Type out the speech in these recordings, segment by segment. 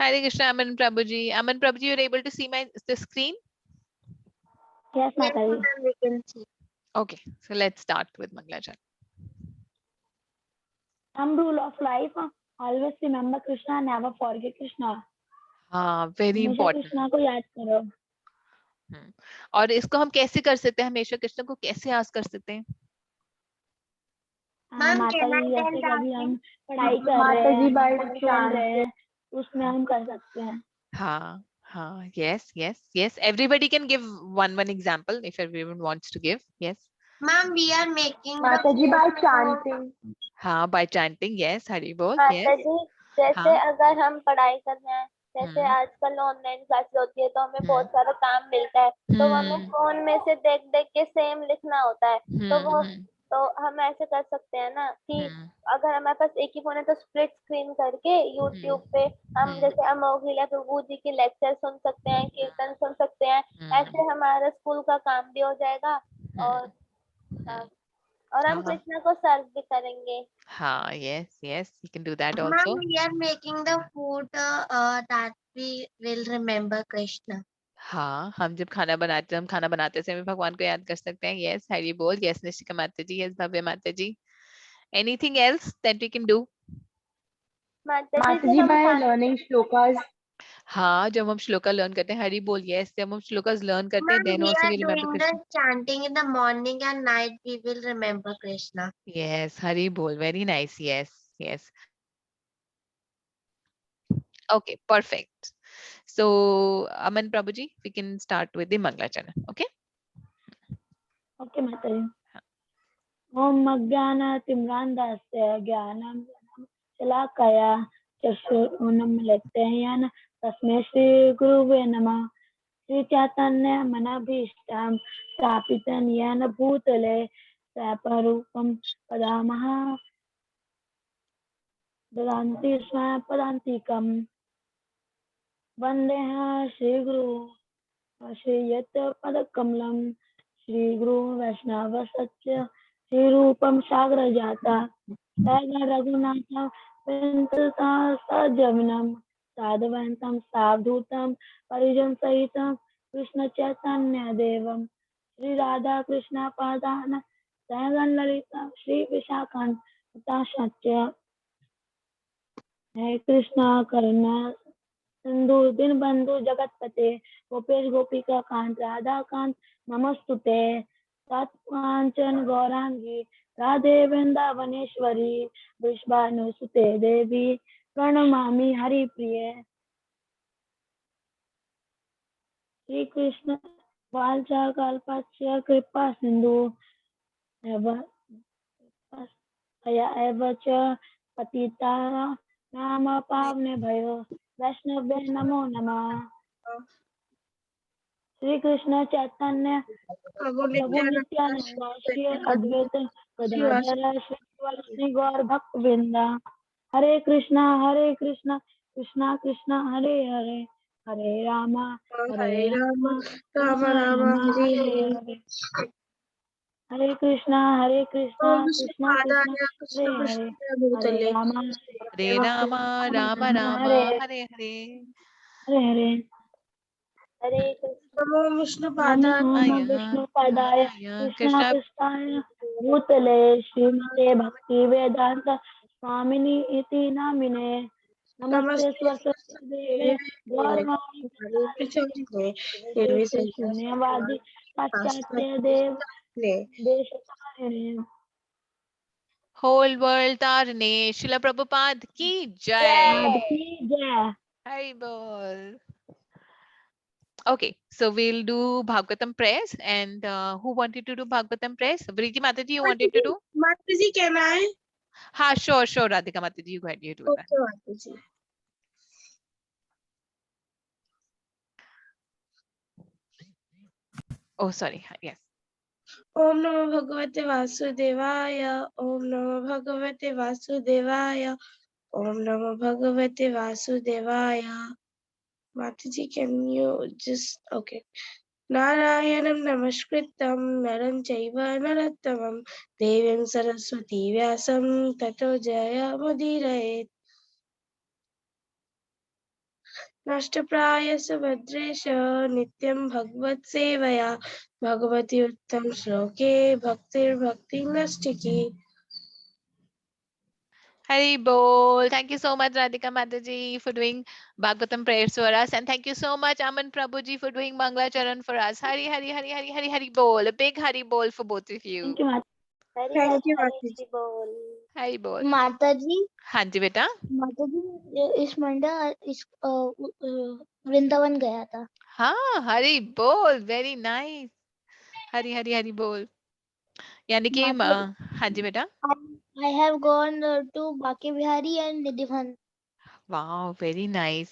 Hare Krishna, Aman Prabhuji. Aman Prabhuji, you're able to see the screen? Yes, Yes, Mataji. ma'am, we can see. Okay, so let's start with Mangalachan. Thumb rule of life, always remember Krishna, never forget Krishna. हाँ, very हमेशा important. Krishna को याद करो. और इसको हम कैसे कर सकते हैं? हमेशा कृष्ण को कैसे याद कर सकते हैं? Ma'am, माता can I जी जैसे tell कभी that हम पढ़ाई कर माता रहे जी हैं, by खेल रहे हैं, उसमें हम कर सकते हैं. हाँ, हाँ, yes, yes, yes. Everybody can give one example if everyone wants to give. Yes. Ma'am, we are making माता जी by chanting. हाँ, by chanting. Yes, Hari bol. माता Yes. जी जैसे हाँ. अगर हम पढ़ाई कर रहे हैं, जैसे आजकल ऑनलाइन क्लासेस होती है तो हमें बहुत सारा काम मिलता है, तो हमें फोन में से देख देख के सेम लिखना होता है, तो हम ऐसे कर सकते हैं ना कि अगर हमारे पास एक ही फोन है तो स्प्लिट स्क्रीन करके यूट्यूब पे हम जैसे अमोघ लीला प्रभु जी के लेक्चर सुन सकते हैं, कीर्तन सुन सकते हैं, ऐसे हमारा स्कूल का काम भी हो जाएगा और हम कृष्णा को सर्व भी करेंगे. हाँ, yes, yes, you can do that also. Ma'am, we are making the food that we will remember Krishna. हाँ, हम जब खाना बनाते हैं, हम खाना बनाते समय भगवान को याद कर सकते हैं. Yes, हरि बोल. Yes, निशिका माता जी. Yes, भव्य माता जी. Anything else that we can do? माता जी by learning shlokas. हाँ, जब हम श्लोका लर्न करते हैं, हरि बोल. Yes, जब हम श्लोकास लर्न करते हैं, Ma'am, then we also are we remember doing Krishna. the chanting in the morning and night. We will remember Krishna. Yes, Hari bol. Very nice. Yes, yes. Okay, perfect. So, Aman Prabhuji, we can start with the Mangalacharna. Okay? Okay, Mataji. Om Agyana Timrandasya Jnanam Shalakaya Chashunam Lettayana Tasmai Shri Guruve Namah Shri Chaitanya Manabhishtam Stapitan Yana Bhutale Saparupam Padamaha Dadanti Swapadantikam Vandeha Shri Guru Shri Yata Padakamelam Shri Guru Vaishnava Satya Shri Rupam Sagra Jata Sagar Raghunatha Ventata Sajavinam Sadhavantam Savdhutam Parijan Sahitam Krishna Chaitanya Devam Shri Radha Krishna Padana Sagan Lalita Shri Vishakan Tashatya Hare Krishna Karuna Sindhu दिन बंधु जगतपते गोपेश गोपिका कांत राधा कांत नमस्तुते तत्कांचन गौरांगी राधे वृंदावनेश्वरी वृषभानुसुते देवी प्रणमामि हरिप्रिये. श्री कृष्ण वाचा कल्पस्य कृपा सिंधु एव च पतितानां नाम पावने भयो वैष्णवे नमो नमः. श्री कृष्ण चैतन्य प्रभु नित्यानंद श्री अद्वैत गदाधर श्री गौर भक्त वृंदा. हरे कृष्णा कृष्णा कृष्णा हरे हरे हरे राम राम राम हरे हरे. हरे Krishna Krishna Krishna Hare Hare Hare Ram Hare Rama, Rama Rama, Hare Hare. Hare Hare. हरे कृष्ण. Namo Vishnu नमो विष्णुपादाय कृष्णा कृष्णाय भूतले श्रीमते भक्ति वेदांत स्वामिनी इति नामिने नमस्ते सरस्वती देवे गौरवाणी शून्यवादी पाश्चात्य देव देशतारिणे. Whole world Tarne, Srila Prabhupada ki jai. नाद की जय. Hari bol. Okay, so we'll do Bhagavatam prayers, and who wanted to do Bhagavatam prayers? Vriti Mataji, you wanted to do? Mataji, can I? Ha, sure, Radhika Mataji, you go ahead, you do that. Okay, Mataji. Oh, sorry, yes. Om Namo Bhagavate Vasudevaya. Om Namo Bhagavate Vasudevaya. Om Namo Bhagavate Vasudevaya. Mataji, can you just okay? Narayanam Namaskritam Naram Chaiva Narottamam Devim Saraswati Vyasam Tato Jaya Mudirayet. नष्टप्रायस्य Bhadresh नित्यं भगवत् सेवया भगवती उत्तम श्लोके भक्तिर्भक्ति नष्टिकी. Hari Bol. Thank you so much, Radhika Mataji, for doing Bhagavatam prayers for us. And thank you so much, Aman Prabhuji, for doing Mangla Charan for us. Hari, Hari, Hari, Hari, Hari, Hari Bol. A big Hari Bol for both of you. Thank you, Mata. Hari Thank you, Hari Mataji. हरी बोल. Hari Bol. माता जी, हाँ जी बेटा. माता जी, इस Monday इस वृंदावन गया था. हाँ, Hari Bol. Very nice. Hari, Hari, Hari Bol. यानी कि हाँ जी बेटा. I have gone to Baki Bihari and Nidhivan. Wow, very nice.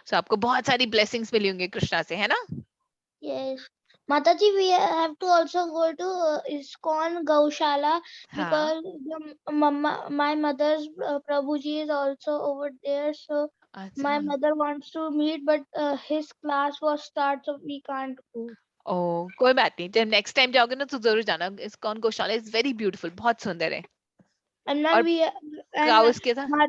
So आपको बहुत सारी blessings मिली होंगी कृष्णा से, है ना? Yes. Mataji, we have to also go to ISKCON Gaushala because my mother's Prabhuji is also over there. So my अच्छा. mother wants to meet, but his class was start, so we can't go. ओ कोई बात नहीं. जब next time जाओगे ना तो जरूर जाना. ISKCON गौशाला इज वेरी ब्यूटीफुल. बहुत सुंदर है. And और now we काउस के साथ.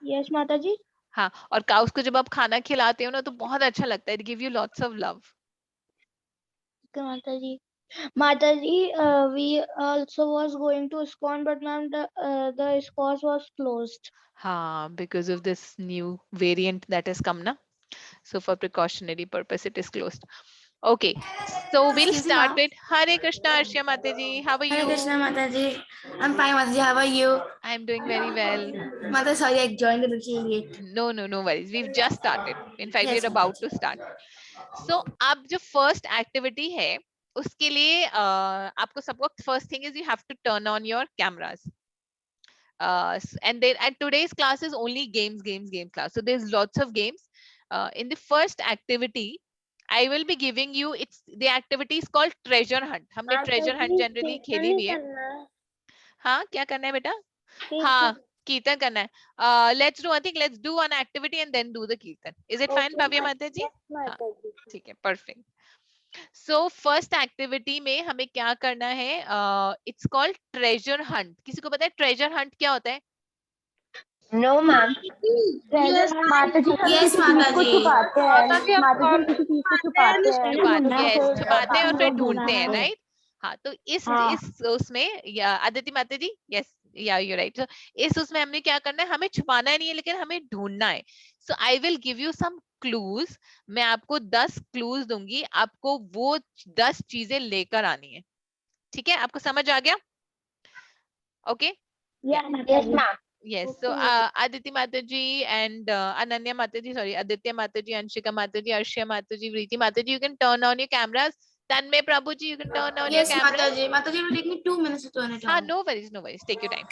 yes, Mataji. हाँ, और काउस को जब आप खाना खिलाते हो ना तो बहुत अच्छा लगता है. It give you lots of love. Okay, Mataji. Mataji, we also was going to ISKCON, but ma'am, the ISKCON was closed. हाँ, because of this new variant that has come na. So for precautionary purpose it is closed. Okay, so we'll start with Hare Krishna. Arshia Mataji, how are you? Hare Krishna, Mataji. I'm fine, Mataji. How are you? I'm doing very well. Mata, sorry, I joined a little late. No worries. We've just started. In fact, Yes, we're about Mataji. to start. So अब जो first activity है उसके लिए आपको सबको first thing is you have to turn on your cameras. And today's class is only games class. So there's lots of games. In the first activity, I will be giving you, the activity is called treasure hunt. हमने treasure hunt generally खेली भी है. हाँ, क्या करना है बेटा? हाँ, कीर्तन करना है. Let's do one activity and then do the kirtan. Is it fine, Bhavya Mataji? हाँ, ठीक है, perfect. So first activity में हमें क्या करना है? It's called treasure hunt. किसी को पता है treasure hunt क्या होता है? No, ma'am. Yes, माताजी हम Yes, किसी चीज को Mataji. छुपाते हैं माताजी हम किसी चीज को छुपाते हैं छुपाते हैं और फिर ढूंढते हैं, राइट? हाँ, तो इस उसमें आदित्य माता जी, यस, या यू राइट. इस उसमें हमने क्या करना है, हमें छुपाना नहीं है लेकिन हमें ढूंढना है. So I will give you some clues. मैं आपको 10 क्लूज दूंगी, आपको वो 10 चीजें लेकर आनी है. ठीक है, आपको समझ आ गया? Okay, Yes, ma'am. yes. So Aditi Mataji and Ananya Mataji, sorry, Aditya Mataji, Anshika Mataji, Arshia Mataji, Vriti Mataji, you can turn on your cameras. Tanmay Prabhuji, you can turn on your Yes, cameras. Mataji. Mataji, it will take me 2 minutes to turn it on. No worries, take your time.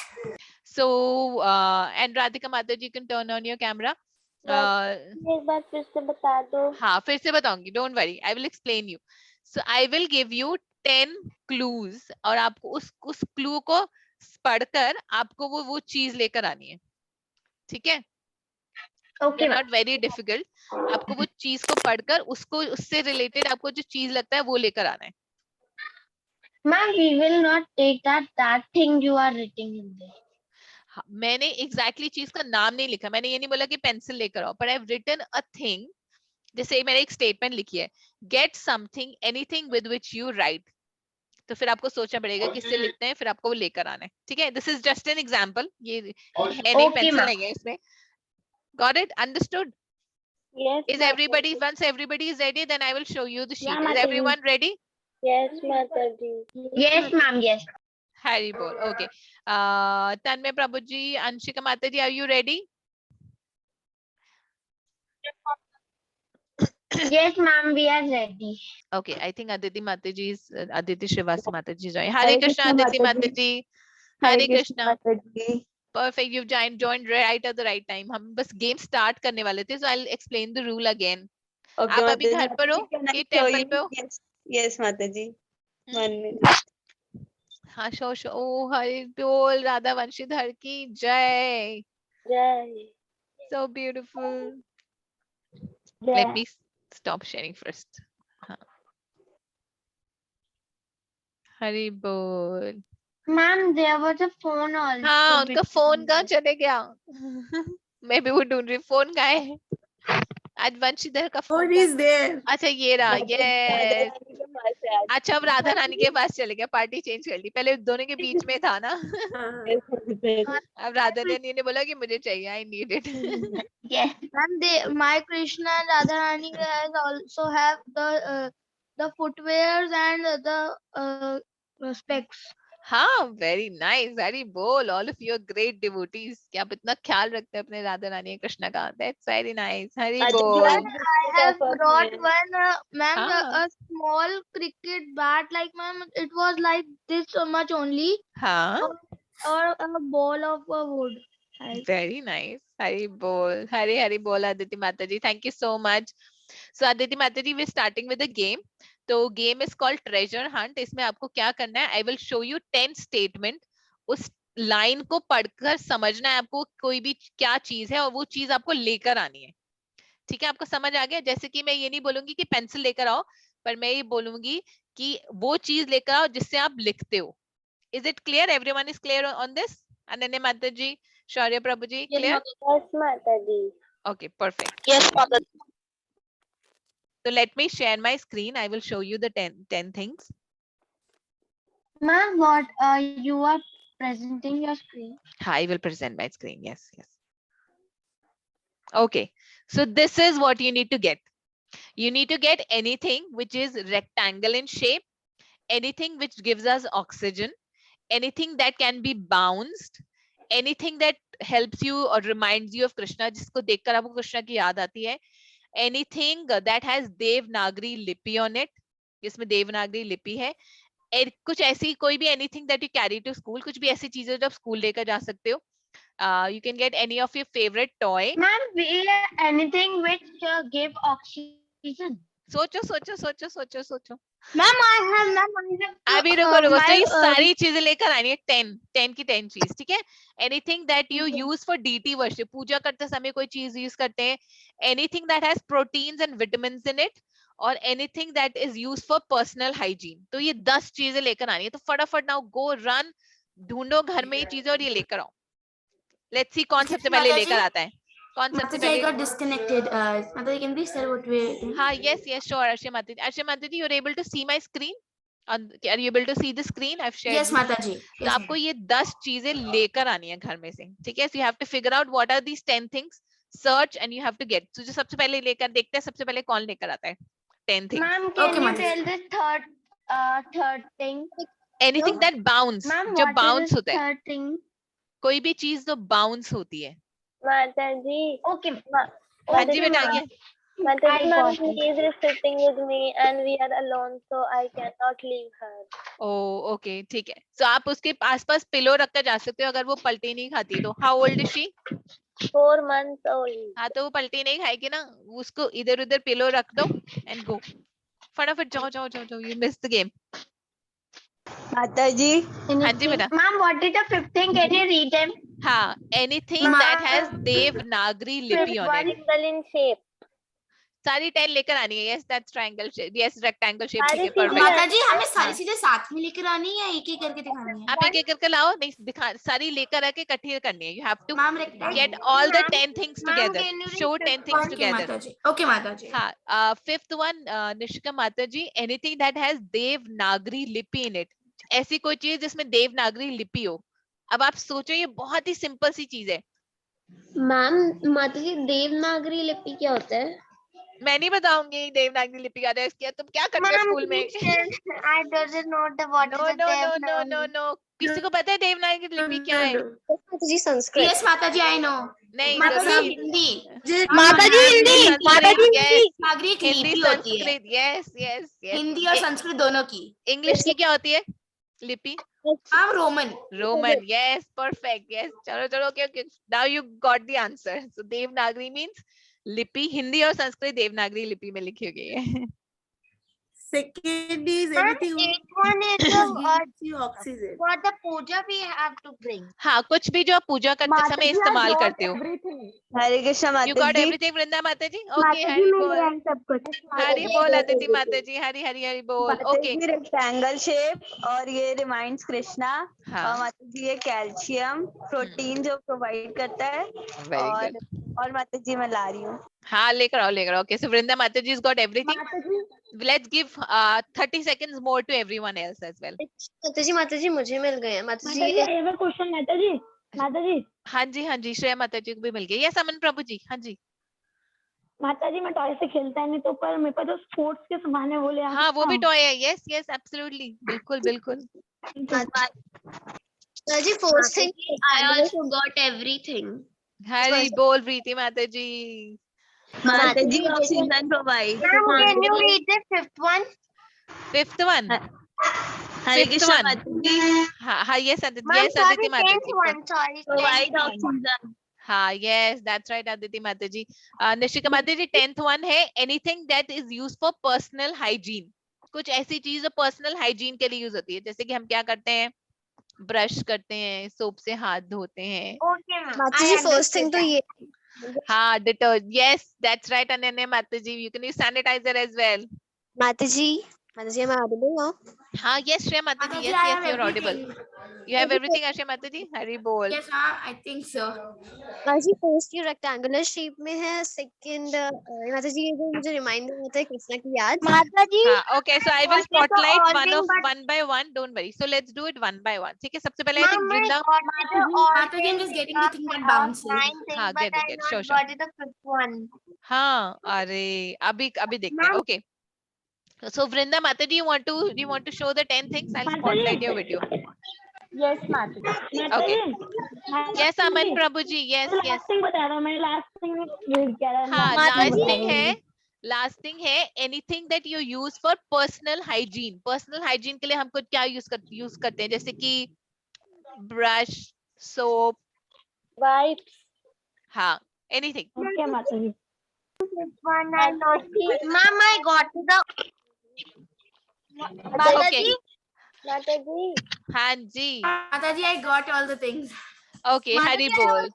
So and Radhika Mataji, you can turn on your camera. एक बार फिर से बता दो. हाँ, फिर से बताऊंगी, don't worry, I will explain you. So I will give you 10 clues और आपको उस clue को पढ़कर आपको वो चीज लेकर आनी है. ठीक है? Okay, not very difficult. आपको वो चीज को पढ़कर उससे रिलेटेड आपको जो चीज लगता है वो लेकर आना है. ma'am, we will not take that thing you are writing in there. मैंने एग्जैक्टली चीज का नाम नहीं लिखा. मैंने ये नहीं बोला कि पेंसिल लेकर आओ, पर I have written a thing. जैसे मैंने एक स्टेटमेंट लिखी है, get something anything with which you write. तो फिर आपको सोचना पड़ेगा किससे लिखते हैं, फिर आपको वो लेकर आना है. ठीक है, this is just an example. ये है नहीं, पेंसिल नहीं है इसमें. Got it? Understood? Yes. Is everybody, once everybody is ready, then I will show you the sheet. Is everyone ready? Yes, Mataji. Yes, ma'am. Yes. Hari bol. Okay. Tanmay Prabhuji, Anshika Mataji, are you ready? Yes, ma'am. We are ready. Okay. I think Aditi Mataji is Aditi Srivastava Mataji is joining. Hare Krishna, Aditi Mataji. Hare Krishna. Perfect. You've joined right at the right time. हम बस game start करने वाले थे. So I'll explain the rule again. Okay, आप अभी घर पर हो कि टेम्पल पे हो? Yes, Mataji. 1 minute. हाँ, शो. ओ हरि बोल, राधा वंशीधर की जय. जय. So beautiful. जय. Let me stop sharing first. हाँ. हरि बोल. Ma'am, there was a phone also. हाँ, उनका फोन कहाँ चले गया? मैं भी वो ढूंढ रही, फोन कहाँ है? आज वंशीधर का Oh, phone he is there. अच्छा ये रहा, राधा यस। रानी के पास है आज। अच्छा अब राधा रानी के पास चले गया, पार्टी चेंज कर ली, पहले दोनों के बीच में था ना। अब राधा रानी ने बोला कि मुझे चाहिए, I need it. Yes. And my Krishna and Radharani guys also have the footwears and the specs. हाँ, वेरी नाइस, वेरी बोल, all of you great devotees, कि आप इतना ख्याल रखते हैं अपने राधा रानी कृष्ण का, दैट्स वेरी नाइस, हरि आज बोल। I have brought one, ma'am, हाँ a small cricket bat, like ma'am, it was like this much only, हाँ, or a ball of wood. Very nice, Hari बोल, हरि हरि बोल अदिति माता जी, thank you so much. So Aditi माता जी, we starting with the game. तो game is called treasure hunt. इसमें आपको क्या करना है, I will show you 10 statement, उस लाइन को पढ़कर समझना है आपको कोई भी क्या चीज है और वो चीज आपको लेकर आनी है। ठीक है, आपको समझ आ गया? जैसे कि मैं ये नहीं बोलूंगी कि पेंसिल लेकर आओ, पर मैं ये बोलूंगी कि वो चीज लेकर आओ जिससे आप लिखते हो। Is it clear? Everyone is clear on this? Ananya माता जी, शौर्य प्रभु जी, क्लियर? यस माता जी। Okay, perfect. यस माता जी। So let me share my screen. I will show you the 10 things. Ma'am, what you are presenting your screen? I will present my screen. Yes, yes. Okay. So this is what you need to get. You need to get anything which is rectangle in shape, anything which gives us oxygen, anything that can be bounced, anything that helps you or reminds you of Krishna, जिसको देखकर आपको कृष्णा की याद आती है, anything that has Devanagari lipi on it, जिसमें देवनागरी लिपि है, कुछ ऐसी कोई भी anything that you carry to school, कुछ भी ऐसी चीजें जो आप स्कूल लेकर जा सकते हो. You can get any of your favorite toy. Ma'am, anything which give oxygen. सोचो. Ma'am, I have अभी रुको. तो ये सारी चीजें लेकर आनी है, 10 की 10 चीज, ठीक है? Anything that you use for DT worship, पूजा करते समय कोई चीज यूज करते हैं, anything that has proteins and vitamins in it, और anything that is used for personal hygiene. तो ये 10 चीजें लेकर आनी है, तो फटाफट now go run, ढूंढो घर में ये चीजें और ये लेकर आओ. Let's see कौन सबसे पहले लेकर आता है. कौन सबसे पहले? got disconnected. Mataji, can you please tell what we're doing? हाँ, yes, sure, Arshia Mataji, you're able to see my screen? Are you able to see the screen? I've shared. Yes, Mataji. तो आपको ये 10 चीजें लेकर आनी है घर में से, ठीक है? So you have to figure out what are these 10 things, search and you have to get. So जो सबसे पहले लेकर देखते हैं, सबसे पहले कौन लेकर आता है 10 things? Ma'am, can Okay, you Mataji. tell the third thing? Anything that bounce, Ma'am, जो what bounce is होता है, third thing? कोई भी चीज जो bounce होती है. माता जी। Okay. हाँ जी बेटा, आइए. माता जी, I my got it. niece is sitting with me and we are alone, so I cannot leave her. Oh, okay, ठीक है. So आप उसके आसपास पिलो रखकर जा सकते हो अगर वो पलटी नहीं खाती तो. How old is she? 4 months old. हाँ, तो वो पलटी नहीं खाएगी ना, उसको इधर उधर पिलो रख दो and go. फटाफट जाओ. You missed the game. माता जी। हाँ जी बेटा. Ma'am, what is the fifth thing? Can you read them? हाँ, anything that has Devanagari lipi on it. Triangle in shape. सारी 10 लेकर आनी है. Yes, that's triangle shape. Yes, rectangle shape. सारी ठीक है, चीजें perfect. माताजी, हमें सारी चीजें साथ में लेकर आनी है या एक एक करके दिखानी है? आप एक करके लाओ, नहीं दिखा, सारी लेकर आके इकट्ठी करनी है. You have to ma'am, rectangle. get all the 10 things Ma'am, together. can you Show read 10 things Okay, together. Mataji. Okay, Mataji. हाँ, fifth one, Nishika Mataji, anything that has Devanagari lipi in it. ऐसी कोई चीज जिसमें देवनागरी लिपि हो. अब आप सोचो, ये बहुत ही सिंपल सी चीज है. मैम, माता जी, देवनागरी लिपि क्या होता है? मैं नहीं बताऊंगी देवनागरी लिपि का है क्या. तुम क्या करते हो स्कूल में? I don't know what is the Devanagari. No. किसी को पता है देवनागरी लिपि क्या है? माता जी Sanskrit. Yes, Mataji, I know. नहीं, माताजी, नहीं. हिंदी. माताजी हिंदी। माताजी Yes, देवनागरी एक हिंदी लिपि होती है. संस्कृत. Yes. हिंदी और संस्कृत दोनों की. इंग्लिश की क्या होती है लिपि? Ma'am, Roman. Roman. Yes, perfect. Yes. चलो. Okay. Now you got the answer. So Devanagari means लिपि. हिंदी और संस्कृत देवनागरी लिपि में लिखी गई है. Second is anything Eighth one is gives you oxygen. for the puja we have to bring. हाँ, कुछ भी जो आप पूजा करते समय इस्तेमाल करते हो. हरे कृष्णा You माता got जी। everything, वृंदा माता जी? Okay, हरि बोल. सब कुछ. हरि बोल अदिति माता जी. हरि बोल. Okay. रेक्टेंगल शेप और ये रिमाइंड्स कृष्णा। हाँ. और माता जी ये कैल्शियम प्रोटीन जो प्रोवाइड करता है। Very good. और माता जी मैं ला रही हूँ। हाँ लेकर आओ लेकर आओ. Okay, so Vrinda Mataji's got everything. Let's give 30 seconds more to everyone else as well. माता जी मुझे मिल गए हैं माता माता जी जी. I have a question माता जी. माता जी हाँ जी श्रेया माताजी को भी मिल गई. Yes अमन प्रभु जी. हाँ जी. माता जी मैं टॉय से खेलता है नहीं तो पर मेरे पास जो स्पोर्ट्स के सामान है वो ले आ हाँ वो सकता भी हूँ? टॉय है. Yes yes absolutely. बिल्कुल बिल्कुल. माता जी first thing I also got everything. Hari बोल प्रीति माताजी. माता जी oxygen provide. Can you read the fifth one? Fifth one. Hare Fifth Krishna one. माता जी हाँ yes Aditi. Ma'am, Yes Aditi sorry, tenth माताजी. one. Sorry, provide tenth one. Oxygen. हाँ yes that's right Aditi माताजी. निशिका माताजी 10th one है anything that is used for personal hygiene. कुछ ऐसी चीज जो पर्सनल हाइजीन के लिए यूज होती है. जैसे कि हम क्या करते हैं, ब्रश करते हैं, सोप से हाथ धोते हैं. Okay, ma'am. माता जी फर्स्ट थिंग तो ये. हाँ detergent. Yes that's right Ananya माताजी. You can use sanitizer as well. माता जी am I audible now? हाँ yes Shreya माताजी. Mataji, Yes I yes have you're audible. everything. You have everything Ashya माताजी. हरी बोल. Yes, I think so. माता जी first ये rectangular shape में है. सेकंड माता जी ये जो मुझे रिमाइंडर होता है कृष्णा की याद. माता जी हाँ okay so I will What is the spotlight all one thing of but- one by one. Don't worry. So let's do it one by one. ठीक है सबसे पहले I think Vrinda. Mataji, I'm just getting the thing that bounces. हाँ get it get sure sure. got the fifth one. हाँ अरे अभी अभी देखते हैं. Okay. So Vrinda Mataji, you want to show the 10 things? I'll spotlight your video. Yes माता जी. माता Okay. जी Yes Aman Prabhu ji. Yes yes. Last thing बता रहा हूँ मैंने लास्ट थिंग रीड किया था. हाँ माता last जी। thing है. Last thing है anything that you use for personal hygiene. Personal hygiene के लिए हम कुछ क्या use करते हैं जैसे कि brush, soap. Wipes. हाँ anything. Okay माता जी. One I got. Ma'am, I got the. माता Okay. जी माता जी हाँ जी. Mataji, I got all the things. Okay हरी बोल.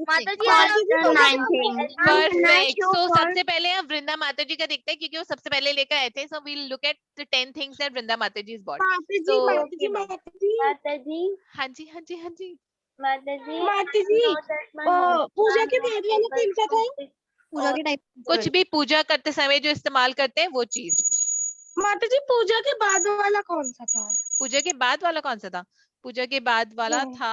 माता जी I have the nine things. Perfect. So सबसे पहले हम वृंदा माता जी का देखते हैं क्योंकि वो सबसे पहले लेकर आए थे. So we'll look at the 10 things that Vrinda Mata ji has bought. So माता जी हाँ जी हाँ जी हाँ जी. माता जी पूजा के बाद वाला कौन सा था? पूजा के टाइम कुछ भी पूजा करते समय जो इस्तेमाल करते हैं वो चीज. माता जी पूजा के बाद वाला कौन सा था? पूजा के बाद वाला कौन सा था? पूजा के बाद वाला था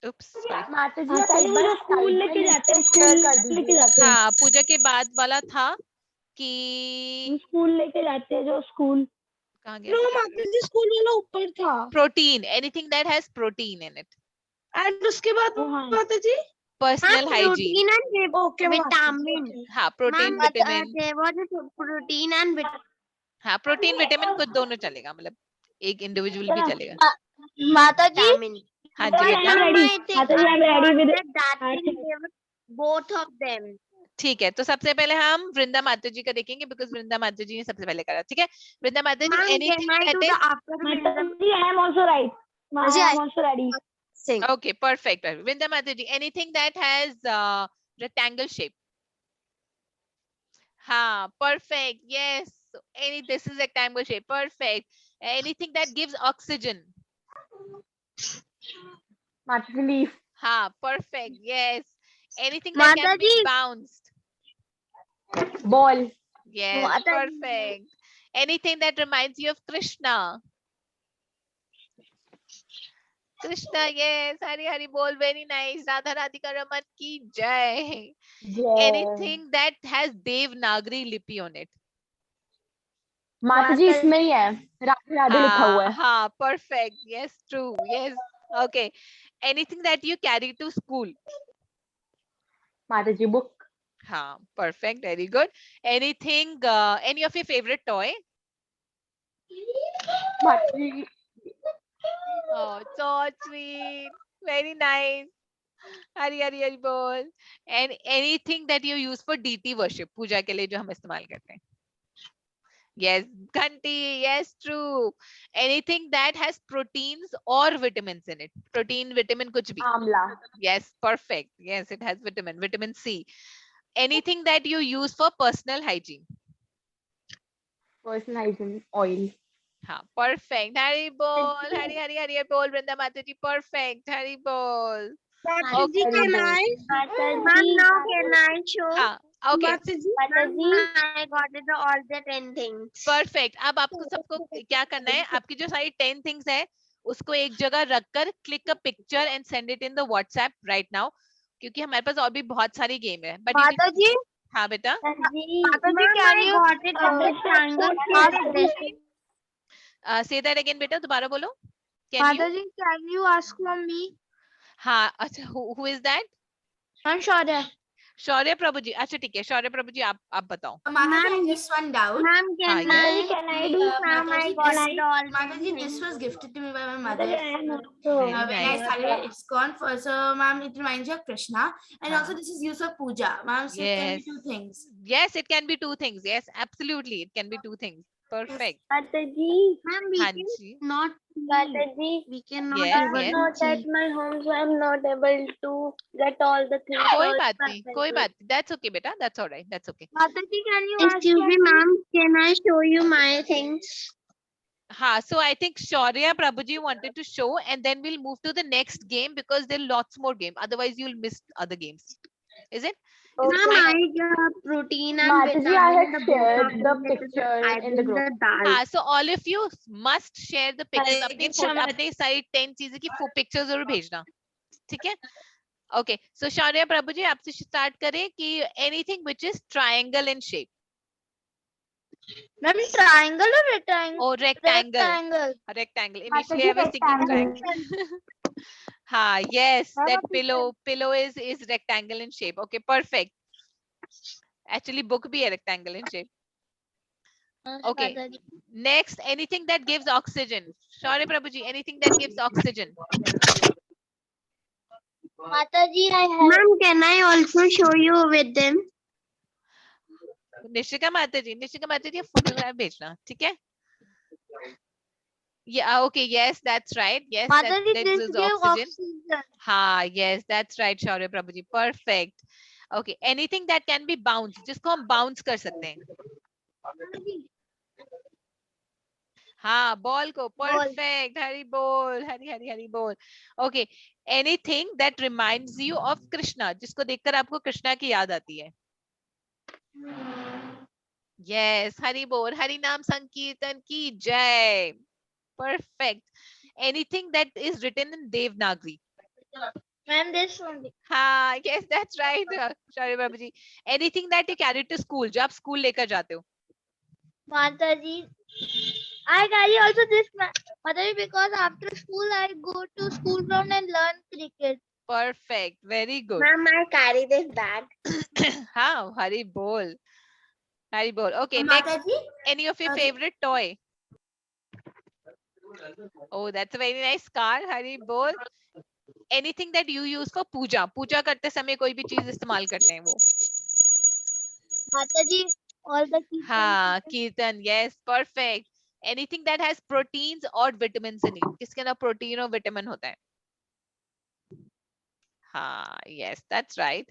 उप्स सॉरी. माता जी जो स्कूल लेके जाते हैं स्कूल लेके जाते हैं हाँ पूजा के बाद वाला था कि स्कूल लेके जाते हैं जो स्कूल. कहाँ गया? माता जी स्कूल वाला ऊपर था. Protein. Anything that has protein in it. And उसके बाद माता जी personal hygiene. protein and vitamin. हाँ protein Ma'am, vitamin. there was a protein and vitamin. हाँ प्रोटीन विटामिन कुछ दोनों चलेगा मतलब एक इंडिविजुअल भी चलेगा. माता जी हाँ जी बेटा. माता जी I'm ready with it. that thing gave both of them. ठीक है तो सबसे पहले हम वृंदा माता जी का देखेंगे बिकॉज वृंदा माता जी ने सबसे पहले करा. ठीक है वृंदा माता जी Ma'am, anything can I do that the is. after माता जी I am also right. I Maji, am also ready. sing? Okay, perfect. Vrinda Mataji, anything that has rectangle shape. Ha, perfect. Yes. So this is rectangle shape. Perfect. Anything that gives oxygen. Maata ji leaf. Ha, perfect. Yes. Anything that can be Mataji. bounced. Ball. Yes, Mataji. perfect. Anything that reminds you of Krishna. Krishna, yes. Hari Hari Bol, very nice. Radha Radhika Raman ki jai. Anything that has Devanagari lipi on it. माता जी इसमें ही है राधे राधे लिखा हुआ है. हाँ, perfect. Yes, true. Yes. Okay. Anything that you carry to school. माता जी book. हाँ, perfect. Very good. Anything, any of your favorite toy? माता जी Oh, so sweet. Very nice. Hari Hari Hari Bol. And anything that you use for deity worship, पूजा के लिए जो हम इस्तेमाल करते हैं. Yes, Ghanti. Yes, true. Anything that has proteins or vitamins in it. Protein, vitamin, kuch bhi. Amla. Yes, perfect. Yes, it has vitamin C. Anything that you use for personal hygiene. Personal hygiene oil. हाँ, perfect. Hari Bol. Hari Hari Hari Bol. Vrinda Mataji. Perfect. Hari Bol. Okay. Can I? Mataji, Now can I show? हाँ, okay. Mataji, I got it all the 10 things. Perfect. अब आपको सबको क्या करना है, आपकी जो सारी 10 थिंग्स है उसको एक जगह रखकर click a picture and send it in the WhatsApp right now, क्योंकि हमारे पास और भी बहुत सारी गेम है। बट माताजी, हाँ बेटा, Mataji, माताजी, can you say that again बेटा, दोबारा बोलो। Can you? माताजी, can you ask from me? हाँ, अच्छा, who is that? I'm Shaurya. शौर्य प्रभु जी। अच्छा ठीक है, शौर्य प्रभु जी आप बताओ। Mataji, just one doubt. Ma'am, हाँ, can I? can I do? Ma'am, I Mataji, got this, it all. Mataji, this was gifted to me by my mother. Mataji, I am also. Very When I nice. started ISKCON, so ma'am, it reminds you of Krishna, and हाँ. also this is used for puja. Ma'am said can Yes. be two things. Yes, it can be two things. Yes, absolutely, it can be two things. Perfect. Mataji, Ma'am, we हाँ can ji. not. Mataji, We cannot Yes, able yes. to not at see. my home, so I'm not able to get all the things. कोई all बात नहीं, कोई perfectly. बात नहीं। That's okay बेटा, that's all right, that's okay. माताजी, can you ask Excuse me, from me? ma'am. Can I show you my things? हाँ, so I think Shaurya Prabhuji wanted to show, and then we'll move to the next game because there are lots more games. Otherwise, you'll miss other games. Is it? Is it Ma'am, fine? I got protein and Mataji, I vitamin had in the both shared of the them. picture I in the bring group. the dal. हाँ, so all of you must share the pictures. Hare अपनी Krishna, अपने सारी 10 चीजें की pictures जरूर भेजना, ठीक है? Okay, so Shaurya Prabhuji आपसे start करें कि anything which is triangle in shape. Ma'am, triangle or rectangle? Oh, rectangle. Rectangle. Rectangle. Initially, I was thinking triangle. हाँ, yes, Ma'am, that a picture. pillow is rectangle in shape. Okay, perfect. Actually, book भी है rectangle in shape. Okay. माताजी, Next, anything that gives oxygen. Shaurya Prabhuji, anything that gives oxygen. माताजी, I have. Ma'am, can I also show you with them? Nishika माता जी photograph भेजना, ठीक है? Yeah, okay, yes, that's right. Yes, that माताजी, this gives give oxygen. oxygen. हाँ, yes, that's right, Shaurya Prabhuji. Perfect. Okay, anything that can be bounced, जिसको हम bounce कर सकते हैं. हाँ, ball को. Perfect. Hari bol. Hari bol. Okay, anything that reminds you of Krishna, जिसको देखकर आपको कृष्णा की याद आती है. Yes, Hari bol. Hari नाम संकीर्तन की जय. Perfect. Anything that is written in Devanagari. Ma'am, this only. हाँ, yes, that's right, Shaurya Prabhuji. Anything that you carry to school, जो आप school लेकर जाते हो. Mataji, I carry also this, Mataji, because after school I go to school ground and learn cricket. Perfect. Very good. Ma'am, I carry this bag. हाँ, Hari bol. Hari bol. Okay, next. Mataji, Any of your favorite toy? Oh, that's a very nice car. Hari bol. Anything that you use for puja. पूजा करते समय कोई भी चीज इस्तेमाल करते हैं वो. Mataji, all the kirtan. हाँ, कीर्तन. Yes, perfect. Anything that has proteins or vitamins in it. किसके अंदर protein और vitamin होता है? हाँ, yes, that's right.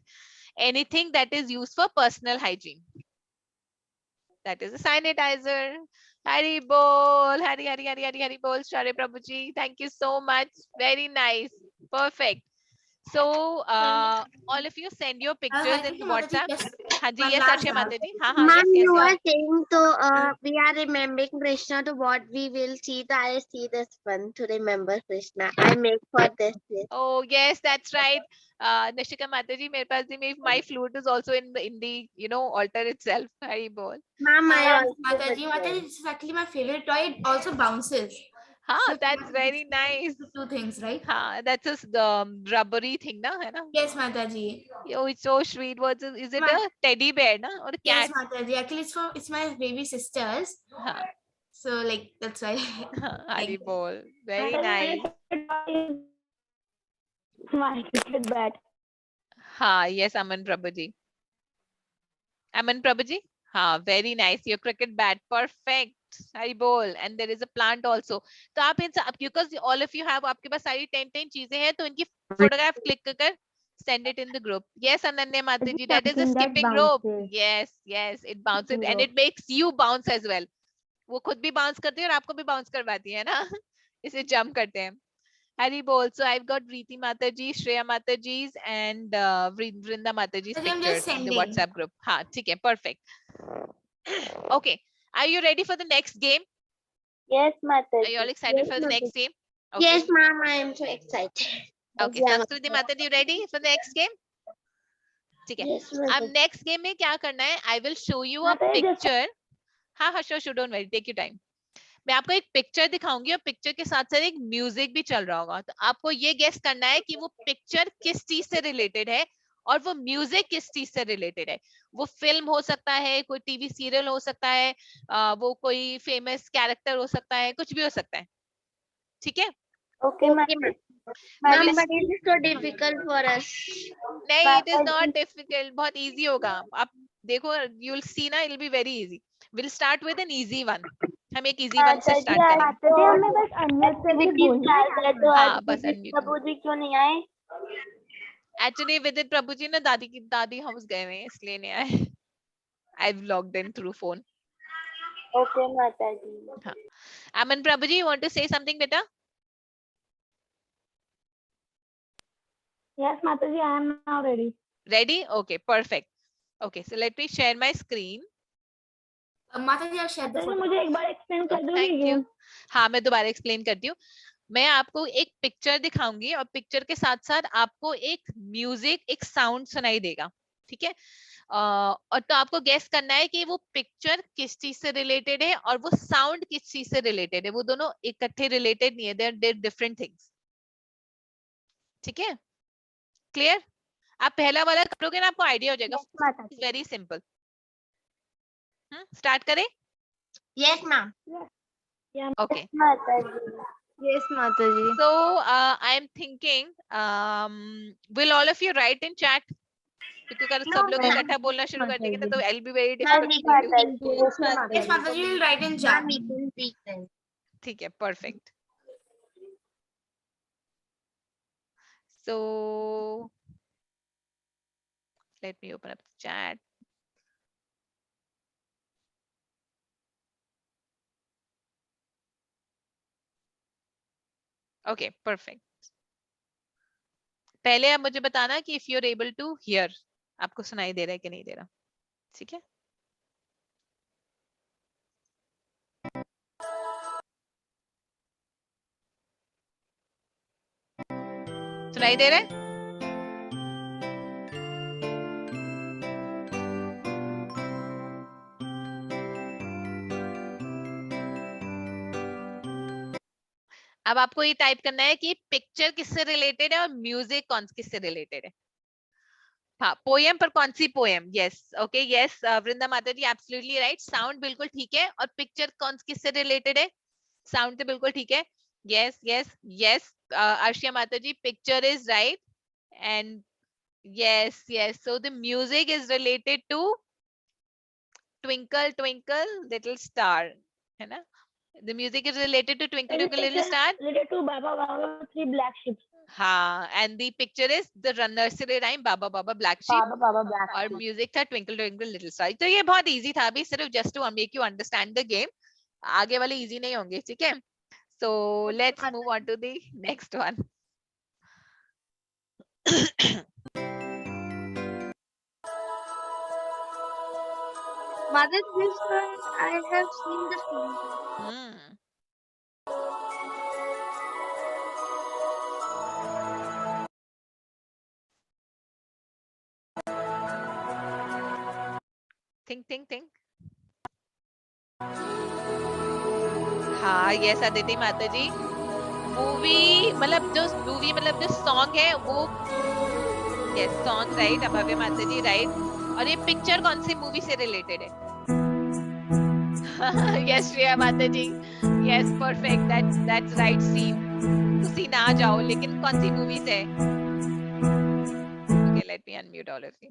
Anything that is used for personal hygiene. That is a sanitizer. Hari bol. Hari bol. Shaurya Prabhuji. Thank you so much. Very nice. Perfect. So, all of you send your pictures in WhatsApp. हाँ जी, yes, Arshia Mata ji. हाँ, हाँ, Ma'am, yes, you yes. are saying to we are remembering Krishna to what we will see. I see this one to remember Krishna. I make for this. Oh, yes, that's right. Nishika Mata ji, मेरे पास भी my flute is also in the altar itself. Hari bol. Ma'am, I also Mataji, this is actually my favorite toy. It also bounces. हाँ, So that's Mataji, very nice. Two things, right? हाँ, that's a rubbery thing, na, है ना? Yes, Mataji. Oh, it's so sweet. Is it Ma- a teddy bear, na, or a Yes, cat? Mataji. Actually, it's my baby sisters. हाँ, So like that's why. Hari bol. Very Mataji, nice. my cricket bat. हाँ, yes, Aman Prabhuji. Aman Prabhuji? हाँ, very nice. Your cricket bat, perfect. Hari bol. And there is a plant also. तो आप इन सब, because all of you have, आपके पास सारी 10 चीजें हैं, तो इनकी photograph click कर send it in the group. Yes, Ananya Mataji, that is a something that skipping rope. bounces. Yes, it bounces Skipping and rope. it makes you bounce as well. वो खुद भी bounce करती है और आपको भी bounce करवाती है ना. इसे jump करते हैं. Hari bol. So I've got Preeti Mataji, Shreya Mataji's and Vrinda Mataji's I'm just pictures in the sending. WhatsApp group. हाँ ठीक है, perfect. Okay, are you ready for the next game? Yes, Are you all Mataji. excited Yes, for the Mataji. next game? Okay. Yes, ma'am, I am so excited. Okay, Yeah, Sanskruti Mataji, you ready for the next game? ठीक है. Yes, अब Mataji. next game में क्या करना है? I will show you a Mataji, just- picture. हाँ, sure, don't worry, take your time. मैं आपको एक पिक्चर दिखाऊंगी और पिक्चर के साथ साथ एक म्यूजिक भी चल रहा होगा, तो आपको ये गेस करना है कि वो पिक्चर किस चीज से रिलेटेड है और वो म्यूजिक किस चीज से रिलेटेड है. वो फिल्म हो सकता है, कोई टीवी सीरियल हो सकता है, वो कोई फेमस कैरेक्टर हो सकता है, कुछ भी हो सकता है. ठीक है? Okay, Mataji. Ma'am, will- but it is so difficult for us. नहीं, it is Mataji. not difficult, बहुत easy होगा. आप देखो, you'll see ना, it'll be very easy. We'll start with an easy one. हम एक easy one से start करेंगे. माताजी हमें बस अनम्यूट करके बोलना है। तो हाँ, आज बस विदित unmute प्रभु जी क्यों नहीं आए? Actually, विदित प्रभु जी ना दादी हाउस गए हुए हैं, इसलिए नहीं आए. I've logged in through phone. Okay, Mataji. Aman Prabhuji, you want to say something, beta? Yes, Mataji, I am now ready. Ready? Okay, perfect. Okay, so let me share my screen. Mataji, I'll share the माताजी photo. मुझे एक बार explain कर दोगे Thank ये? you. हाँ, मैं दोबारा explain करती हूँ. मैं आपको एक पिक्चर दिखाऊंगी और पिक्चर के साथ साथ आपको एक म्यूजिक, एक साउंड सुनाई देगा. ठीक है? और तो आपको गेस करना है कि वो पिक्चर किस चीज से रिलेटेड है और वो साउंड किस चीज से रिलेटेड है. वो दोनों इकट्ठे रिलेटेड नहीं है, देयर डिफरेंट थिंग्स. ठीक है? क्लियर? आप पहला वाला करोगे ना, आपको आइडिया हो जाएगा. Very simple. स्टार्ट करें? Yes, ma'am. Okay. Mataji. Yes, Mataji. So I am thinking, will all of you write in chat? क्योंकि अगर सब लोग ma'am. इकट्ठा बोलना शुरू कर देंगे ना, तो I'll be very Ma'am, difficult we for you. can Yes, Mataji, will write in chat. Ma'am, we can speak then. ठीक है, perfect. So let me open up the chat. Okay, perfect. पहले आप मुझे बताना कि if you're able to hear, आपको सुनाई दे रहा है कि नहीं दे रहा. ठीक है? सुनाई दे रहा है? अब आपको ये टाइप करना है कि पिक्चर किससे रिलेटेड है और म्यूजिक कौन किससे रिलेटेड है. हाँ, पोएम पर कौन सी पोएम? यस, ओके, यस, वृंदा माता जी एब्सोल्युटली राइट. साउंड बिल्कुल ठीक है. और पिक्चर कौन किससे रिलेटेड है? साउंड तो बिल्कुल ठीक है. यस यस यस, अर्शिया माता जी, picture is right. And yes yes, so the music is related to twinkle twinkle little star, है ना? The music is related to Twinkle Twinkle Little Star. Related to Baba Baba, 3 black sheep. हाँ, and the picture is the nursery rhyme Baba Baba Black Sheep. Baba Baba black और sheep. Music था Twinkle Twinkle Little Star. तो ये बहुत easy था, अभी सिर्फ just to make you understand the game. आगे वाले इजी नहीं होंगे, ठीक है? So let's move on to the next one. Mother, this one I have seen the film. Hmm. Think. हाँ, यस अदिति माता जी. मूवी मतलब जो सॉन्ग है वो, यस सॉन्ग राइट. अभव्य माता जी राइट. और ये पिक्चर कौन सी मूवी से रिलेटेड है? यस श्रेया माता जी, yes perfect, that's right. Scene आ जाओ, लेकिन कौन सी मूवी से? Okay, let me unmute all of you.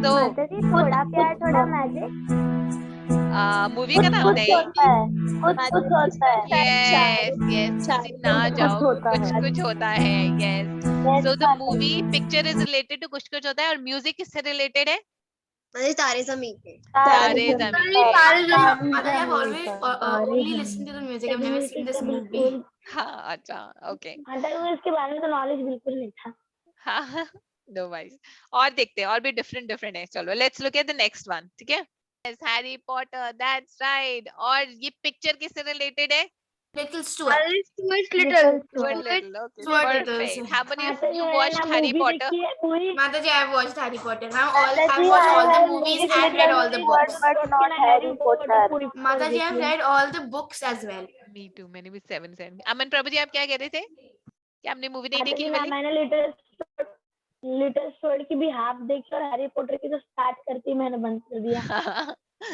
तो माताजी, थोड़ा प्यार थोड़ा मैजिक. मूवी का नाम नहीं. होता है, कुछ होता है. यस सीन आ जाओ, कुछ होता है. Yes. So the movie picture is related to कुछ होता है. और म्यूजिक किससे रिलेटेड है? माताजी तारे ज़मीं पे। तारे ज़मीन पे। Mother, I have always only listened to the music. I've never seen this movie. हाँ, अच्छा, ओके। माता को इसके बारे में तो नॉलेज बिल्कुल नहीं था। हाँ, नो वाइज। और देखते हैं, और भी डिफरेंट है। चलो, let's look at the next one, ठीक है? Yes, Harry Potter, that's right. और ये पिक्चर किससे रिलेटेड है? Little Stuart. Stuart Little, okay, Stuart Little. perfect. How many of माता you watched Harry Potter? Mataji, I have watched Harry Potter. I've watched all the movies and read all the books. But not Harry Potter. Mataji, I've read all the books as well. Me too, मैंने भी 7 अमन प्रभु जी, आप क्या कह रहे थे कि आपने movie नहीं देखी वाली? मैंने लिटिल स्टुअर्ट की भी हाफ देखी और हैरी पॉटर की तो स्टार्ट करती मैंने बंद कर दिया।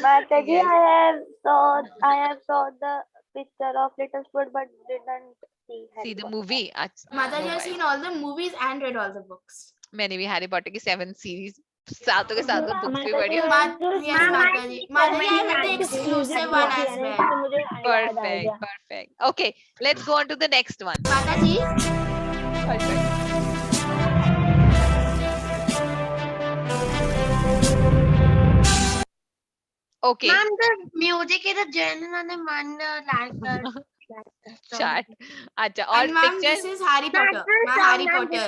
Mataji, Yes. I have saw the picture of Little Stuart but didn't see Harry See the Potter. movie? अच्छा, Mataji, no I've seen all the movies and read all the books. मैंने भी Harry Potter की 7 series सातों के सातों books भी पढ़ी। Yes, Mataji. Mataji, I read the exclusive one as well. Perfect. Okay, let's go on to the next one. Mataji, Perfect. Okay. Ma'am, the music is a genuine and one Chart. अच्छा, और and ma'am, picture? this is Harry Potter. Harry Potter.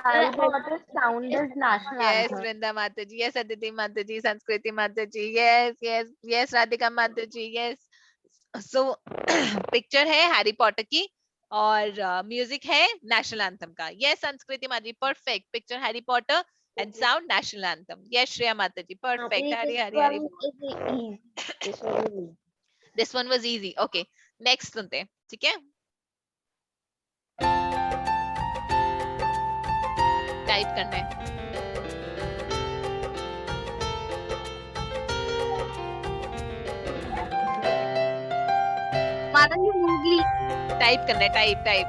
Harry Potter sound is national Yes, anthem. Vrinda Mataji. Yes, Aditi Mataji. Sanskriti Mataji. Yes, Radhika Mataji. Yes. So picture है Harry Potter की और music है national anthem का। Yes, Sanskriti माताजी, perfect. Picture Harry Potter and sound national anthem. Yes, Shreya माताजी, perfect. Hari this one was easy. Okay, next सुनते हैं, ठीक है? टाइप करना है। टाइप करना है, टाइप।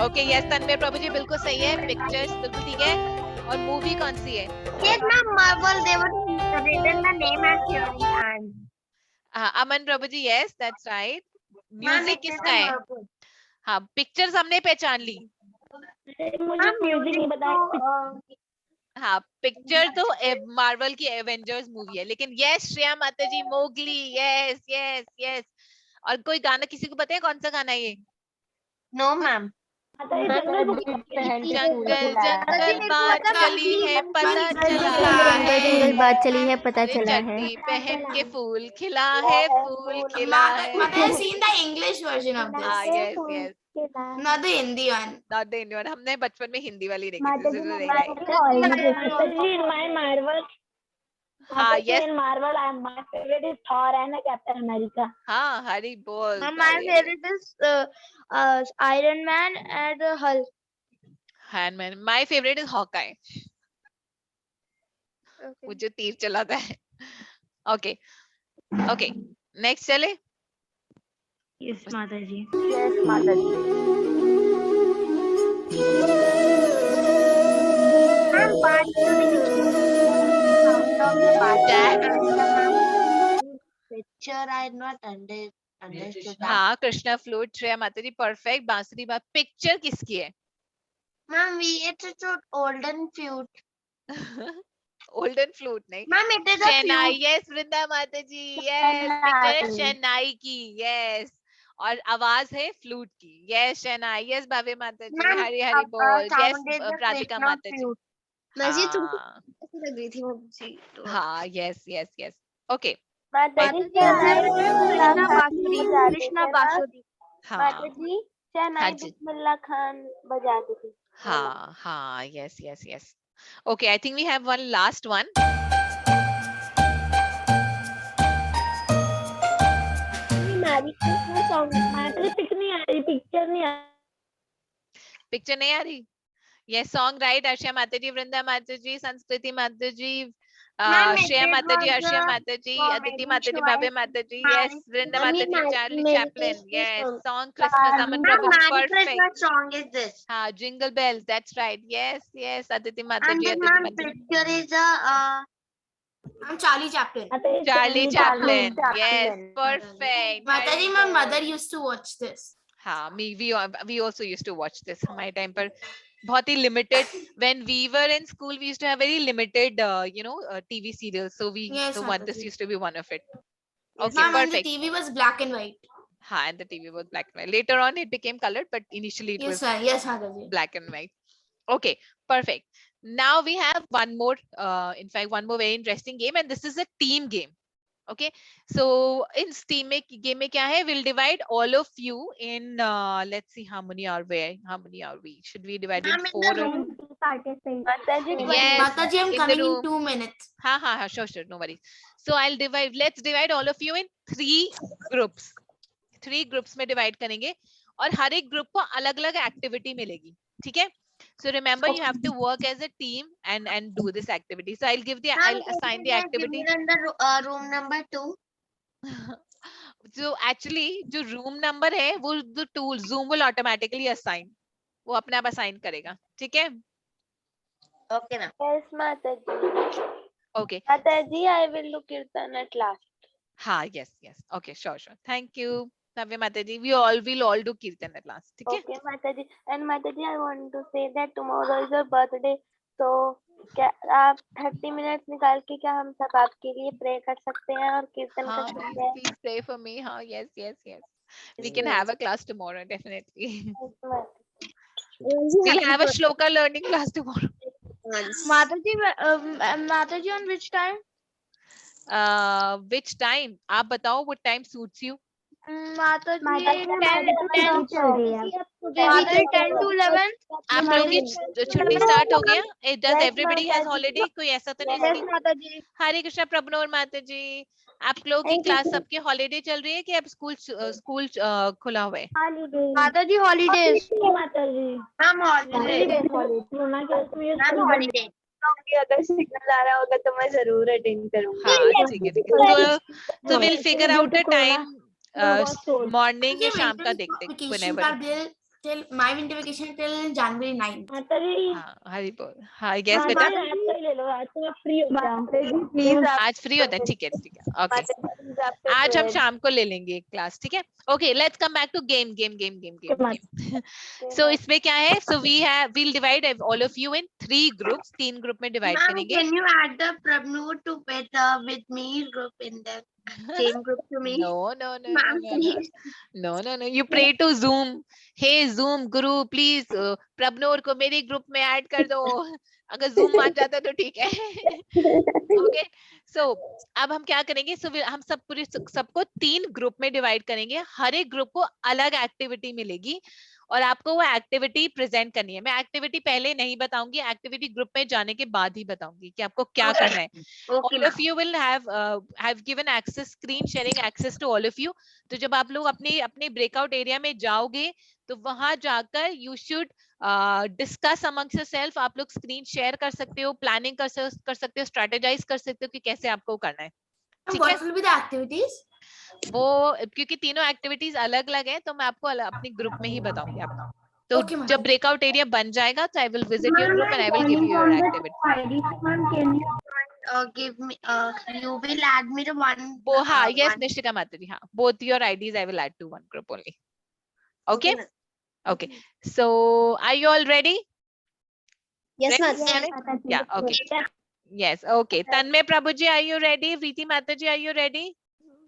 ओके, यस तन्मय प्रभु जी, बिल्कुल सही है। पिक्चर्स बिल्कुल ठीक है। और मूवी कौन सी है? Yes, ma'am, Marvel, they were written the name and theory and हाँ, अमन प्रभु जी, yes that's right. Music it is किसका a है? Marvel. हाँ, पिक्चर्स हमने पहचान ली। मुझे म्यूजिक नहीं बताया। हाँ, पिक्चर तो मार्वल की एवेंजर्स मूवी है, लेकिन यस श्रेया माताजी, मोगली। Yes yes yes. और कोई गाना किसी को पता है कौन सा गाना है ये? No, ma'am. जंगल जंगल बात चली है, पता चला जंगल बात चली है, पता अरे चड्डी पहन के फूल खिला है, फूल खिला है। Mother has seen the English version of हाँ, this, yes yes. not the Hindi one. Not the Indian. हमने बचपन में हिंदी वाली देखी थी। हाँ, yes. Marvel, my favorite is Thor and Captain America. हाँ, हरी बोल। My favorite is Iron Man and Hulk. Handman. My favourite is Hawkeye, वो जो तीर चलाता है। ओके ओके, नेक्स्ट चले। Yes, Mataji. Yes, Mataji. Ma'am, part picture I not understood that. हाँ, Krishna flute, Shreya माताजी, परफेक्ट। बांसुरी बात। पिक्चर किसकी है? Ma'am, it's a olden feud. Olden flute नहीं, Ma'am, it is a shehnai. feud. Yes Vrinda माताजी, यस। पिक्चर है शहनाई की। यस, और आवाज है फ्लूट की। यस शहनाई। यस भावे माताजी, Ma'am, हरी हरी बोल। sound is yes the Radhika Krishna माताजी। flute. नजी तुमको हाँ कैसी लग रही थी वो जी? तो हाँ, yes yes yes. Okay, Mataji, Krishna Basudi. हाँ Mataji, शहनाई हाँ जी। बिस्मिल्लाह खान बजाती थी। हाँ हाँ, yes yes yes. Okay, I think we have one last one. Picture नहीं आ रही? Yes, song right. अर्षिया माताजी, वृंदा माताजी, संस्कृति माताजी, Ma'am, श्रेया it माताजी, was अर्षिया a माताजी, अदिति comedy माताजी, show. भव्य माताजी, yes Vrinda Ma'am, Mataji, Charlie Merry Chaplin. Christmas यस, song. Song Christmas, Aman Prabhu ji, Merry perfect. Christmas song is this. हाँ, jingle bells, that's right. Yes yes, Aditi And Mataji, this Aditi ma'am Mataji, picture is a I'm Charlie Chaplin. Charlie Chaplin. Chaplin. Yes, perfect. Mataji, my mother used to watch this. हाँ, we also used to watch this. हमारे time पर बहुत ही limited. When we were in school, we used to have very limited, TV serials. So Yes, this Mataji. used to be one of it. Yes, Okay, ma'am, and the perfect. TV was black and white. हाँ, and the TV was black and white. Later on, it became colored, but initially it Yes, was sir. Yes, Mataji. black and white. Okay, perfect. Now we have one more, in fact, one more very interesting game, and this is a team game. Okay, so in team game में क्या है? We'll divide all of you in. Let's see how many are we? How many are we? Should we divide in Ma'am, in 4 the or? room participate. Mataji, Yes, Mataji, I'm in the coming in room. 2 minutes. हाँ, sure, no worries. So let's divide all of you in 3 groups. 3 groups में divide करेंगे और हर एक group को अलग-अलग activity मिलेगी, ठीक है? So remember, you have to work as a team and do this activity. So I'll assign the activity. Room number 2. So actually जो room number है वो the tool Zoom will automatically assign. वो अपने आप assign करेगा, ठीक है? Okay, ma'am. yes, Mataji. Okay. Mataji, I will do Kirtan at last. हाँ, yes. Okay, sure. Thank you, Navya Mataji. We'll all do Kirtan at last, ठीक है? Okay, Mataji. And Mataji, I want to say that tomorrow is your birthday. So क्या आप 30 minutes निकाल के क्या हम सब आपके लिए प्रे कर सकते हैं और कीर्तन कर सकते हैं? Please pray for me. हाँ, yes. We can have a class tomorrow, definitely. We'll have a shloka learning class tomorrow. Mataji, Mataji, on which time? Which time? आप बताओ, what time suits you? Mataji, 10 to 11. आप लोगों की छुट्टी start हो गया? Does everybody has holiday? कोई ऐसा तो नहीं है Yes, कि Mataji. हरे कृष्णा प्रभनोर माता जी, आप लोगों की क्लास सबके हॉलीडे चल रही है कि अब स्कूल खुला हुआ है? Mataji, holidays. Mataji. Ma'am, holiday. Ma'am, holiday. अगर सिग्नल आ रहा होगा तो मैं जरूर अटेंड करूंगी. हाँ, ठीक है. So we'll figure out a time, morning या मुझे शाम का winter देखते हैं, vacation whenever. का till my winter vacation till January 9th. Mataji. हाँ, हरी बोल. हाँ, yes बेटा. आज का ही ले लो, आज तो मैं फ्री हो गया. आज फ्री होता है, ठीक है. Okay. आज हम शाम को ले लेंगे क्लास, ठीक है? Okay, let's come back to game. So इसमें क्या है? So we'll divide all of you in 3 groups. 3 group में divide Ma'am, करेंगे. can you add the Prabnu to pet with me group in the same group to me? No. Ma'am, please. No. You pray to Zoom. Hey Zoom Guru, please Prabhnoor को मेरी group में add कर दो. अगर Zoom मान जाता तो ठीक है. Okay. So अब हम क्या करेंगे? So हम सबको 3 ग्रुप में डिवाइड करेंगे. हर एक ग्रुप को अलग एक्टिविटी मिलेगी और आपको वो एक्टिविटी प्रेजेंट करनी है. मैं एक्टिविटी पहले नहीं बताऊंगी, एक्टिविटी ग्रुप में जाने के बाद ही बताऊंगी कि आपको क्या करना है. Okay, All of you will have given access, screen sharing access to all of you. तो जब आप लोग अपने breakout area में जाओगे तो वहां जाकर you should discuss amongst yourself. आप लोग screen share कर सकते हो, planning कर सकते हो, strategize कर सकते हो कि कैसे आपको करना है. ठीक है? What will be the activities? वो क्योंकि तीनों एक्टिविटीज अलग अलग है तो मैं आपको अपनी ग्रुप में ही बताऊंगी आपको. तो Okay, ma'am. जब ब्रेकआउट एरिया बन जाएगा तो I will visit your group and I will give you your activity. give me. You will add me to one. वो हाँ, yes, one. निश्चिका माता जी, हाँ, both your IDs I will add to one group only. Okay. Okay. So are you all ready? Yes, Ready? ma'am. Yeah. Okay. Yes. Okay. Tanmay Prabhuji, are you ready? Preeti Mataji, are you ready?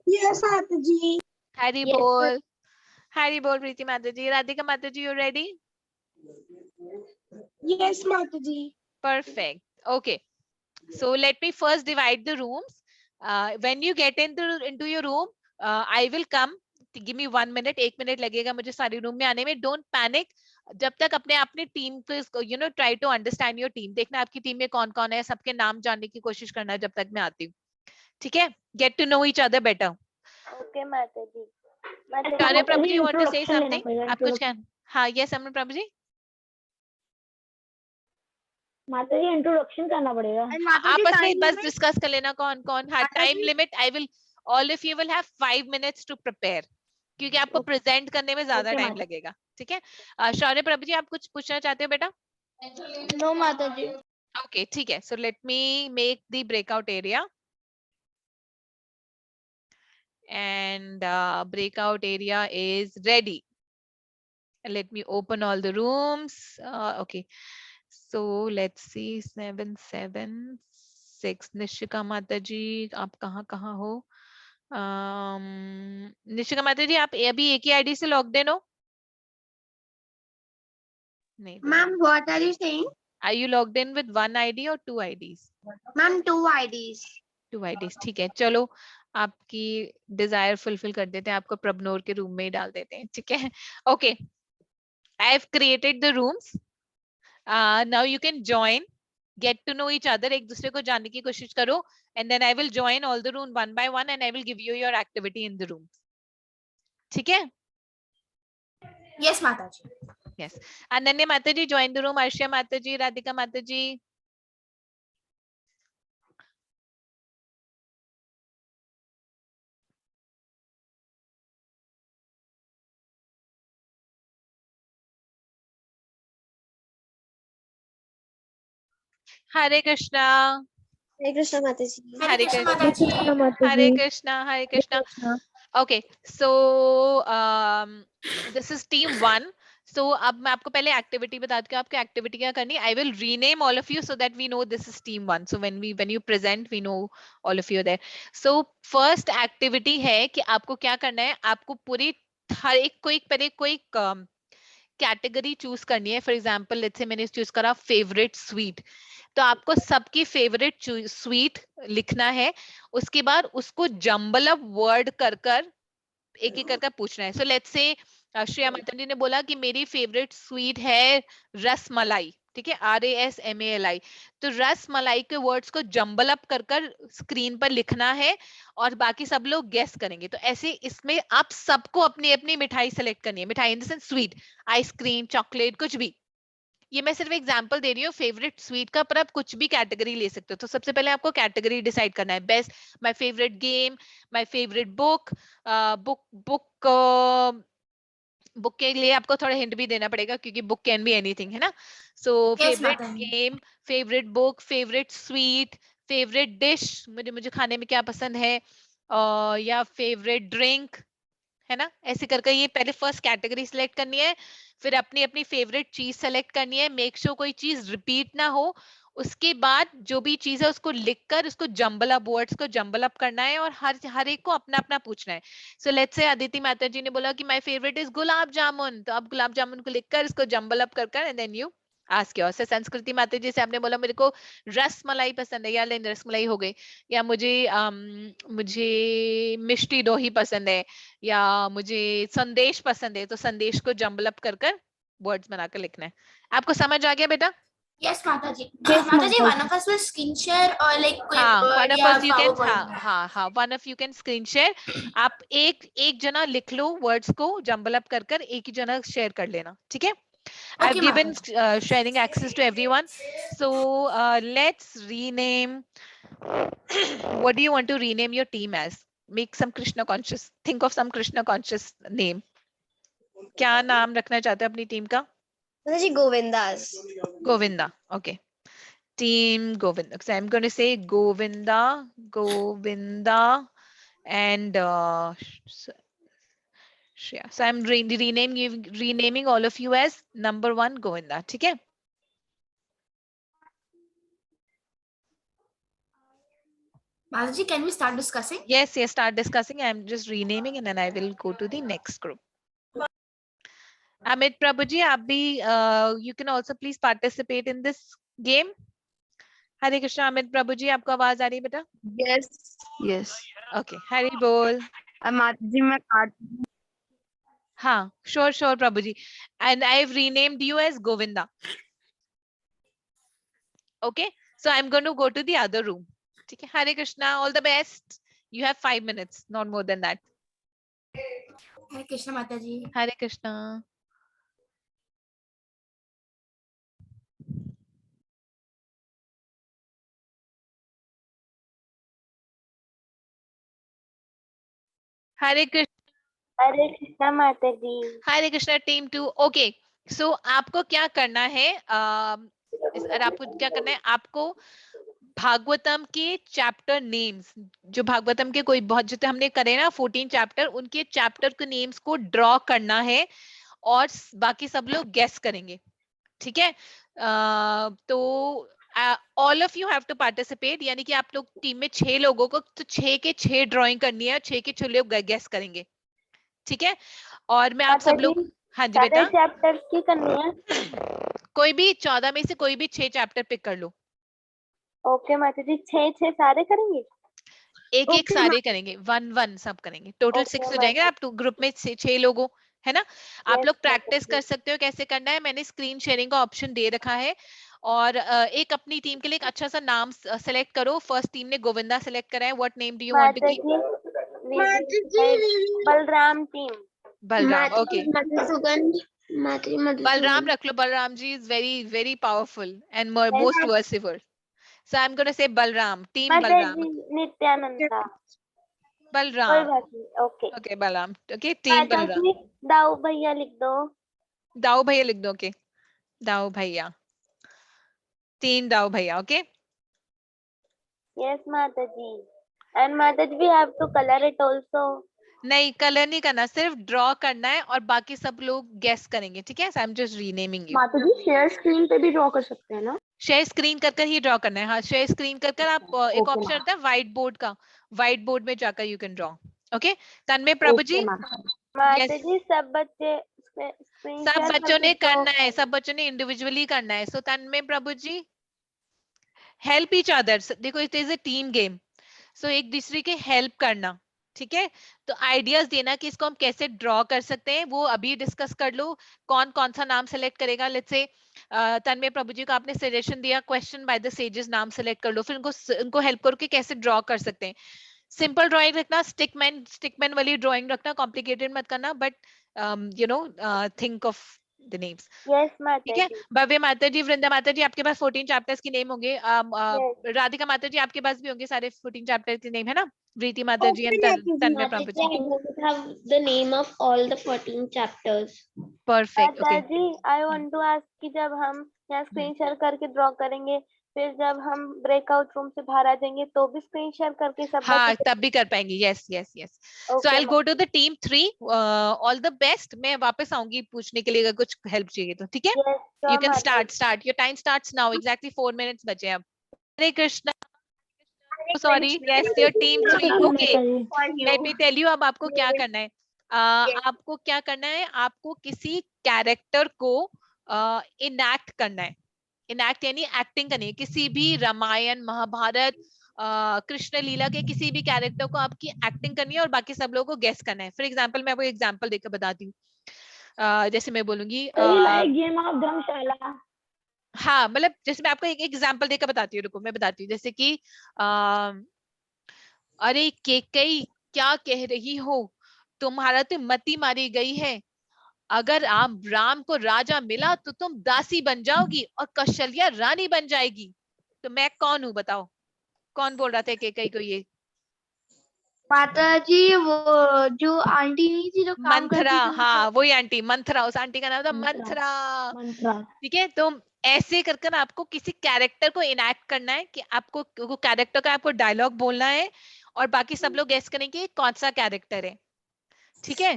Yes, Mataji. Hari Yes, bol. Hari bol, Preeti Mataji. Radhika Mataji, you ready? Yes, Mataji. Perfect. Okay. So let me first divide the rooms. When you get into your room, I will come. Give me 1 minute. 1 minute लगेगा मुझे सारी room में आने में. Don't panic. जब तक अपने team को try to understand your team. देखना आपकी टीम में कौन कौन है, सबके नाम जानने की कोशिश करना जब तक मैं आती हूँ. ठीक है? Get to know each other better. Okay, Mataji. Arya Prabhu, you want to say introduction something? लेना पड़ेगा, आप कुछ कहना? हाँ, yes, Amran Prabhu जी. माताजी इंट्रोडक्शन करना पड़ेगा. आपस में बस डिस्कस कर लेना कौन कौन. हाँ, time limit I will, all of you will have 5 minutes to prepare. क्योंकि आपको प्रेजेंट करने में ज्यादा टाइम लगेगा. ठीक है? शौर्य प्रभु जी, आप कुछ पूछना चाहते हो बेटा? No, Mataji. Okay, ठीक है. So let me make the breakout area. And breakout area is ready. Let me open all the rooms. Okay, so let's see. 776 Nishika माता जी, आप कहाँ हो? निशिका माता जी, आप अभी एक ही आईडी से लॉग्ड इन हो? नहीं Ma'am, what are you saying? Are you logged in with one ID or two IDs? Ma'am, 2 IDs. 2 IDs, ठीक है। चलो आपकी डिजायर फुलफिल कर देते हैं, आपको प्रबनोर के रूम में ही डाल देते हैं, ठीक है। Okay, I have created the rooms. Now you can join, get to know each other, एक दूसरे को जानने की कोशिश करो, and then I will join all the room one by one and I will give you your activity in the room, ठीक है। Yes, Mataji. Yes. Ananya Mataji, join the room. Arshia Mataji, Radhika Mataji. Hare Krishna. Hare Krishna Mataji. Hare Krishna Mataji. Hare Krishna. Hare Krishna. Okay, so this is team 1. So अब मैं आपको पहले activity बताती हूँ, आपको activity क्या करनी है। I will rename all of you so that we know this is team 1. So when you present, we know all of you there. So first activity है कि आपको क्या करना है, आपको पूरी हर एक कोई कैटेगरी चूज करनी है। फॉर एग्जाम्पल लेट्स से मैंने चूज करा फेवरेट स्वीट, तो आपको सबकी फेवरेट स्वीट लिखना है, उसके बाद उसको जंबल अप वर्ड कर एक एक करके पूछना है। सो लेट्स से श्रेया मातन जी ने बोला कि मेरी फेवरेट स्वीट है रस मलाई, ठीक है, RASMALI। तो रस मलाई के वर्ड्स को जंबल अप कर स्क्रीन पर लिखना है और बाकी सब लोग गेस करेंगे। तो ऐसे इसमें आप सबको अपनी अपनी मिठाई सेलेक्ट करनी है, मिठाई in the sense sweet, ice cream, chocolate, कुछ भी। ये मैं सिर्फ एग्जांपल दे रही हूँ फेवरेट स्वीट का, पर आप कुछ भी कैटेगरी ले सकते हो। तो सबसे पहले आपको कैटेगरी डिसाइड करना है। Best, my favourite game, my favourite book, book के लिए आपको थोड़ा हिंट भी देना पड़ेगा क्योंकि बुक कैन बी एनीथिंग, है ना। So favourite game, favourite book, favourite sweet, favourite dish, मुझे खाने में क्या पसंद है, या फेवरेट ड्रिंक, है ना। ऐसे करके ये पहले फर्स्ट कैटेगरी सिलेक्ट करनी है, फिर अपनी अपनी फेवरेट चीज सेलेक्ट करनी है। मेक श्योर कोई चीज रिपीट ना हो। उसके बाद जो भी चीज है उसको लिखकर उसको जंबल अप, वर्ड्स को जंबल अप करना है और हर एक को अपना अपना पूछना है। सो लेट्स से अदिति माता जी ने बोला कि my favourite is gulab jamun, तो आप गुलाब जामुन को लिखकर इसको जंबल अप कर and then you ask your. Sanskriti Mata जी से आपने बोला मेरे को रस मलाई पसंद है, या रस मलाई हो गई, या मुझे मिष्टी दोही पसंद है, या मुझे संदेश पसंद है, तो संदेश को जंबल अप कर वर्ड्स बनाकर लिखना है। आपको समझ आ गया बेटा? Yes, Mataji. Mataji, one of us will screen share or like one of us you can one of you can screen share. आप एक जना लिख लो वर्ड्स को जंबल अप कर एक ही जना शेयर कर लेना, ठीक है। I've given sharing access to everyone. So let's rename. What do you want to rename your team as? Make some Krishna conscious. Think of some Krishna conscious name. क्या नाम रखना चाहते हो अपनी टीम का? Mataji, Govindas. Govinda. Okay. Team Govinda. So I'm going to say Govinda, and Shreya. So I'm renaming all of you as number 1 Govinda. ठीक है? Mataji, can we start discussing? Yes, start discussing. I'm just renaming and then I will go to the next group. Amit Prabhuji, आप भी you can also please participate in this game. हरे कृष्णा। अमित प्रभु जी, आपको आवाज आ रही है बेटा? Yes. ओके, हरि बोल। माताजी मैं हाँ, श्योर प्रभु जी। And I have renamed you as Govinda. Okay, so I am going to go to the other room, ठीक है। Hare Krishna, all the best. You have 5 minutes, not more than that. Hare Krishna Mataji. Hare Krishna. Hare Krishna. Hare Krishna माता जी। Hare Krishna team 2। Okay, so आपको क्या करना है, आपको क्या करना है, आपको भागवतम के चैप्टर नेम्स, जो भागवतम के कोई बहुत जो हमने करे ना 14 चैप्टर, उनके चैप्टर के नेम्स को ड्रॉ करना है और बाकी सब लोग गेस करेंगे, ठीक है। तो all of you have to participate, यानी कि आप लोग टीम में 6 लोगों को तो 6 के 6 ड्राइंग करनी है, 6 के 6 लोग गेस करेंगे, ठीक है। और मैं आप सब लोग, हाँ जी सारे बेटा, चैप्टर्स की करनी है। कोई भी 14 में से कोई भी 6 चैप्टर पिक कर लो। ओके माता जी, 6 सारे करेंगे? एक एक सारे करेंगे, 1 सब करेंगे, टोटल 6 हो जाएंगे। आप तो ग्रुप में 6 लोग हो, है ना। आप लोग प्रैक्टिस कर सकते हो कैसे करना है, मैंने स्क्रीन शेयरिंग का ऑप्शन दे रखा है। और एक अपनी टीम के लिए एक अच्छा सा नाम सेलेक्ट करो। फर्स्ट टीम ने गोविंदा सेलेक्ट करा है, what name do you want to माता कीप? जी, बलराम टीम। बलराम, ओके, मधुसूदन, बलराम रख लो। Balram ji is very very powerful and most versatile, so I'm going to say Balram, team माता Balram. जी, नित्यानंदा। कोई Balram, बात नहीं, ओके। okay, Balram, okay, team माता Balram. जी, दाऊ भैया लिख दो। दाऊ भैया लिख दो, okay, दाऊ भैया, team दाऊ भैया, okay. यस माता जी। एंड माता जी, we have to colour it also. नहीं, कलर नहीं करना, सिर्फ ड्रॉ करना है और बाकी सब लोग गेस करेंगे, ठीक है। So I'm just renaming you. माता जी शेयर स्क्रीन पे भी ड्रॉ कर सकते हैं ना? शेयर स्क्रीन कर ही ड्रॉ करना है, हाँ, शेयर स्क्रीन कर आप एक Okay, ऑप्शन ma'am. होता है व्हाइट बोर्ड का, व्हाइट बोर्ड में जाकर यू कैन ड्रॉ, ओके। तन्मय प्रभु जी, माता yes. जी, सब बच्चे स्क्रीन सब शेयर बच्चों ने करके draw करना है, सब बच्चों ने इंडिविजुअली करना है। सो तन्मय प्रभु जी, हेल्प ईच अदर, देखो it is a team game, so एक दूसरे के हेल्प करना, ठीक है। तो आइडियाज देना कि इसको हम कैसे ड्रॉ कर सकते हैं, वो अभी डिस्कस कर लो। कौन कौन सा नाम सेलेक्ट करेगा, लेट्स से तन्मय प्रभु जी को आपने सजेशन दिया क्वेश्चन बाय द सेजेस, नाम सेलेक्ट कर लो, फिर उनको हेल्प करो कि कैसे ड्रॉ कर सकते हैं। सिंपल ड्राइंग रखना, स्टिकमैन वाली ड्राइंग रखना, कॉम्प्लिकेटेड मत करना, but think of the names, yes ठीक माता है। जी। भव्य माता जी, वृंदा माता जी, आपके पास 14 चैप्टर्स के नेम होंगे। Yes. राधिका माता जी, आपके पास भी होंगे सारे 14 चैप्टर के नेम, है ना। प्रीति माता जी एंड Okay, तन्मय Mataji, प्रभु जी, I don't have the name of all the 14 chapters. परफेक्ट, Mata okay. Ji, I want to ask कि जब हम यहाँ स्क्रीन शेयर करके ड्रॉ करेंगे, फिर जब हम ब्रेकआउट रूम से बाहर आ जाएंगे तो भी स्क्रीन शेयर करके सब हाँ, बच्चे। तब भी कर पाएंगे, yes yes yes. So Okay, I go to the team 3, all the best. मैं वापस आऊंगी पूछने के लिए अगर कुछ हेल्प चाहिए तो, ठीक है। yes, यू sure, कैन माता जी। Start your time starts now, exactly 4 minutes बचे अब। Hare Krishna, sorry, yes, your team 3, okay. Let me tell you, अब आपको क्या करना है। आपको क्या करना है, आपको किसी कैरेक्टर को इनैक्ट करना है। इनैक्ट यानी एक्टिंग करनी है, किसी भी रामायण, महाभारत, कृष्ण लीला के किसी भी कैरेक्टर को आपकी एक्टिंग करनी है और बाकी सब लोगों को गेस करना है। फॉर एग्जाम्पल, मैं वो एग्जाम्पल देकर बताती हूँ। जैसे मैं बोलूंगी, गेम ऑफ धर्मशाला। हाँ, मतलब जैसे मैं आपको एक एग्जाम्पल देकर बताती हूँ, रुको मैं बताती हूँ। जैसे कि अरे केकई, क्या कह रही हो, तुम्हारा तो मती मारी गई है। अगर राम को राजा मिला तो तुम दासी बन जाओगी और कौशल्या रानी बन जाएगी। तो मैं कौन हूं, बताओ, कौन बोल रहा था केकई को ये? माताजी, वो जो आंटी नहीं थी जो काम मंथरा, करती थी, हाँ वही आंटी, मंथरा, उस आंटी का नाम था मंथरा। मंत्रा। ठीक है, तो ऐसे कर कर आपको किसी कैरेक्टर को इनैक्ट करना है कि आपको वो कैरेक्टर का आपको डायलॉग बोलना है और बाकी सब लोग गेस करेंगे कौन सा कैरेक्टर है, ठीक है।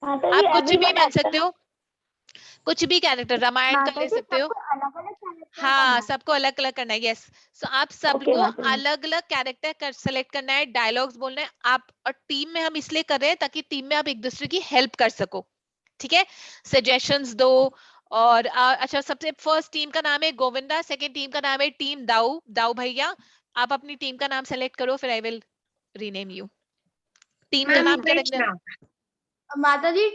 आप कुछ भी बन सकते हो, कुछ भी कैरेक्टर, रामायण का ले सकते हो। अलग अलग हाँ, सबको अलग अलग करना है, यस। सो आप सबको माता जी। अलग अलग कैरेक्टर सेलेक्ट करना है, डायलॉग्स बोलना है आप। और टीम में हम इसलिए कर रहे हैं ताकि टीम में आप एक दूसरे की हेल्प कर सको, ठीक है। सजेशंस दो। और अच्छा, सबसे फर्स्ट टीम का नाम है गोविंदा, सेकंड टीम का नाम है टीम दाऊ, दाऊ भैया। आप अपनी टीम का नाम सेलेक्ट करो, फिर I will rename you. Team का नाम क्या रखना है? माताजी,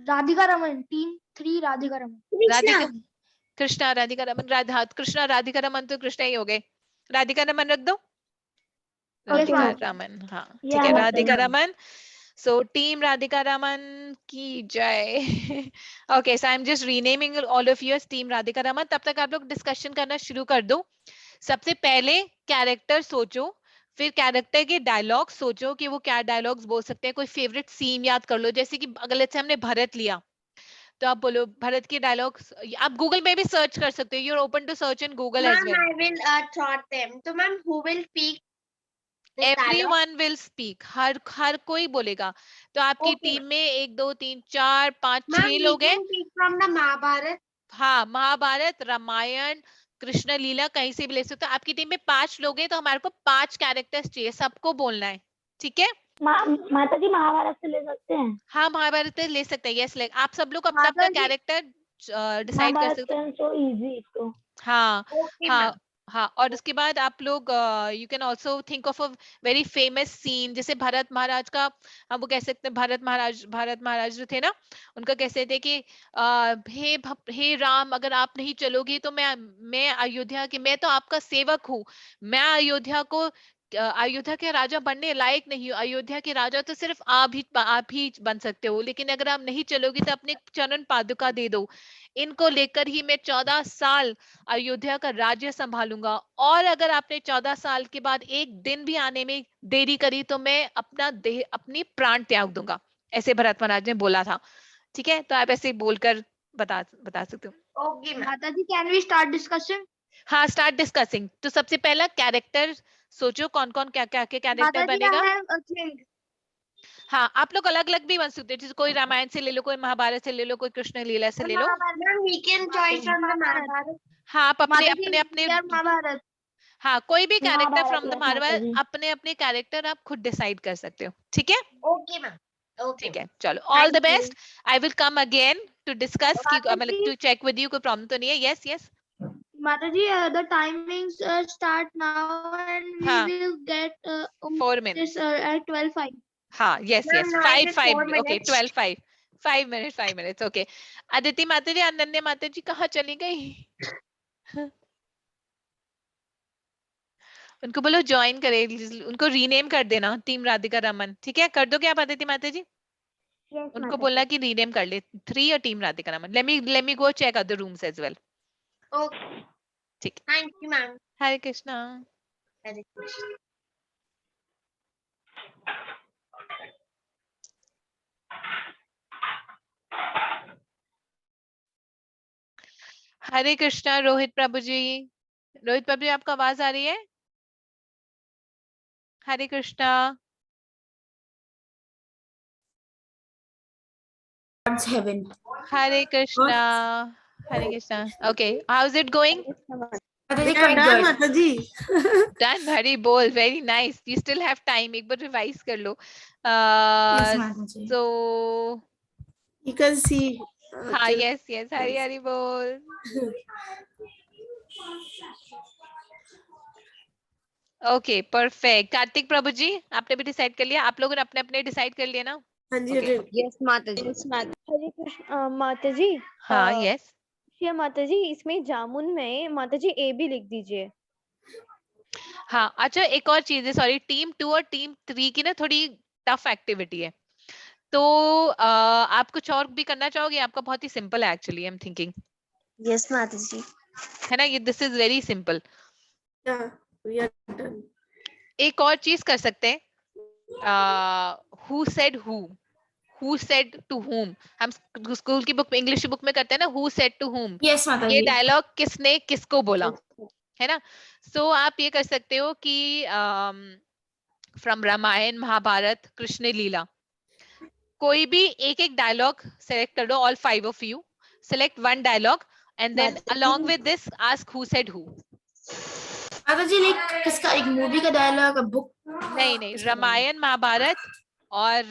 राधिका रमन, टीम 3 राधिका रमन। राधिका, कृष्णा, राधिका रमन, राधा कृष्णा, राधिका रमन तो कृष्णा ही हो गए, राधिका रमन रख दो। राधिका रमन, हाँ ठीक है, राधिका रमन। सो टीम राधिका रमन की जय। Okay, so I am just renaming all of you as team Radhika Raman. तब तक आप लोग डिस्कशन करना शुरू कर दो। सबसे पहले कैरेक्टर सोचो, फिर कैरेक्टर के डायलॉग सोचो कि वो क्या डायलॉग्स बोल सकते हैं। कोई फेवरेट सीन याद कर लो, जैसे कि अगर लेट्स से हमने भरत लिया तो आप बोलो भरत के डायलॉग्स। आप गूगल में भी सर्च कर सकते हो, you are open to search in Google as Ma'am, well. I will thought them. So, ma'am, who will pick? everyone will speak, हर कोई बोलेगा। तो आपकी Okay, टीम में 1 2 3 4 5 6 Ma'am, we लोग हैं। can pick from the Mahabharat. हाँ, महाभारत, रामायण, कृष्ण लीला कहीं से भी ले सकते हो। आपकी टीम में 5 लोग हैं, तो हमारे को 5 कैरेक्टर्स चाहिए, सबको बोलना है, ठीक है? माता जी महाभारत से ले सकते हैं? हाँ, महाभारत से ले सकते हैं, यस। आप सब लोग अपना अपना माता जी, कैरेक्टर डिसाइड कर सकते हो। महाभारत सो इजी तो। हाँ Okay, हाँ ma'am. हाँ। और उसके बाद आप लोग you can also think of a very famous scene, जैसे भरत महाराज का। हम वो कह सकते हैं, भरत महाराज जो थे ना, उनका कैसे थे कि हे राम, अगर आप नहीं चलोगी तो मैं अयोध्या की, मैं तो आपका सेवक हूँ, मैं अयोध्या के राजा बनने लायक नहीं हूँ। अयोध्या के राजा तो सिर्फ आप ही बन सकते हो, लेकिन अगर आप नहीं चलोगी तो अपने चरण पादुका दे दो। इनको लेकर ही मैं 14 साल अयोध्या का राज्य संभालूंगा, और अगर आपने 14 साल के बाद एक दिन भी आने में देरी करी तो मैं अपनी प्राण त्याग दूंगा, ऐसे भरत महाराज ने बोला था। ठीक है, तो आप ऐसे बोलकर बता सकते हो। Okay, ma'am. माता जी, can we start discussion? हाँ, स्टार्ट डिस्कसिंग। तो सबसे पहला कैरेक्टर सोचो, कौन कौन क्या क्या के कैरेक्टर माता जी, बनेगा। I have a king. हाँ, आप लोग अलग अलग भी बन सकते हो, जैसे कोई रामायण से ले लो, कोई महाभारत से ले लो, कोई कृष्ण लीला से ले लो। Ma'am, we can choose from the Mahabharat. हाँ, आप अपने माता जी, अपने we are Mahabharat. हाँ, कोई भी character Mahabharat from the yes, Mata Mahabharat, जी। अपने अपने कैरेक्टर आप खुद डिसाइड कर सकते हो, ठीक है? Okay, ma'am. Okay. ठीक है, चलो, all the Thank you. Best. I will come again to discuss कि माता मतलब ji. To check with you, कोई प्रॉब्लम तो नहीं है? Yes yes. Mata ji, the timings start now and we हाँ, will get 4 minutes। this at 12:05. हाँ, yes Ma'am, yes, now it 5 is 5 4 okay, minutes. 12 5 5 minutes okay. Aditi माता जी, अनन्या माता जी कहाँ चली गई? उनको बोलो ज्वाइन करे, उनको रीनेम कर देना, टीम राधिका रमन। ठीक है, कर दो क्या आप अदिति माता जी? Yes, उनको Mata बोलना ji. कि रीनेम कर ले, 3 और team Radhika Raman. Let me go check other rooms as well. Okay. ठीक। Thank you, ma'am. Hare Krishna. Hare Krishna. Hare Krishna. Rohit प्रभु जी, आपको आवाज आ रही है? Hare Krishna. God's heaven. Hare Krishna. Hare Krishna. Okay, how is it going? Mataji, quite good. Mataji. Done. Hari बोल, very nice. You still have time, एक बार रिवाइज कर लो। Yes, Mataji. So You can see. हाँ, यस यस, हरी हरी बोल। Okay, perfect. कार्तिक प्रभु जी, आपने भी डिसाइड कर लिया? आप लोगों ने अपने अपने डिसाइड कर लिया ना? हाँ जी, Okay. यस माता जी। हरे कृष्ण माता जी। हाँ, यस। माता जी, इसमें जामुन में माता जी ए भी लिख दीजिए। हाँ, अच्छा, एक और चीज है, सॉरी, टीम 2 और टीम 3 की ना थोड़ी टफ एक्टिविटी है, तो आप कुछ और भी करना चाहोगे? आपका बहुत ही सिंपल है actually, I am thinking, yes माता जी। है ना? ये this is very simple. Yeah, we are done. एक और चीज कर सकते हैं, who said who said to whom। हम स्कूल की बुक में, इंग्लिश बुक में करते हैं ना, who said to whom। Yes, ये Mataji. डायलॉग किसने किसको बोला, है ना? सो आप ये कर सकते हो कि फ्रॉम रामायण, महाभारत, कृष्ण लीला, कोई भी एक एक डायलॉग सेलेक्ट कर लो, all 5 of you select one dialogue and then along with this ask who said who. Mataji, like किसका, एक मूवी का डायलॉग, बुक? नहीं, रामायण, महाभारत और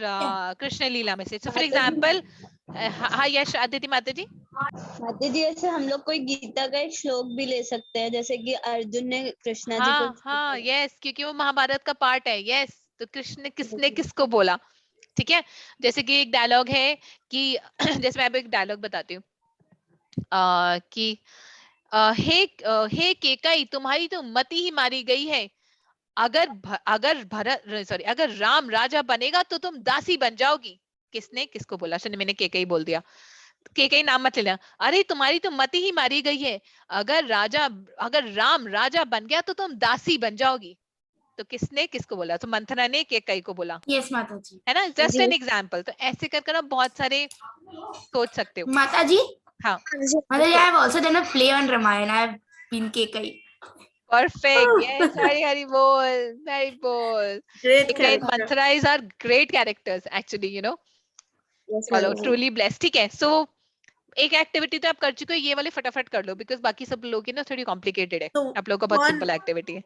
कृष्ण लीला में से। सो फॉर एग्जांपल, हाँ यश, अदिति माता जी। माता जी, ऐसे हम लोग कोई गीता का एक श्लोक भी ले सकते हैं, जैसे कि अर्जुन ने कृष्णा जी को। हाँ यस, क्योंकि वो महाभारत का पार्ट है। यस, तो कृष्ण किसने किसको बोला, ठीक है? जैसे कि एक डायलॉग है कि जैसे मैं अब एक डायलॉग बताती हूँ कि हे केकई, तुम्हारी तो मति ही मारी गई है। अगर राम राजा बनेगा तो तुम दासी बन जाओगी। किसने किसको बोला? सुनिए, मैंने केकई बोल दिया, केकई नाम मत लेना। अरे तुम्हारी तो मति ही मारी गई है, अगर राम राजा बन गया तो तुम दासी बन जाओगी। तो किसने किसको बोला? तो मंथरा ने केकई को बोला। Yes, Mataji. है ना? Just an example. तो ऐसे कर कर आप बहुत सारे सोच सकते हो। Mataji. हाँ Mataji, I have also done a play on Ramayana. I have been Kekai. Perfect. Yes, Hari Hari Bol. Very Bol. Great Again, character. Mantrais are great characters actually, you know. Yes, चलो, Mataji. truly blessed. ठीक है. So एक activity तो आप कर चुके हो, ये वाले फटाफट कर लो बिकॉज बाकी सब लोग की ना थोड़ी कॉम्प्लिकेटेड है. So, आप लोगों का बहुत one- सिंपल एक्टिविटी है.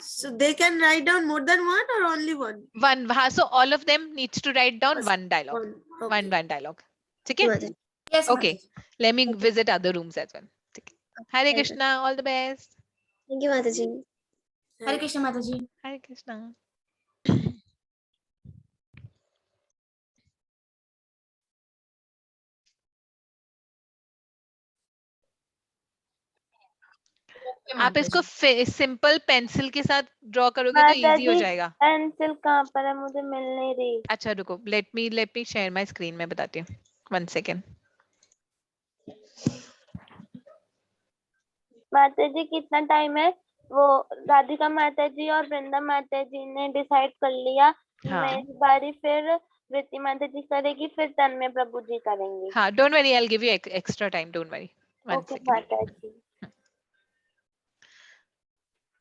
So they can write down more than one or only one? One. हाँ, so all of them needs to write down one dialogue. One. Okay. One dialogue. ठीक है? Mataji. Yes, Okay. Let me visit other rooms as well. ठीक है. Hare Krishna. All the best. Thank you, Mataji. Hare Krishna, Mataji. Hare Krishna. आप इसको simple pencil के साथ draw करोगे तो इजी हो जाएगा. पेंसिल कहाँ पर है, मुझे मिल नहीं रही. अच्छा रुको, let me share my screen में बताती हूँ. 1 सेकेंड. माता जी कितना टाइम है? वो राधिका माता जी और वृंदा माता जी ने डिसाइड कर लिया. हाँ. मेरी बारी, फिर वृत्ति माता जी करेगी, फिर तन्मय प्रभु जी करेंगे. हाँ, don't worry, I will give you extra time, don't worry. 1 okay second. माता जी.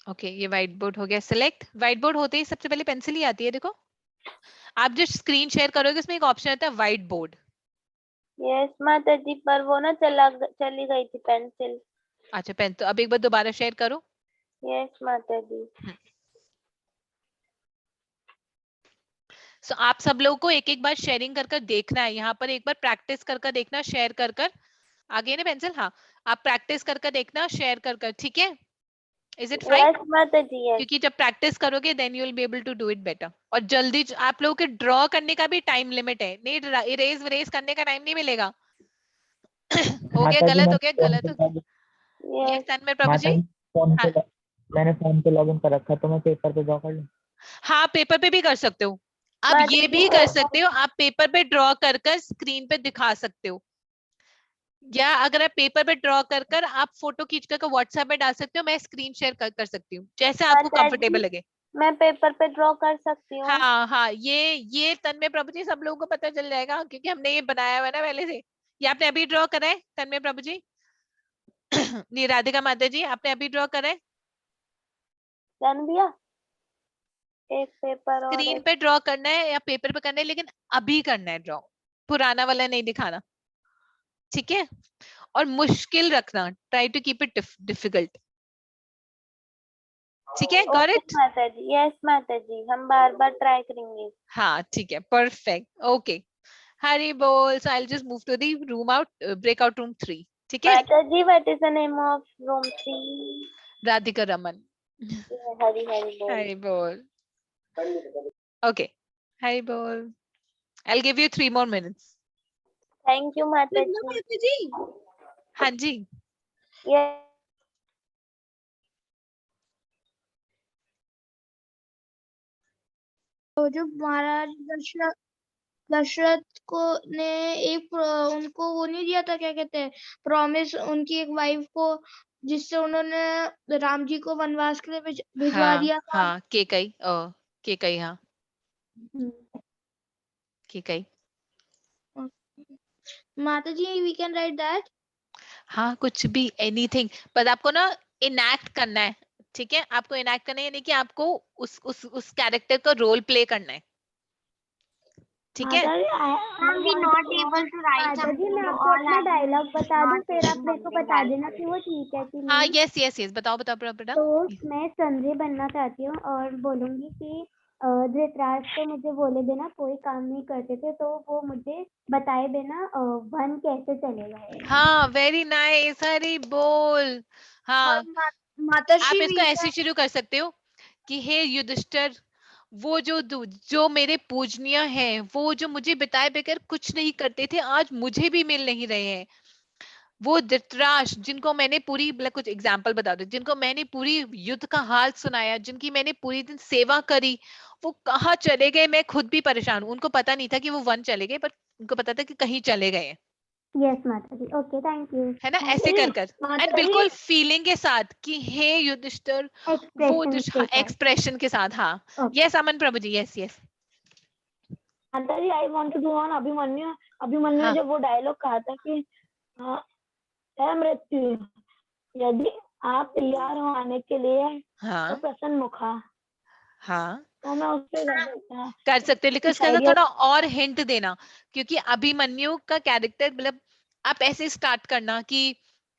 ओके, ये व्हाइट बोर्ड हो गया सिलेक्ट. व्हाइट बोर्ड होते ही सबसे पहले पेंसिल ही आती है. देखो, आप जो स्क्रीन शेयर करोगे उसमें एक ऑप्शन आता है व्हाइट बोर्ड. यस माता जी, पर वो ना चली गई थी पेंसिल. अच्छा, पेन तो अब एक बार दोबारा शेयर करो. यस माता जी. सो आप सब लोगों को एक एक बार शेयरिंग कर कर देखना है. यहाँ पर एक बार प्रैक्टिस कर कर देखना, शेयर कर कर. आगे ना पेंसिल. हाँ, आप प्रैक्टिस कर कर देखना, शेयर कर कर. ठीक है? Is it fine? यस माता जी. यस. क्योंकि जब प्रैक्टिस करोगे then you will be able to do it better. और जल्दी आप लोगों के ड्रॉ करने का भी टाइम लिमिट है. नहीं, इरेज करने का टाइम नहीं मिलेगा. हो गया गलत, हो गया गलत. यस तन्मय प्रभु जी. मैंने फोन पे लॉगिन कर रखा है, तो मैं पेपर पे ड्रॉ कर लूं? हाँ, पेपर पे भी कर सकते हो. अब ये भी कर सकते हो, आप पेपर पे ड्रॉ कर कर स्क्रीन पे दिखा सकते हो. या अगर आप पेपर पे ड्रॉ कर कर आप फोटो खींच कर व्हाट्सएप में डाल सकते हो. मैं स्क्रीन शेयर कर सकती हूँ, जैसे आपको कंफर्टेबल लगे. मैं पेपर पे ड्रॉ कर सकती हूँ. हाँ, ये तन्मय प्रभु जी सब लोगों को पता चल जाएगा क्योंकि हमने ये बनाया हुआ है ना पहले से. ये आपने अभी ड्रॉ करा है तन्मय प्रभु जी? नहीं, राधिका माता जी आपने अभी ड्रॉ करा है? डन दिया. एक पेपर और स्क्रीन पे ड्रॉ करना है या पेपर पे करना है, लेकिन अभी करना है ड्रॉ. पुराना वाला नहीं दिखाना. ठीक है? और मुश्किल रखना. Try to keep it difficult. ठीक है? Got it? Mata ji. Yes माता जी, हम बार बार ट्राई करेंगे. हाँ ठीक है, परफेक्ट. ओके, हरी बोल. So I will just move to the room out, breakout room 3. ठीक है? माता जी, what is the name of room 3? Radhika Raman. Hari बोल. हरी बोल. Okay, हरी बोल. I'll give you 3 more minutes. Thank you माता जी. हाँ जी. यस. तो जो महाराज दशरथ को ने एक उनको वो नहीं दिया था, क्या कहते हैं, प्रॉमिस उनकी एक वाइफ को, जिससे उन्होंने राम जी को वनवास के लिए भिजवा दिया था. हाँ, केकई. हाँ, केकई. माता जी, वी कैन राइट दैट. हाँ, कुछ भी, एनीथिंग. पर आपको ना इनैक्ट करना है. ठीक है? आपको इनैक्ट करना है, यानी कि आपको उस कैरेक्टर का रोल प्ले करना है. ठीक है? Not able to write. मैं आपको अपना डायलॉग बता दूं, फिर आप मेरे को बता देना कि वो ठीक है कि हाँ, नहीं. यस बताओ बेटा. तो मैं संजय बनना चाहती हूँ और बोलूंगी कि धृतराष्ट्र तो मुझे बोले देना कोई काम नहीं करते थे, तो वो मुझे बताए देना वन कैसे चलेगा. हाँ, वेरी नाइस. हरी बोल. हाँ, आप इसको ऐसे शुरू कर सकते हो कि हे युधिष्ठिर, वो जो मेरे पूजनीय हैं, वो जो मुझे बताए बगैर कुछ नहीं करते थे, आज मुझे भी मिल नहीं रहे हैं. वो धृतराष्ट्र जिनको मैंने पूरी, कुछ एग्जाम्पल बता दो, जिनको मैंने पूरी युद्ध का हाल सुनाया, जिनकी मैंने पूरी दिन सेवा करी, वो कहाँ चले गए. मैं खुद भी परेशान हूँ. उनको पता नहीं था कि वो वन चले गए, पर उनको पता था कि कहीं चले गए. यस माता जी. Okay, thank you. है ना? ऐसे कर एंड बिल्कुल फीलिंग के साथ कि हे युधिष्ठिर, वो एक्सप्रेशन के साथ. हाँ, यस अमन प्रभु जी. यस माता जी, I want to do on Abhimanyu. जब वो डायलॉग कहा था कि है मृत्यु, यदि आप तैयार हो आने के लिए तो हाँ प्रसन्न मुखा, हाँ तो मैं उस पे कर सकते हो, लेकिन कुछ उसके अंदर आइडिया थोड़ा और हिंट देना, क्योंकि अभिमन्यु का कैरेक्टर मतलब आप ऐसे स्टार्ट करना कि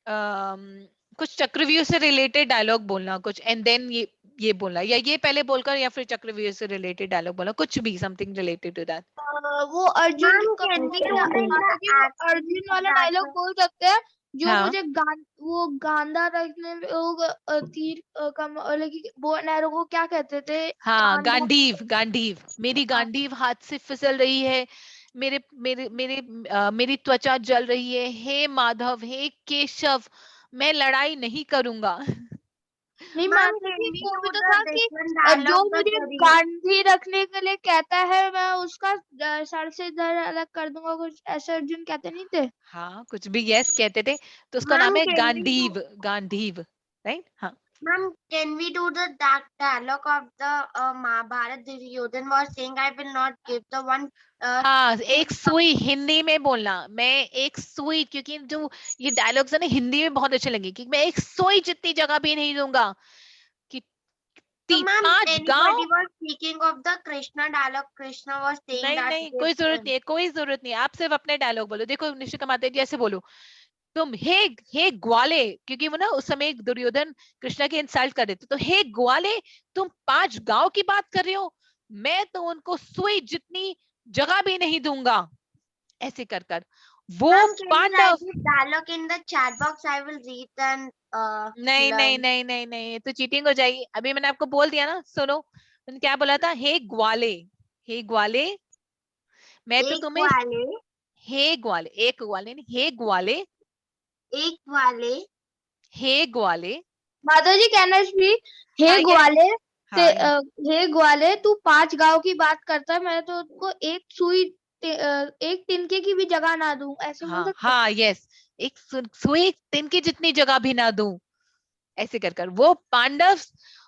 कुछ चक्रव्यूह से रिलेटेड डायलॉग बोलना कुछ, एंड देन ये बोलना, या ये पहले बोलकर या फिर चक्रव्यूह से रिलेटेड डायलॉग बोलना, कुछ भी समथिंग रिलेटेड टू दैट। वो अर्जुन Ma'am, का can we do माता जी, वो the अर्जुन activity वाला that डायलॉग बोल सकते हैं जो हाँ मुझे वो गांधा रखने में वो तीर कम, लेकिन वो नहरों को क्या कहते थे? हाँ गांधा। गांडीव, गांडीव, मेरी हाँ। गांडीव हाथ से फिसल रही है, मेरे मेरे मेरे मेरी त्वचा जल रही है, हे माधव, हे केशव, मैं लड़ाई नहीं करूंगा। नहीं Ma'am, माता जी, can we वो do भी तो the था कि different जो dialogue मुझे the गांधी रखने के लिए कहता है मैं उसका सर से धड़ अलग कर दूंगा, कुछ ऐसे अर्जुन कहते नहीं थे? हाँ कुछ भी यस कहते थे, तो उसका नाम Ma'am, है can we Gandiv, do Gandiv, right. हाँ Ma'am, can we do the dialogue of the Mahabharat? Duryodhan was saying, "I will not give the one." हाँ एक सुई हिंदी में बोलना, मैं एक सुई, क्योंकि जो ये डायलॉग्स है ना हिंदी में बहुत अच्छे लगे, कि मैं एक सुई जितनी जगह भी नहीं दूंगा, कि So, ma'am, 5 गांव। anybody was speaking of the Krishna dialogue. Krishna was saying नहीं that. नहीं कोई जरूरत नहीं है, कोई जरूरत नहीं है, आप सिर्फ अपने डायलॉग बोलो। देखो निशिका माता जी ऐसे बोलो, तुम हे ग्वाले, क्योंकि वो ना उस समय दुर्योधन कृष्णा की इंसल्ट कर रहे थे, तो हे ग्वाले, तुम 5 गांव की बात कर रहे हो, मैं तो उनको सुई जितनी जगह भी नहीं दूंगा, ऐसे कर कर वो Ma'am, can you write Pandav. this dialogue in the chat box? I will read and नहीं नहीं learn. नहीं नहीं नहीं, तो चीटिंग हो जाएगी। अभी मैंने आपको बोल दिया ना, सुनो मैंने क्या बोला था, हे ग्वाले, हे ग्वाले, मैं तो एक तुम्हें, वाले, हे ग्वाले, एक ग्वाले नहीं, हे ग्वाले, एक वाले, हे ग्वाले। माता जी कहना भी, हे हाँ, ग्वाले, हाँ, हे ग्वाले, तू 5 गांव की बात करता है, मैं तो उसको एक सुई एक तिनके की भी जगह ना दूं, ऐसे बोल हाँ सकते हैं? हाँ यस, एक सुई तिनकी जितनी जगह भी ना दूं, ऐसे कर कर वो पांडव,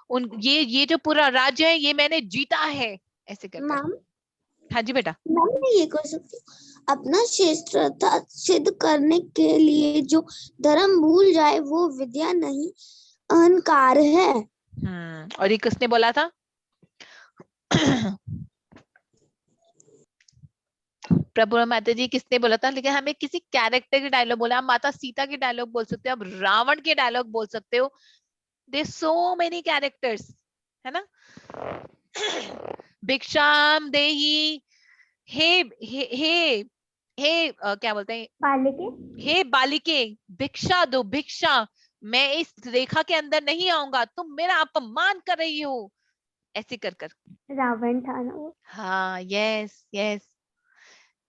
उन ये जो पूरा राज्य है ये मैंने जीता है, ऐसे कर कर। मैम हाँ जी बेटा। मैम मैं ये कर सकती हूँ, अपना श्रेष्ठता सिद्ध करने के लिए जो धर्म भूल जाए वो विद्या नहीं अहंकार है। और ये किसने बोला था? प्रभु माता जी किसने बोला था? लेकिन हमें किसी कैरेक्टर के डायलॉग बोला, आप माता सीता के डायलॉग बोल सकते हो, आप रावण के डायलॉग बोल सकते हो, देयर सो मेनी कैरेक्टर्स, है ना। भिक्षाम देही, हे हे हे हे क्या बोलते हैं, बालिके, हे बालिके भिक्षा दो, भिक्षा, मैं इस रेखा के अंदर नहीं आऊंगा, तुम मेरा अपमान कर रही हो, ऐसे कर कर। रावण था ना वो। हाँ यस यस,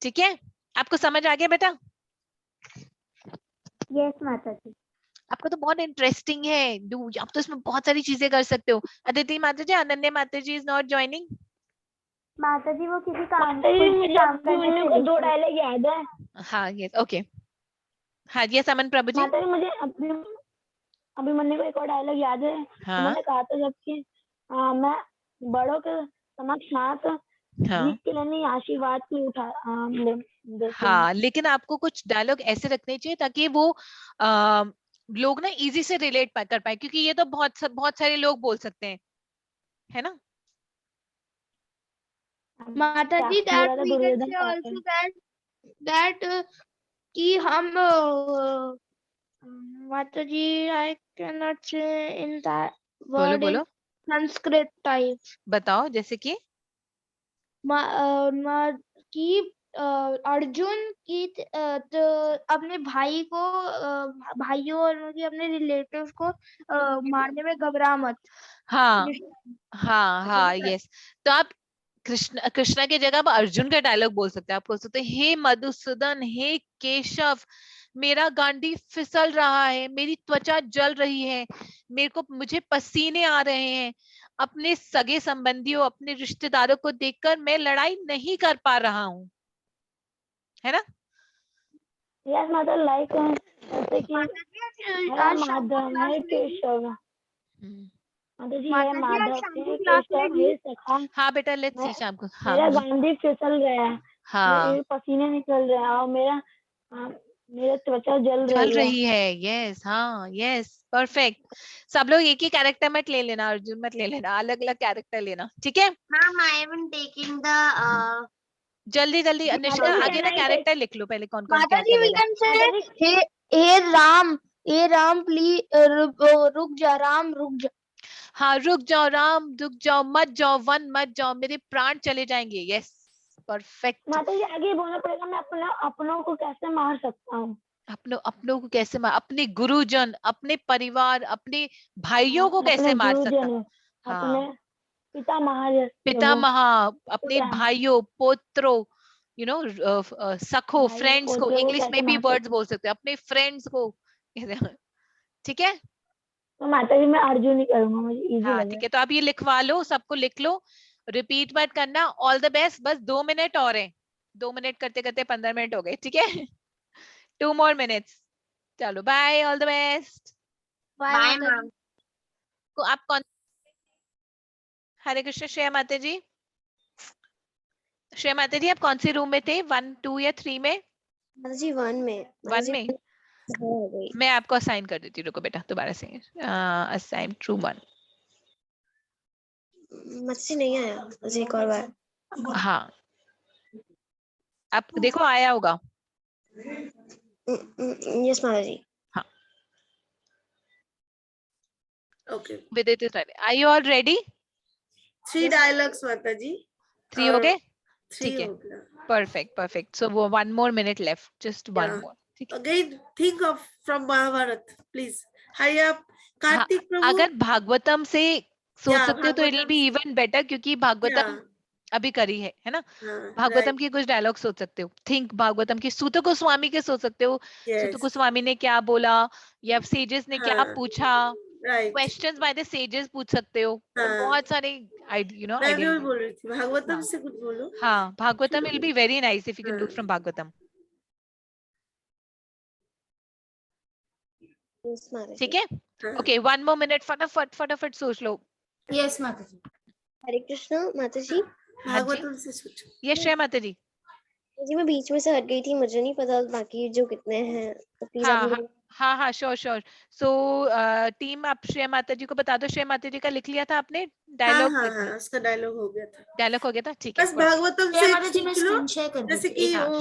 ठीक है, आपको समझ आ गया बेटा? यस माता जी। आपको तो बहुत इंटरेस्टिंग है, डू आप तो इसमें बहुत सारी चीजें कर सकते हो। अदिति माता जी, अनन्या माता जी इज नॉट ज्वाइनिंग। माता जी वो किसी काम मुझे को 2 डायलॉग याद है। हाँ यस ओके, हाँ यस अमन प्रभु जी। माता जी मुझे अभिमन्यु को एक और डायलॉग याद है। हाँ उन्होंने कहा था जबकि मैं बड़ों के समक्ष हाथ जीत के लिए नहीं, आशीर्वाद की उठा हाँ, लेकिन आपको कुछ डायलॉग ऐसे रखने चाहिए ताकि वो लोग ना इजी से रिलेट कर पाए, क्योंकि ये तो बहुत सारे लोग बोल सकते हैं, है ना। माता जी that we can say also that कि हम माता जी I cannot say in that बोलो word in बोलो, Sanskrit type. बताओ, जैसे कि कि अर्जुन की तो अपने भाई को भाइयों और अपने रिलेटिव्स को मारने में घबरा मत। हाँ हाँ हाँ यस, तो आप कृष्णा की जगह आप अर्जुन का डायलॉग बोल सकते हैं। आप बोल सकते हैं, हे मधुसूदन, हे केशव, मेरा गांडी फिसल रहा है, मेरी त्वचा जल रही है, मुझे पसीने आ रहे हैं, अपने सगे संबंधियों, अपने रिश्तेदारों को देखकर मैं लड़ाई नहीं कर पा रहा हूँ, है ना। यस माता लाइक जैसे कि माधव है केशव, माता जी है माधव है केशव है सखा। हाँ बेटा लेट्स सी शाम को। हाँ मेरा गांधी फिसल रहा है, हाँ मेरे पसीने निकल रहे हैं और मेरा मेरा त्वचा जल रही है। यस, हाँ, यस, परफेक्ट। सब लोग एक ही कैरेक्टर मत ले लेना, अर्जुन मत ले लेना, अलग अलग कैरेक्टर लेना, ठीक है? Ma'am I am taking the जल्दी जल्दी निष्का आगे ना कैरेक्टर लिख लो पहले, कौन कौन क्या माताजी क्या we ले रहा can say हे राम प्लीज रुक जा राम रुक जा। हाँ, रुक जाओ राम, रुक जाओ, मत जाओ वन, मत जाओ, मेरे प्राण चले जाएंगे। Yes, perfect. माता जी आगे बोलना पड़ेगा, मैं अपनों को कैसे मार सकता हूँ? अपनों को कैसे मार, अपने गुरुजन, अपने परिवार, अपने भाइयों को कैसे मार सकता? अपने हाँ, पितामह, अपने भाइयों, पोत्रों, सखो, फ्रेंड्स को, इंग्लिश में भी वर्ड्स बोल सकते हैं, अपने फ्रेंड्स को। ठीक है? तो माता जी मैं अर्जुन ही करूंगा, मुझे इजी हाँ, लग ठीक रहा है, तो आप ये लिखवा लो, सबको लिख लो, रिपीट मत करना। All the best. बस 2 मिनट और है, 2 मिनट करते करते 15 मिनट हो गए, ठीक है? 2 more minutes। चलो, bye, all the best. Bye ma'am. को आप कौन? हरे कृष्ण। श्रेया माता जी, श्रेया माता जी, आप कौन से रूम में थे, 1, 2 या 3 में? माता जी 1 में। 1 में। मैं आपको असाइन कर देती हूँ, रुको बेटा, दोबारा से असाइन टू 1। माता जी नहीं आया, मुझे एक और बार। हाँ, आप देखो आया होगा। यस माता जी। हाँ, Okay. Vidit is ready. Are you all ready? 3 dialogues माता जी। 3 हो गए? 3 ठीक है, हो गया। Perfect perfect. सो वो 1 more minute left, just 1 more। ठीक है, Again, think of from Mahabharata, please. Hurry up. हाँ, Kartik Prabhu. अगर भागवतम से सोच सकते हो तो it will be Bhagavatam even better, क्योंकि भागवतम अभी करी है ना? भागवतम के कुछ डायलॉग सोच सकते हो। थिंक भागवतम की, सूत गोस्वामी के सोच सकते हो, सूत गोस्वामी ने क्या बोला, या सेजेस ने क्या पूछा, क्वेश्चंस बाय द सेजेस पूछ सकते हो। बहुत सारे मैं भी बोल रही थी, भागवतम से कुछ बोलो। हाँ, Bhagavatam will be very nice if you can do from Bhagavatam. ठीक है, ओके, 1 more minute, फटाफट फटाफट सोच लो। यस माता जी। हरे कृष्ण माता जी। भागवतम से सोचो। यस श्रेया माता जी। जी मैं बीच में से हट गई थी, मुझे नहीं पता बाकी जो कितने हैं, तो प्लीज आप मुझे। हाँ हाँ, श्योर श्योर। सो टीम, आप श्रेया माता जी को बता दो, श्रेया माता जी का लिख लिया था आपने डायलॉग? हाँ, उसका डायलॉग हो गया था। डायलॉग हो गया था, ठीक है। बस भागवतम से पूछ लो, जैसे कि हाँ, वो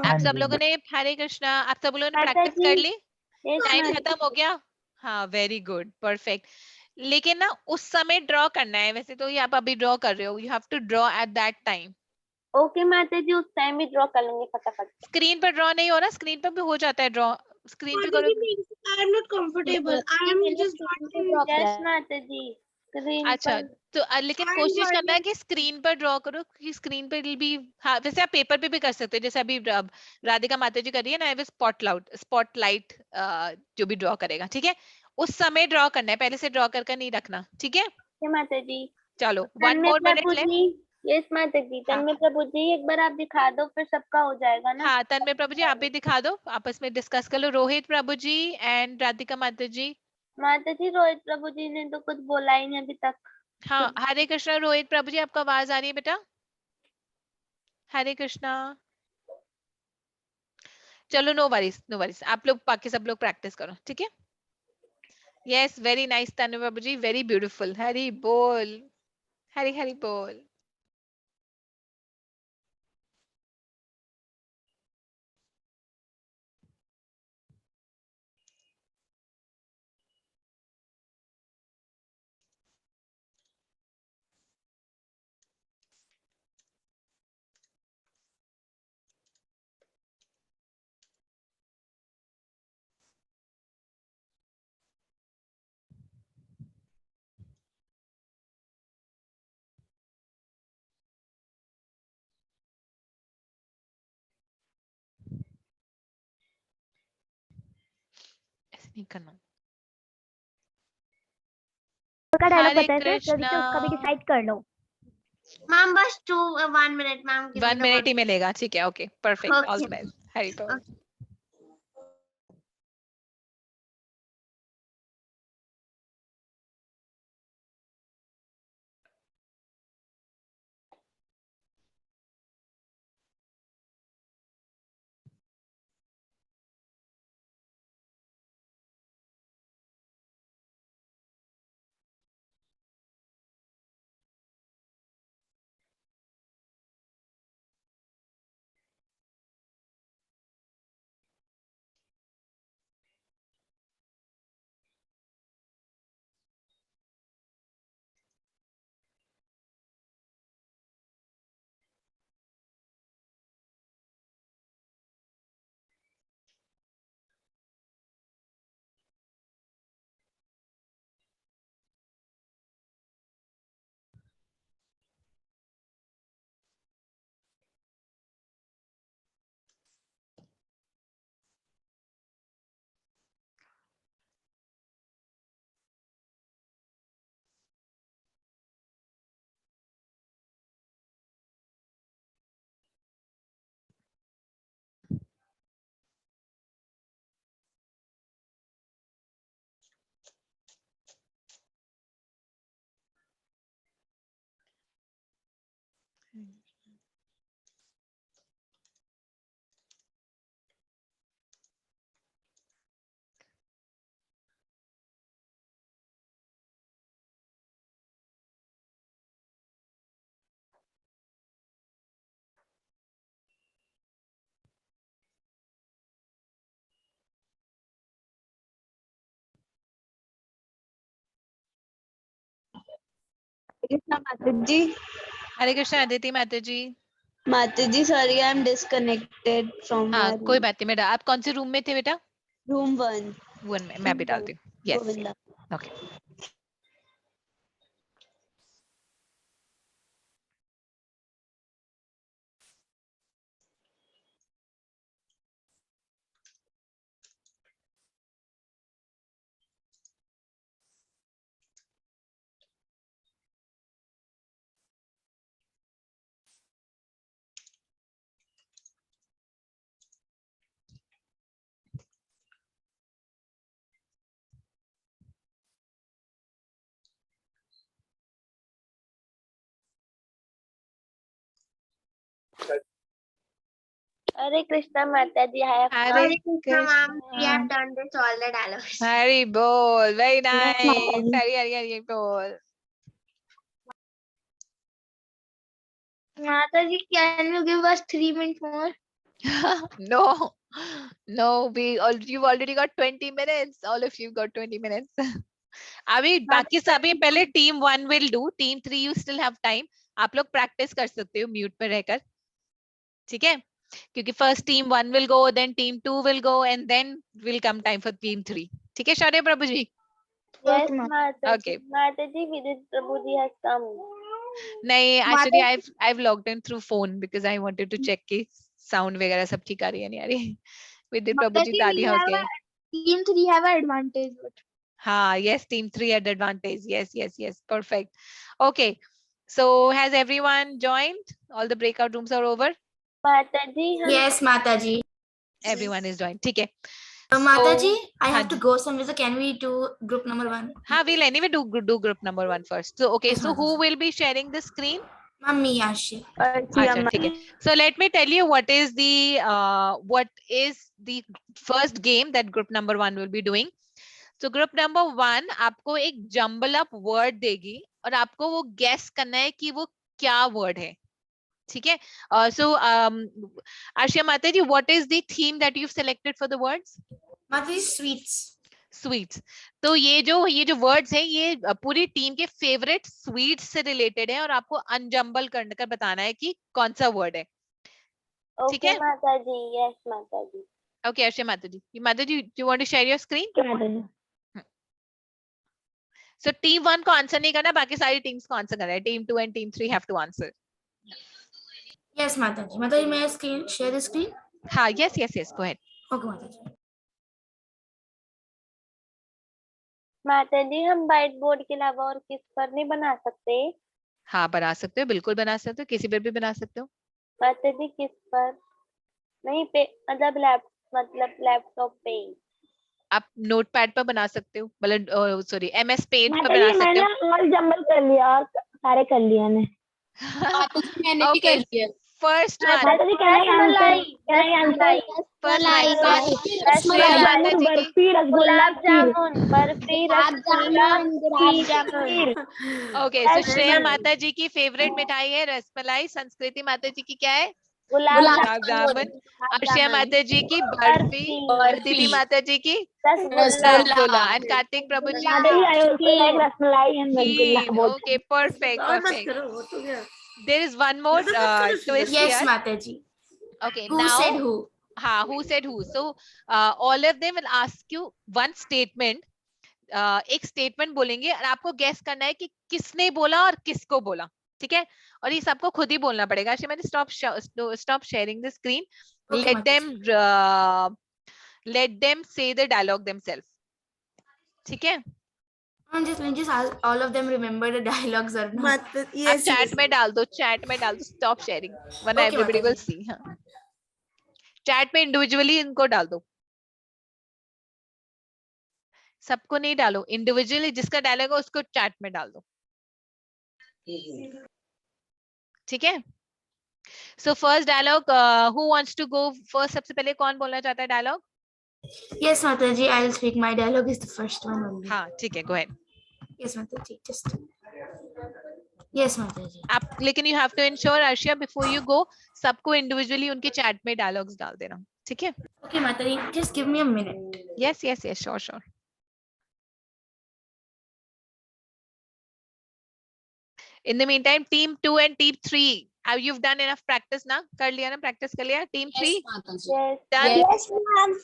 आप सब लोगों ने, हरे कृष्णा, आप सब लोगों ने प्रैक्टिस कर ली? टाइम खत्म हो गया? हाँ, वेरी गुड, परफेक्ट। लेकिन ना उस समय ड्रॉ करना है, वैसे तो ये आप अभी ड्रॉ कर रहे हो, you have to draw at that time. Okay Mata ji, उस टाइम भी ड्रॉ कर लेंगे फटाफट। स्क्रीन पर ड्रॉ नहीं हो रहा, स्क्रीन पर भी हो जाता है ड्रॉ, स्क्रीन पे करो। I am not comfortable. I am just yes माता जी, स्क्रीन अच्छा, पर। तो लेकिन कोशिश करना है कि स्क्रीन पर ड्रॉ करो, क्योंकि स्क्रीन पर भी, हाँ, वैसे आप पेपर पे भी कर सकते हैं, जैसे अभी राधिका माता जी कर रही है ना, वो स्पॉटलाइट जो भी ड्रॉ करेगा, ठीक है, उस समय ड्रॉ करना है, पहले से ड्रॉ करके नहीं रखना, ठीक है? माता जी चलो, 1 more minute left। यस माता जी, तन्मय प्रभु जी एक बार आप दिखा दो, फिर सबका हो जाएगा ना? हाँ, तन्मय प्रभु जी आप भी दिखा दो, आपस में डिस्कस कर लो। रोहित प्रभु जी एंड राधिका माता जी। माता जी रोहित प्रभु जी ने तो कुछ बोला ही नहीं अभी तक। हाँ, हरे कृष्णा रोहित प्रभु जी, आपका आवाज आ रही है बेटा? हरे कृष्णा। चलो, नो वरीज नो वरीज, आप लोग बाकी सब लोग प्रैक्टिस करो, ठीक है? यस, वेरी नाइस तन्मय प्रभु जी, वेरी ब्यूटीफुल। हरि बोल, हरि हरि बोल। ऐसे नहीं करना। का डायलॉग हरे बताया था, जल्दी कृष्णा। से उसका भी डिसाइड कर लो। मैम बस 1 minute मैम। 1 minute ही मिलेगा, ठीक है, okay, perfect, all the best, Hari बोल। कृष्णा माता जी। हरे कृष्णा अदिति माता जी। माता जी sorry I am disconnected from हाँ कोई बात नहीं बेटा। आप कौन से रूम में थे बेटा? रूम 1 में मैं भी डालती हूँ। Yes Govinda. Okay. Hare Krishna Mataji, I have Hare Krishna ma'am, we have done this all the dialogues. Hari bol. Very nice. Mataji. Hari bol. Mataji, can you give us 3 minutes more? No, you've already got 20 minutes. All of you got 20 minutes. अभी बाकी सभी पहले team 1 will do. Team 3 you still have time. आप लोग practice कर सकते हो mute पे रहकर. ठीक है? क्योंकि first team 1 will go, then team 2 will go, and then will come time for team 3. ठीक है शौर्य प्रभु जी? Yes, Mataji. Okay. Mataji, Vidit Prabhuji has come. नहीं, actually I've logged in through phone because I wanted to check कि sound वगैरह सब ठीक आ रही है नहीं आ रही. Vidit प्रभु जी दादी हो गए. Team 3 have an advantage. हाँ, yes, team 3 had advantage. Yes, perfect. Okay, so has everyone joined? All the breakout rooms are over? Mataji, Yes, Mataji. Everyone is joined. ठीक है. Mataji, I have to go somewhere. So can we do group number 1? हाँ, we'll anyway do group number 1 first. So okay, Yes, so who Mataji. will be sharing the screen? Mummy, Ashi. अच्छा, ठीक है. So let me tell you what is the first game that group number 1 will be doing. So group number 1 आपको एक jumble up word देगी और आपको वो guess करना है कि वो क्या word है. ठीक है? So Ashia Mataji, what is the theme that you've selected for the words? Mataji, sweets. Sweets. तो ये जो words है ये पूरी टीम के favorite sweets से related है और आपको unjumble कर बताना है कि कौन सा word है. ठीक है? Okay, Mataji. Yes, Mataji. Okay, Ashia Mataji. Mataji, do you want to share your screen? So team 1 को आंसर नहीं करना, बाकी सारी टीम्स को आंसर करना है. Team 2 and team 3 have to answer. Yes, Mataji. Mataji, may I share the screen? हाँ, yes. Go ahead. Okay, Mataji. माताजी, हम व्हाइट बोर्ड के अलावा और किस पर नहीं बना सकते? हाँ, बना सकते हो, बिल्कुल बना सकते हो, किसी पर भी बना सकते हो. माताजी, किस पर? नहीं पे मतलब लैपटॉप पे. आप नोटपैड पर बना सकते हो, मतलब सॉरी MS पेंट पर बना सकते हो. मैंने ऑल जंबल कर लिया, सारे कर लिया ने. मैंने भी कर लिया. First one. माताजी can I answer? First one. Barfi rasgulla jamun, barfi rasgulla kheer. Okay, so Shreya माता जी की फेवरेट मिठाई है रसमलाई. संस्कृति माता जी की क्या है? गुलाब जामुन. अर्शिया माता जी की बर्फी. दीदी माता जी की रसगुल्ला. And कार्तिक प्रभु जी rasmalai. Okay, perfect. There is one more twist Yes, here. Mataji. Okay, Who now said who? who said who? So all of them will ask you one statement. एक statement बोलेंगे और आपको guess करना है कि किसने बोला और किसको बोला. ठीक है? और ये सबको खुद ही बोलना पड़ेगा. Stop sharing the screen. Okay, Let them say the dialogue themselves. ठीक है? Just all of them remember the dialogues or not. आप chat में डाल दो. Stop sharing. वरना everybody will see. हाँ. Chat में individually इनको डाल दो. सबको नहीं डालो. Individually जिसका डायलॉग है उसको chat में डाल दो. ठीक है? So first dialogue, who wants to go first? सबसे पहले कौन बोलना चाहता है dialogue? Yes, Mataji, I'll speak. My dialogue is the first one only. हाँ, ठीक है, go ahead. Yes, Mataji, just. Yes, Mataji. आप लेकिन you have to ensure Arshia before you go सबको individually उनके chat में dialogues डाल देना. ठीक है? Okay, Mataji, just give me a minute. Yes, sure. In the meantime, team 2 and team 3, you've done enough practice ना? कर लिया ना? Practice कर लिया? Team 3? Yes. Done? Yes, ma'am.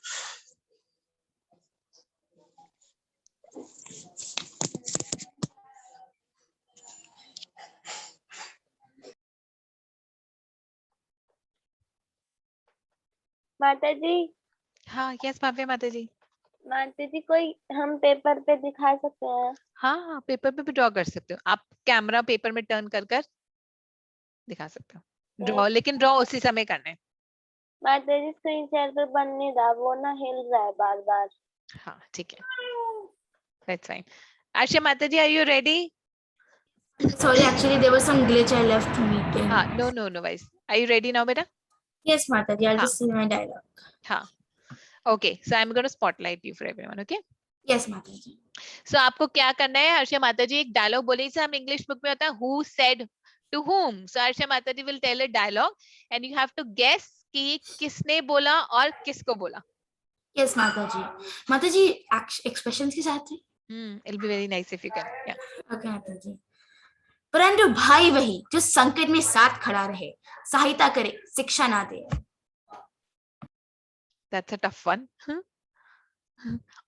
माता जी, हाँ, yes, भव्य माता जी. माता जी कोई हम पेपर पे दिखा सकते हैं? हाँ, पेपर पे भी ड्रॉ कर सकते हो आप. कैमरा पेपर में टर्न कर कर दिखा सकते हो ड्रॉ, लेकिन ड्रॉ उसी समय करना है. माता जी स्क्रीन शेयर पे बन नहीं रहा, वो ना हिल रहा है बार बार. हाँ, ठीक है. That's fine. Asha माता जी, are you ready? Sorry, actually there was some glitch. I left meeting. हाँ, no, guys. Are you ready now, beta? Yes, Mataji. I'll हाँ. just see my dialogue. हाँ. Okay, so I'm going to spotlight you for everyone. Okay? Yes, Mataji. So आपको क्या करना है? हर्षा माता जी एक dialogue बोली से हम इंग्लिश बुक में होता है who said to whom. So Harsha माता जी will tell a dialogue and you have to guess कि किसने बोला और किसको बोला. Yes, Mataji. Mataji, expressions के साथ है. It'll be very nice if you can. Yeah. Okay, Mataji. परंतु भाई वही जो संकट में साथ खड़ा रहे, सहायता करे, शिक्षा ना दे. That's a tough one.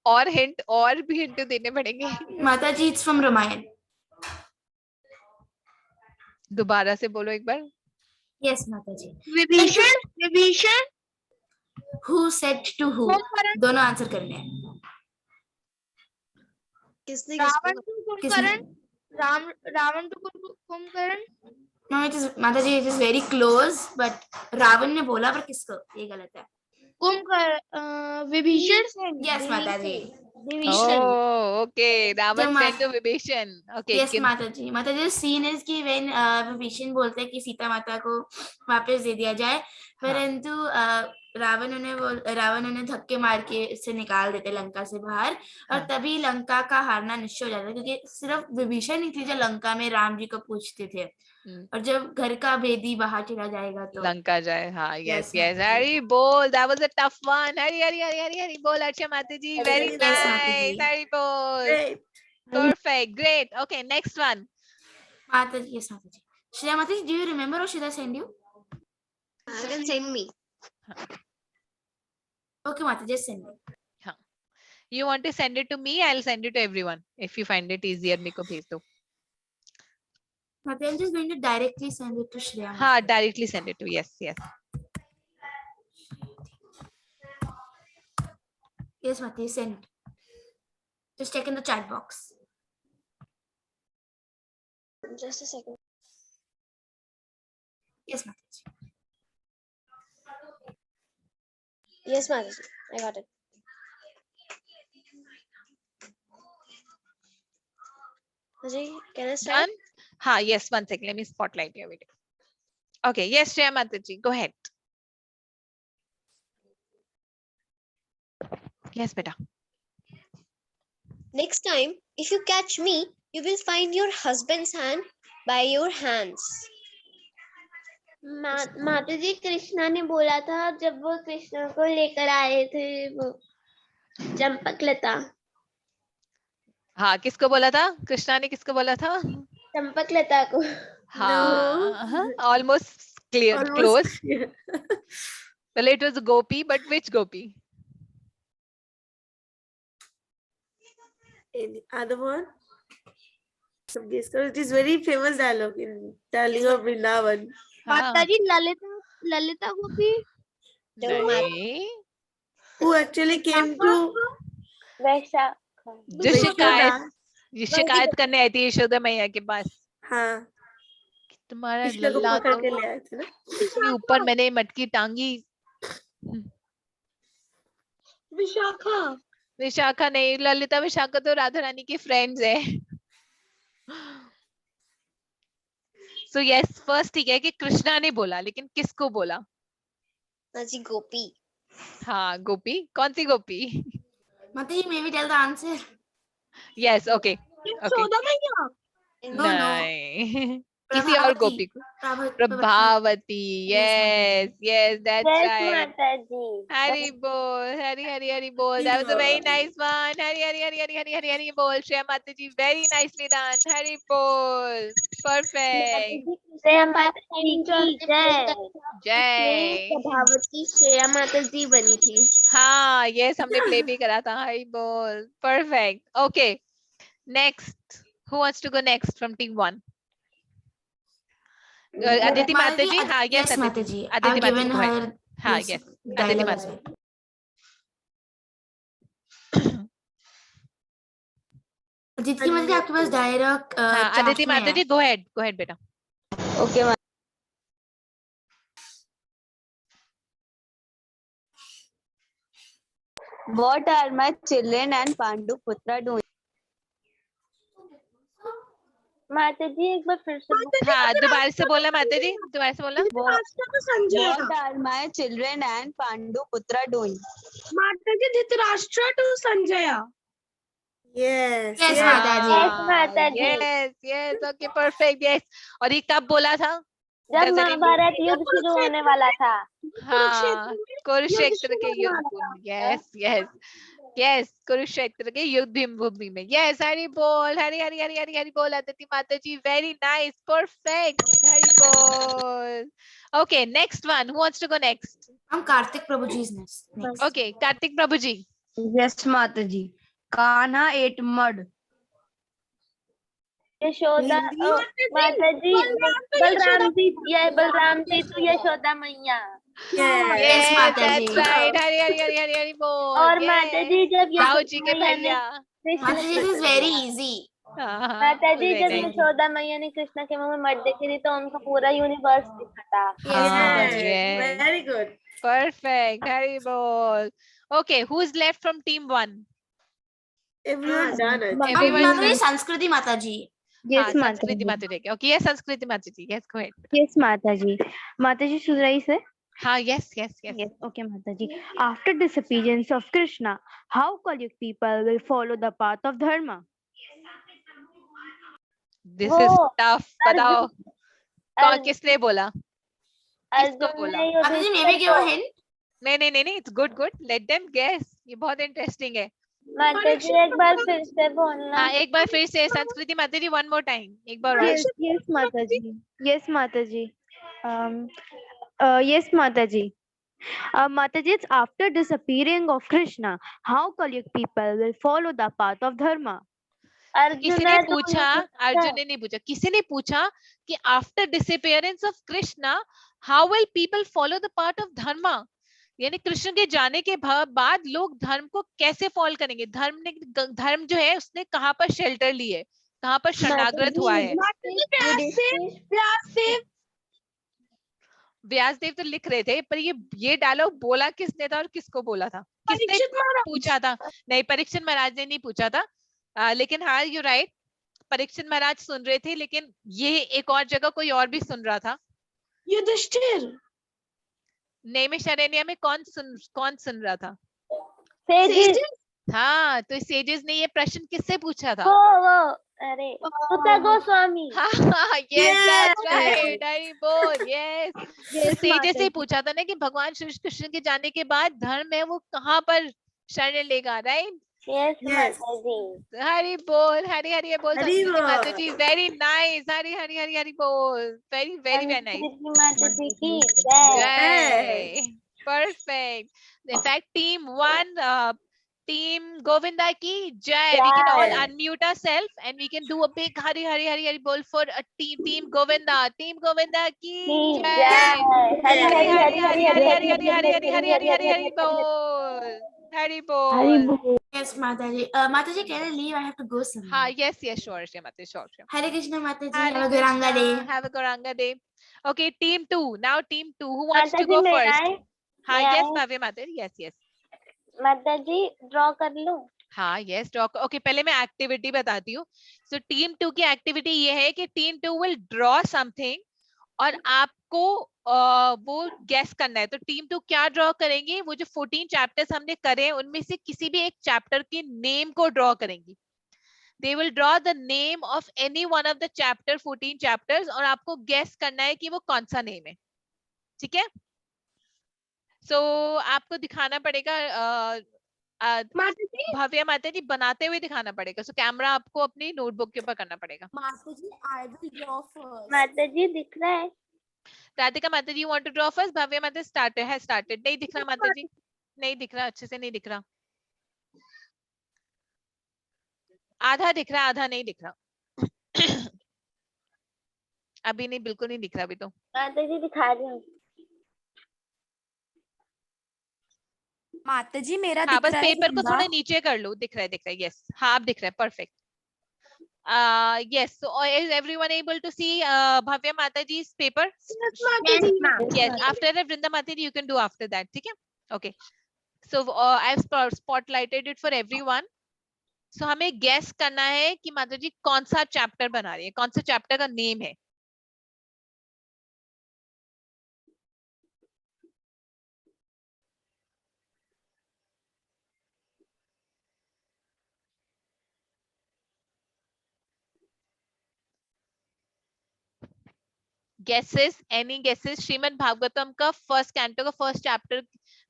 और हिंट, और भी हिंट देने पड़ेंगे. माताजी, it's from रामायण. दोबारा से बोलो एक बार. Yes, Mataji. Vibhishan. Who said to who? दोनों आंसर करने हैं. किसने Ravan to Kumbhkarna. No, it is Mataji, it is very close, but Ravan ने बोला पर किसको? ये गलत है. विभीषण. Yes, माताजी. Oh, okay. Ravan said to Vibhishan. Okay. Yes, माताजी. माताजी, scene is कि when विभीषण बोलते हैं कि सीता माता को वापस दे दिया जाए, परंतु रावण उन्हें धक्के मार के इससे निकाल देते लंका से बाहर, और तभी लंका का हारना निश्चय हो जाता है, क्योंकि सिर्फ विभीषण ही थे जो लंका में राम जी को पूछते थे, और जब घर का भेदी बाहर चला जाएगा तो लंका जाए. हाँ, yes. हरी बोल. That was a tough one. हरी बोल. अच्छा माता जी, very nice. हरी बोल. Perfect. Great. Okay, next one. माताजी, yes, माताजी. Shreya माताजी, do you remember or should I send you? You can send me. Okay, माताजी, just send me. हाँ. You want to send it to me? I'll send it to everyone. If you find it easier, मेरे को भेज दो. I'm just going to directly send it to Shreya. हाँ, directly send it to. Yes. Yes, Mataji, send. Just check in the chat box. Just a second. Yes, Mataji. Yes, Mataji. I got it. Mataji, can I start? Done? हाँ, yes. 1 second. Let me spotlight your video. Okay. Yes, Shreya Mataji. Go ahead. Yes, beta. Next time, if you catch me, you will find your husband's hand by your hands. माता जी, कृष्णा ने बोला था जब वो कृष्णा को लेकर आए थे वो चंपकलता. हाँ, किसको बोला था? कृष्णा ने किसको बोला था? चंपकलता को. हाँ, almost clear, close. Well, it was Gopi, but which Gopi? Any other one? So it is very famous dialogue in Darling of Vrindavan. माताजी, ललिता गोपी. नहीं. Who actually came to वैशा. जो शिकायत करने आई थी यशोदा मैया के पास. हाँ. तुम्हारा लल्ला तो इसके ऊपर मैंने मटकी टांगी. विशाखा नहीं, ललिता विशाखा तो राधा रानी की फ्रेंड्स है. So yes, first ठीक है कि कृष्णा ने बोला, लेकिन किसको बोला? जी गोपी. हाँ, गोपी. कौन सी गोपी? माताजी, may we tell the answer? Yes, okay. Yashoda मैया. नहीं. किसी और गोपी को। Prabhavati, yes, yes, that's Yes, right. Mataji. Hari bol, hari bol. That was a very nice one. Hari bol. Shreya Mataji, very nicely done. Hari bol. Perfect. Shreya माताजी की जय। जय। प्रभावती श्रेया माताजी बनी थी। हाँ, yes, हमने प्ले भी करा था। Hari bol. Perfect. Okay. Next. Who wants to go next from team 1? Aditi Mataji. हाँ, yes, Mataji. Aditi I've given Mataji. her. हाँ, yes. Aditi Mataji. Aditi Mataji, आपके पास डायलॉग हाँ, Aditi Mataji, go ahead बेटा. Okay, ma'am. What are my children and Pandu Putra doing? माताजी एक बार फिर से हाँ, दोबारा से बोला माताजी, दोबारा से बोला. What are my children and Pandu Putra doing? माताजी Dhritarashtra to Sanjaya. Yes. Yes, Mataji. Yes, माताजी. Yes, okay, perfect, yes. और ये कब बोला था? जब महाभारत युद्ध शुरू होने वाला था. हाँ, कुरुक्षेत्र के युद्ध. Yes, कुरुक्षेत्र के युद्ध भूमि में. Yes, हरि बोल, हरि बोल. अदिति माताजी, very nice, perfect. हरि बोल. Okay, next one. Who wants to go next? हम कार्तिक प्रभु जी is next. Okay, Kartik Prabhu ji. Yes, Mataji. Kanha ate mud. Yashoda माताजी बलराम जी तो यशोदा मैया. Yes, that's right. हरि बोल. और माताजी जब राव जी के भैया. Mataji, this is very easy. माताजी जब यशोदा मैया ने कृष्ण के मुंह में मत देखी थी तो उनको पूरा यूनिवर्स दिखा था. Yes. Very good. Perfect. Hari bol. Okay, who's left from team 1? Everyone done it. Mataji, Sanskriti Mataji. Yes, Sanskriti Mataji. Mataji. Okay, yes, Sanskriti Mataji. Yes, go ahead. Yes, Mataji. Mataji, should I say? हाँ, yes. Yes, okay, Mataji. After disappearance of Krishna, how Kalyug people will follow the path of dharma? This is tough. बताओ. कौन किसने बोला? किसको बोला? Mataji, maybe give a hint. नहीं, it's good. Let them guess. ये बहुत interesting है. माताजी एक बार फिर से बोलना. हाँ, एक बार फिर से संस्कृति माताजी, one more time. एक बार और. Yes, Mataji. Yes, Mataji. Yes, Mataji. Mataji, it's after disappearing of Krishna, how Kalyug people will follow the path of dharma? किसी ने पूछा, अर्जुन ने नहीं पूछा, किसी ने पूछा कि after disappearance of Krishna how will people follow the part of dharma, यानी कृष्ण के जाने के बाद लोग धर्म को कैसे फॉलो करेंगे. धर्म जो है उसने कहाँ पर शेल्टर ली है, कहाँ पर शरणागत हुआ है. व्यासदेव तो लिख रहे थे, पर ये डायलॉग बोला किसने था और किसको बोला था, किसने पूछा था? नहीं, परीक्षित महाराज ने नहीं पूछा था. लेकिन हाँ, यू राइट, परीक्षित महाराज सुन रहे थे, लेकिन ये एक और जगह कोई और भी सुन रहा था. युधिष्ठिर. नैमिषारण्य में कौन सुन रहा था? सेजेस. हाँ, तो सेजेस ने ये प्रश्न किससे पूछा था? वो अरे सुता गोस्वामी. हाँ, yes, that's right. हरि बोल. Yes, सेजेस से पूछा था ना कि भगवान श्री कृष्ण के जाने के बाद धर्म है वो कहाँ पर शरण लेगा, राइट? Yes, माताजी. हरि बोल, हरि बोल. संस्कृति माताजी, very nice. हरि बोल. Very nice. माताजी की जय. Perfect. In fact, team 1, team Govinda ki jai. We can all unmute ourselves and we can do a big Hari bol for a team Govinda. Team Govinda ki jai. Hari bol. Hari bol. Yes, Mataji. Mataji, can I leave? I have to go somewhere. हाँ, yes, sure, Mataji, sure. Hare Krishna, Mataji. Have a Gauranga day. Have a Gauranga day. Okay, team 2. Now team 2. Who wants to go first? हाँ, yes, Bhavya Mataji. Yes. माताजी draw कर लूं? हाँ, yes, draw. Okay, पहले मैं activity बताती हूँ. So team 2 की एक्टिविटी ये है कि टीम 2 विल ड्रॉ समथिंग और आपको वो गेस करना है. तो टीम 2 क्या ड्रॉ करेंगे? वो जो 14 चैप्टर्स हमने करे हैं उनमें से किसी भी एक चैप्टर के नेम को ड्रॉ करेंगी. They will draw the name of any one of the chapter 14 chapters और आपको guess करना है कि वो कौन सा name है. ठीक है? So आपको दिखाना पड़ेगा भव्य माता जी बनाते हुए दिखाना पड़ेगा. So कैमरा आपको अपनी नोटबुक के ऊपर करना पड़ेगा. माता जी I will draw first. माता जी दिख रहा है. राधिका माता जी you want to draw first? भव्य माता started has started. नहीं दिख रहा माता जी, नहीं दिख रहा, अच्छे से नहीं दिख रहा. आधा दिख रहा, आधा नहीं दिख रहा. अभी नहीं, बिल्कुल नहीं दिख रहा अभी तो. माता जी दिखा रही हूँ. माता जी मेरा हाँ, दिख बस रहा है पेपर को झंडा. थोड़ा नीचे कर लो. दिख रहा है. यस, हाँ आप दिख रहा है. Perfect. Yes, so is everyone able to see Bhavya Mataji's paper? Yes, ma'am. Yes, after that Vrinda Mataji you can do after that. ठीक है? Okay. So I've spotlighted it for everyone. So हमें guess करना है कि माताजी कौन सा chapter बना रही है, कौन सा चैप्टर का नेम है. Guesses, any guesses? Shrimad Bhagavatam का फर्स्ट कैंटो का फर्स्ट चैप्टर,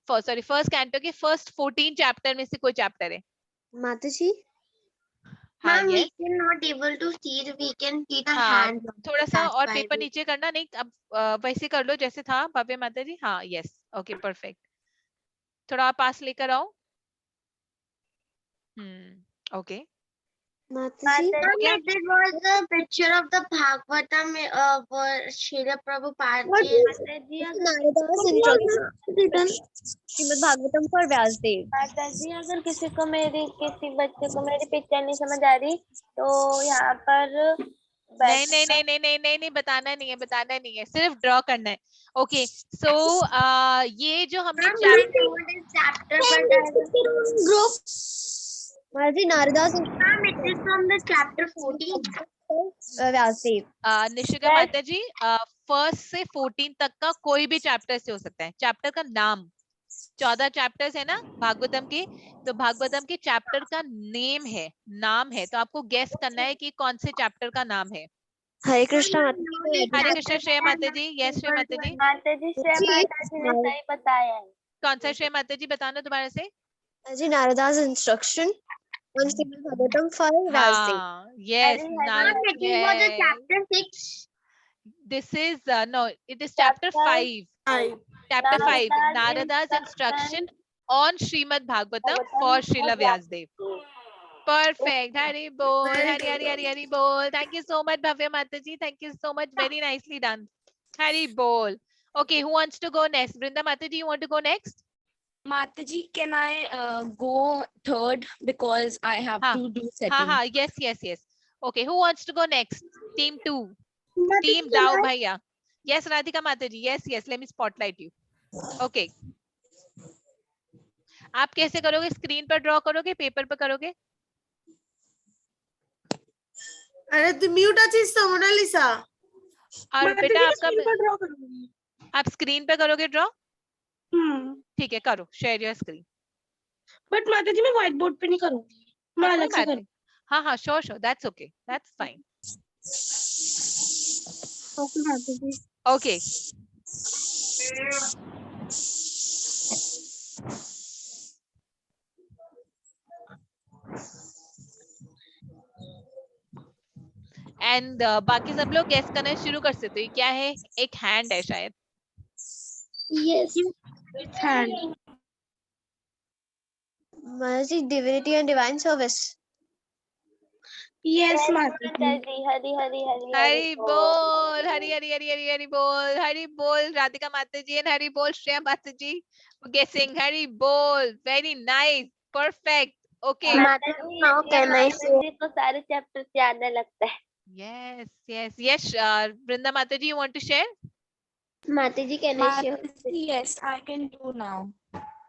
फर्स्ट कैंटो के फर्स्ट 14 चैप्टर में से कोई चैप्टर है? माता जी हाँ, Ma'am, yes. we cannot able to see. We can see the हाँ, hand. थोड़ा सा That's और why पेपर we- नीचे करना. नहीं, अब वैसे कर लो जैसे था भव्य माता जी. हाँ, यस, ओके, परफेक्ट. थोड़ा और पास लेकर आओ. Okay. Mata ji Ma'am, that was the picture of the Bhagavatam for Srila Prabhupada. Narada's instruction Shrimad Bhagavatam for Vyasadev. माता जी अगर किसी बच्चे को मेरी पिक्चर नहीं समझ आ रही तो यहाँ पर नहीं, बताना नहीं है, सिर्फ ड्रॉ करना है. ओके, सो ये जो हमने माता जी नारदास Ma'am, it is from the chapter 14. Vyasdev. Nishika माता जी फर्स्ट से 14 तक का कोई भी चैप्टर से हो सकता है. चैप्टर का नाम, 14 चैप्टर्स है ना भागवतम के, तो भागवतम के चैप्टर का नाम है. तो आपको गेस करना है कि कौन से चैप्टर का नाम है. हरे कृष्णा माता जी. हरे कृष्णा श्रेया माता जी. यस श्रेया माता जी. माता जी श्रेया माता जी ने सही बताया है. कौन सा श्रेया माता जी बताना दोबारा से. जी Narada's instruction on Shrimad Bhagavatam for Vyasadev. Yes, chapter 6. This is no, it is chapter 5. Chapter 5, Narada's instruction on Srimad Bhagavatam for Srila Vyasdev. Perfect. Hari bol, hari bol. Thank you so much, Bhavya Mataji. Thank you so much. Very nicely done. Hari bol. Okay, who wants to go next? Vrinda Mataji, you want to go next? Mataji, can I go third because I have to do setting? Yes. Okay, who wants to go next? Team 2. Team Dao Bhaiya. Yes, Radhika Mataji. Yes. Let me spotlight you. Okay. आप कैसे करोगे? Screen पर draw करोगे, paper पर करोगे? अरे तू mute आছিস তো मोनालिसा. और बेटा आपका आप स्क्रीन पे करोगे ड्रॉ? ठीक है, करो. Share your screen. बट माता जी मैं व्हाइट बोर्ड पे नहीं करूंगी, मैं अलग से करूंगी. हाँ, sure, that's okay, that's fine. Okay Mata ji. Okay. And बाकी सब लोग गेस करना शुरू कर सकते हो. क्या है? एक हैंड है शायद. Yes. It's hand. माता जी divinity and divine service. Yes, माता जी. हरि बोल, हरि बोल, हरि बोल राधिका माता जी एंड हरि बोल श्रेया माता जी. गेसिंग हरि बोल. Very nice, perfect. Okay. Now can I से को सारे चैप्टर याद लगता है. Yes. Vrinda Mata ji, you want to share? Mata ji, can I share? Yes, I can do now.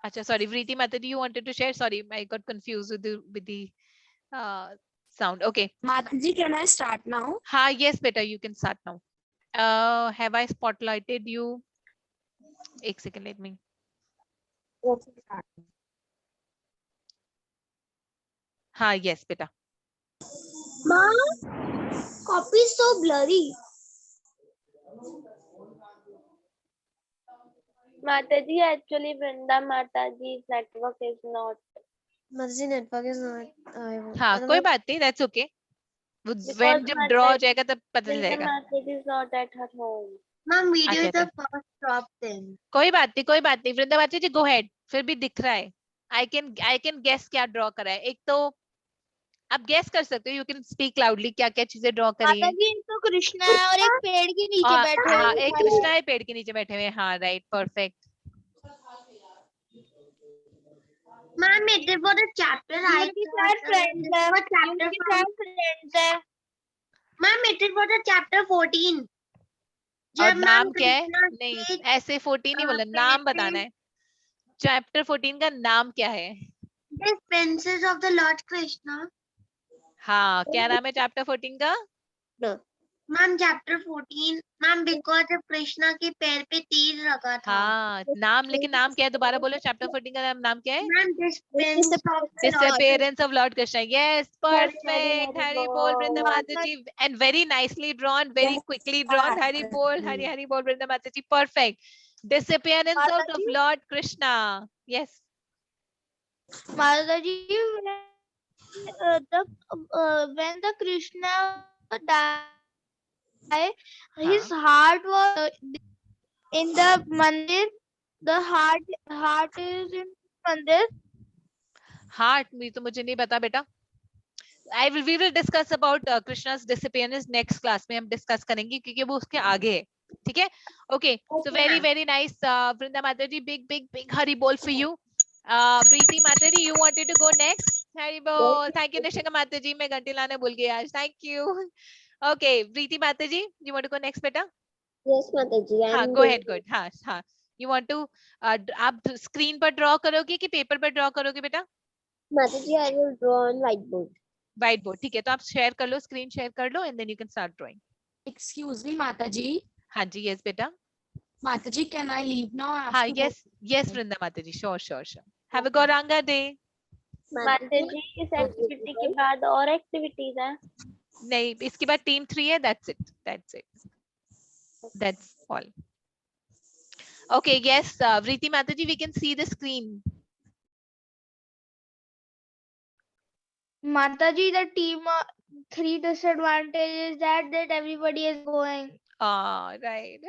Acha, sorry, Vriti Mata ji, you wanted to share? Sorry, I got confused with the sound. Okay. Mata ji, can I start now? Ha, yes, beta, you can start now. Have I spotlighted you? Ek second, let me. Ha, yes, beta. Copy is so blurry. Mataji, actually Vrinda Mataji's network is not. Mataji network is not. हाँ कोई बात नहीं, that's okay. When जब draw हो जाएगा तब पता Vrinda चलेगा. Mataji is not at her home. Ma'am, video अच्छा, is the first stop then. कोई बात नहीं, कोई बात नहीं. वृंदा माता जी go ahead. फिर भी दिख रहा है. I can guess क्या draw करा है. एक तो आप guess कर सकते हो. You can speak loudly. क्या क्या चीजें draw करी है. माताजी तो कृष्णा है और एक पेड़ के नीचे बैठे हुए हाँ, हैं। एक कृष्णा है पेड़ के नीचे बैठे हुए हैं. हाँ, right, perfect. Ma'am, it is for the chapter. उनके साथ friends है। उनके साथ friends है। Ma'am, it is for the chapter 14. और जब नाम मैम क्या है? कृष्णा नहीं, के ऐसे 14 नहीं बोला, नाम बताना है. चैप्टर 14 का नाम क्या है? Dispenses of the Lord Krishna. हाँ, क्या नाम है चैप्टर 14 का? मैम चैप्टर 14 मैम बिकॉज जब कृष्णा के पैर पे तीर रखा था। हाँ, नाम, लेकिन नाम क्या है? दोबारा बोलो. चैप्टर 14 का नाम क्या है? Ma'am Disappearance of Lord Krishna. Yes, perfect. Hari bol, Vrinda Bol. Mataji, and very nicely drawn, very quickly drawn. Hari bol, Hari bol, Vrinda Mataji. Perfect. Disappearance of Lord Krishna. Yes. माताजी when the Krishna died, his heart was in the mandir. The heart is in mandir. Heart में तो मुझे नहीं पता बेटा. We will discuss about Krishna's disappearance next class में हम discuss करेंगे क्योंकि वो उसके आगे है. ठीक है? Okay. So very nice, Vrinda Mataji. Big Hari bol for you. Preeti Mataji, you wanted to go next? Hari bol. Thank you Nishika Mataji. मैं घंटी लाने भूल गई आज. Thank you. Okay, Preeti Mataji, you want to go next बेटा? Yes, Mataji. हाँ, go ahead. Good. हाँ. You want to आप screen पर draw करोगे कि paper पर draw करोगे बेटा? Mataji, I will draw on whiteboard. Whiteboard. ठीक है, तो आप share कर लो, screen share कर लो, and then you can start drawing. Excuse me, Mataji. हाँ जी, yes बेटा. Mataji, can I leave now? I have हाँ, to go. yes Vrinda Mataji. Sure. Have a Gauranga day. माताजी इस एक्टिविटी के बाद और एक्टिविटीज हैं? नहीं, इसके बाद team 3 है. That's it. That's all. Okay, yes, Vriti Mataji, we can see the screen. Mataji, the team 3 disadvantage is that everybody is going. Right.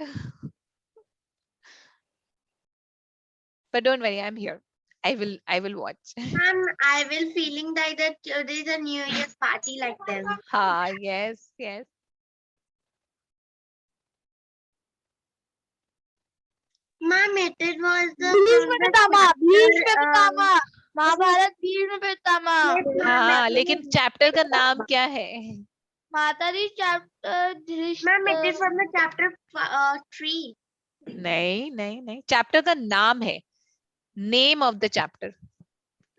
But don't worry, I'm here. I will watch. Ma'am, I will feeling like that there is a New Year's party like them. Yes. Ma'am, it was the Mahabharat Bhishma में पितामह. हाँ, लेकिन chapter का नाम क्या है? माताजी chapter Ma'am, it is from the chapter 3. नहीं. Chapter का नाम है. Name of the chapter.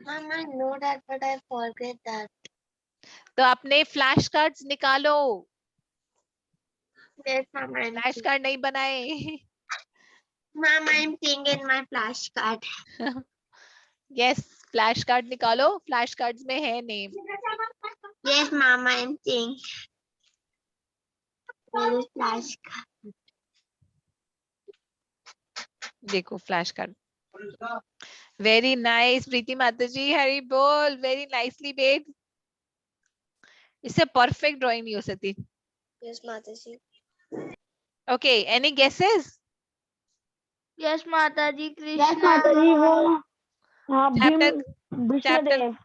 Ma'am, I know that, but I forget that. तो अपने फ्लैश कार्ड्स निकालो. Yes, ma'am. फ्लैश कार्ड नहीं बनाए. Ma'am, I'm seeing in my flashcard. Yes, flash card निकालो. फ्लैश कार्ड्स में है name. Yes, ma'am, I'm seeing. Where is flashcard? देखो flash card. Very nice, Preeti Mataji. Hari bol. Very nicely made. इससे perfect drawing नहीं हो सकती. Yes, Mataji. Okay, any guesses? Yes, Mataji. Krishna. Yes, Mataji, वो Chapter. Vishnudeo.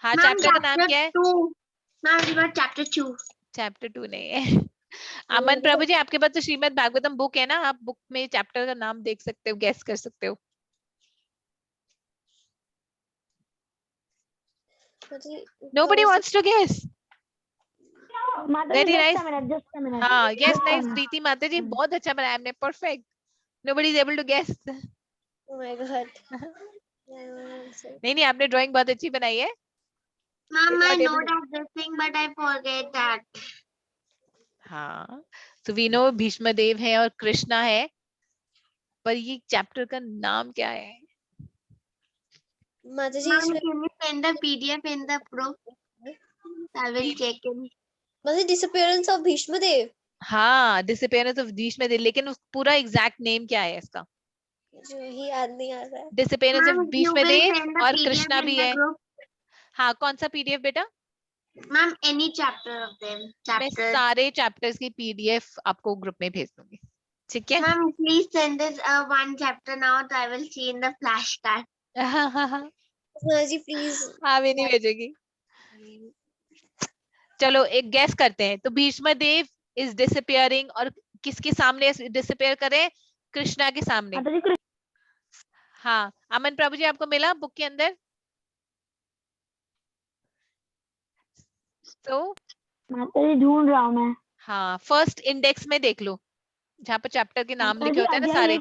हाँ, chapter का नाम क्या है? 2. Ma'am, we got chapter 2. Chapter 2 नहीं है. अमन प्रभु जी, आपके पास तो श्रीमद् भागवतम बुक है ना, आप बुक में चैप्टर का नाम देख सकते हो, गेस कर सकते हो. Nobody wants to guess. Very nice. Just a minute. हाँ, yes, nice. प्रीति माता जी, बहुत अच्छा बनाया आपने, perfect. Nobody is able to guess. Oh my God. नहीं, आपने ड्राइंग बहुत अच्छी बनाई है. Ma'am, I know that this thing, but I forget that. हाँ, so we know भीष्म देव है और कृष्णा है, पर ये चैप्टर का नाम क्या है? Ma'am, can you send the PDF in the pro? I will check in. मतलब डिसअपियरेंस ऑफ भीष्मदेव। हाँ, डिसअपियरेंस ऑफ भीष्मदेव, लेकिन उस पूरा एग्जैक्ट नेम क्या है इसका? जो ही याद नहीं आ रहा है। Disappearance of Ma'am, you will Bhishmadev send the और PDF कृष्णा in भी the है। group. हाँ, कौन सा पीडीएफ बेटा? Ma'am, any chapter of them. मैं Chapter. सारे चैप्टर्स की पीडीएफ आपको ग्रुप में भेज दूंगी, ठीक है? Ma'am, please send us one chapter now, so I will see in the flashcard. Ji please. हाँ, भी नहीं भेजेगी। चलो एक गैस करते हैं। तो भीष्मदेव इज डिसअपियरिंग, और किसके सामने डिसअपियर करे? कृष्णा के सामने। हाँ, अमन प्रभु जी, आपको मिला बुक के अंदर? तो ढूंढ रहा हूँ मैं। हाँ, फर्स्ट इंडेक्स में देख लो, जहाँ पर चैप्टर के नाम लिखे होते हैं ना सारे।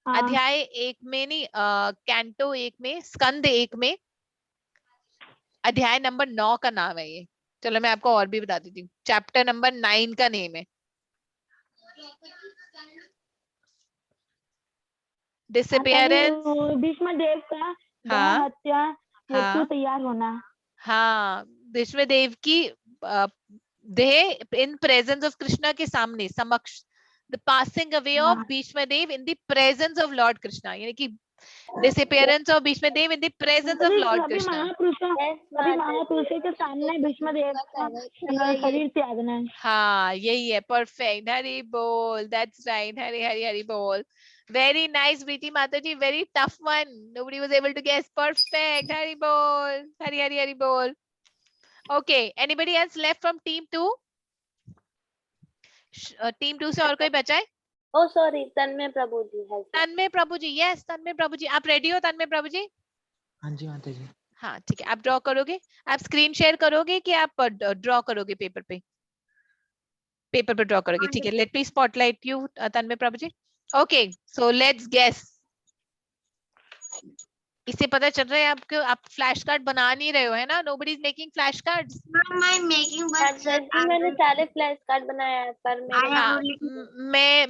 अध्याय 1 में नहीं, कैंटो 1 में, स्कंद 1 में, अध्याय नंबर 9 का नाम है ये। चलो मैं आपको और भी बता देती हूँ, चैप्टर नंबर 9 का नेम है डिसअपियरेंस। भीष्मदेव का हाँ, हत्या हेतु हाँ, तैयार होना। हाँ, भीष्मदेव की देह इन प्रेजेंस ऑफ कृष्णा के सामने, समक्ष, the passing away of Bhishmadev in the presence of Lord Krishna, यानी कि disappearance of Bhishmadev in the presence of Lord Krishna. महापुरुषों के सामने भीष्मदेव का शरीर त्यागना है। हाँ, यही है, परफेक्ट, हरि बोल, that's right, हरि हरि हरि बोल, very nice प्रीति माता जी, very tough one, nobody was able to guess, perfect, Hari बोल, हरि हरि हरि बोल। Okay, anybody else left from team 2? team 2 से और कोई बचा है? Oh sorry, तन्मय प्रभु जी है। तन्मय प्रभु जी, यस, तन्मय प्रभु जी, आप रेडी हो तन्मय प्रभु जी? हाँ जी माता जी। हाँ ठीक है, आप ड्रॉ करोगे, आप स्क्रीन शेयर करोगे कि आप ड्रॉ करोगे पेपर पे? पेपर पे ड्रॉ करोगे, ठीक है। Let me spotlight you Tanmay Prabhu ji. Okay, so let's guess. इससे पता चल रहा है आपको, आप फ्लैश कार्ड बना नहीं रहे हो, है ना? Nobody is making flash cards. मैंने सारे फ्लैश कार्ड बनाया है, पर हाँ,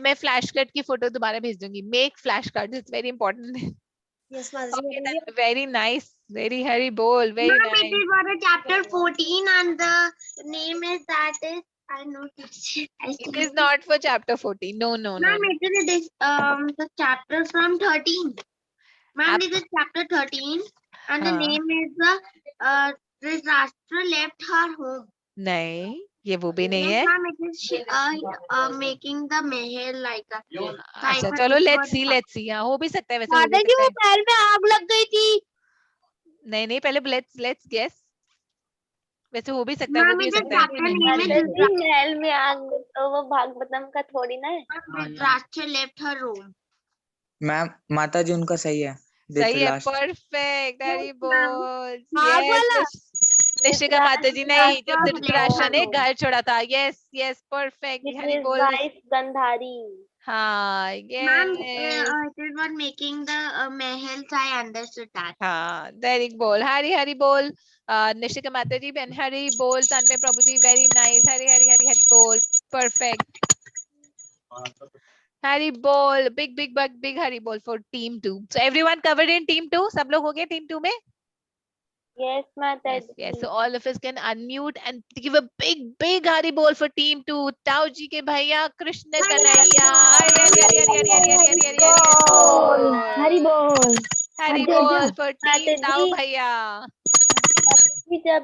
मैं फ्लैश कार्ड की फोटो दोबारा भेज दूंगी। Make flash card, it's very important. Yes, Mataji. Very nice, very hurry bol, very nice. It is for chapter 14 and the name is that is I noticed. It is not for chapter 14. No, no, no. Ma'am, it is the chapter from 13. Ma'am, this is chapter 13 and the name is the Dhritarashtra left her home. नहीं, ये वो भी नहीं है। Ma'am, it is making the Mahal like a. अच्छा चलो, let's see, हाँ हो भी सकता है वैसे। माता जी, वो महल में आग लग गई थी। नहीं नहीं, पहले let's guess, वैसे हो भी सकता है, वो भी हो सकता है। महल में आग, तो वो भागवतम का थोड़ी ना है। Dhritarashtra left her home. Ma'am माता जी उनका सही है। सही है, परफेक्ट, हरी बोल। निशिका माता जी, नहीं, जब धृतराष्ट्र ने घर छोड़ा था। यस यस, परफेक्ट, हरी बोल। गंधारी। हाँ, Ma'am, it is for making the mahals. I understood that. हाँ, very बोल, हरी हरी बोल। निशिका माता जी, बहन हरी बोल। तन्मय प्रभु जी, वेरी नाइस, हरी हरी हरी हरी बोल, परफेक्ट, हरी बोल। बिग हरी बोल for team 2। So everyone covered in team 2? सब लोग हो गए टीम 2 में? Yes, Mata ji. Yes, so all of us can unmute and give a big Hari bol for team 2. Tao ji के भैया कृष्ण कन्हैया, हरी बोल, हरी बोल for team ताऊ भैया। जब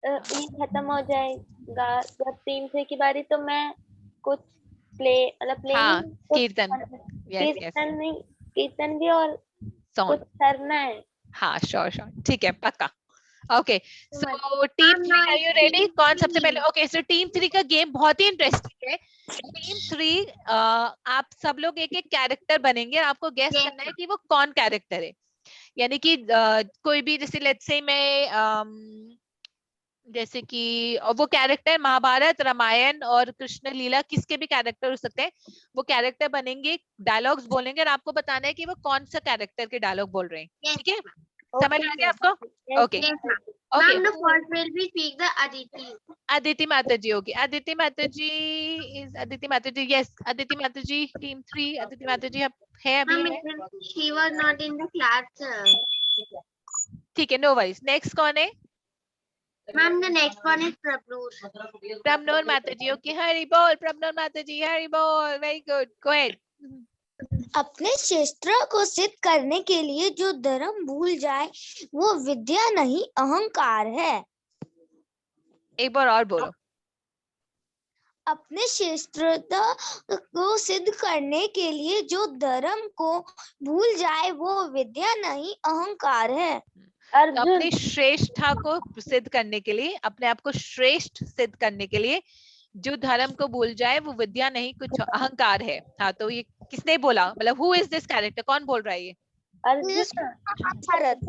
ये खत्म हो जाएगा, जब टीम 3 की बारी, तो मैं कुछ प्ले हाँ, कीर्तन भी और कुछ करना है। हाँ, श्योर, ठीक है, पक्का। Okay, so team 3, are you ready? कौन सबसे पहले? ओके, सो टीम 3 का गेम बहुत ही इंटरेस्टिंग है। टीम 3, आप सब लोग एक एक कैरेक्टर बनेंगे और आपको गेस करना है कि वो कौन कैरेक्टर है। यानी कि कोई भी, जैसे लेट्स से मैं जैसे कि वो कैरेक्टर महाभारत, रामायण और कृष्ण लीला, किसके भी कैरेक्टर हो सकते हैं। वो कैरेक्टर बनेंगे, डायलॉग्स बोलेंगे और आपको बताना है कि वो कौन सा कैरेक्टर के डायलॉग बोल रहे हैं। ठीक है, समझ आ गया आपको? ओके ओके, अदिति माता जी होगी। अदिति माता जी इज अदिति माता जी, यस, अदिति माता जी, टीम 3, अदिति माता जी है अभी है। She was not in the class. ठीक है, नो वरीज। नेक्स्ट कौन है? Ma'am, the next one is Prabnoor. Prabnoor Mataji. Okay, Hari bol. Prabnoor Mataji. Hari bol. Very good. Go ahead. अपने क्षेत्र को सिद्ध करने के लिए जो धर्म भूल जाए वो विद्या नहीं अहंकार है। एक बार और बोलो। अपने क्षेत्रता को सिद्ध करने के लिए जो धर्म को भूल जाए वो विद्या नहीं अहंकार है। तो अपनी श्रेष्ठता को सिद्ध करने के लिए, अपने आप को श्रेष्ठ सिद्ध करने के लिए जो धर्म को भूल जाए वो विद्या नहीं कुछ अहंकार है। हाँ, तो ये किसने बोला, मतलब हु इज दिस कैरेक्टर, कौन बोल रहा है ये? Mahabharat.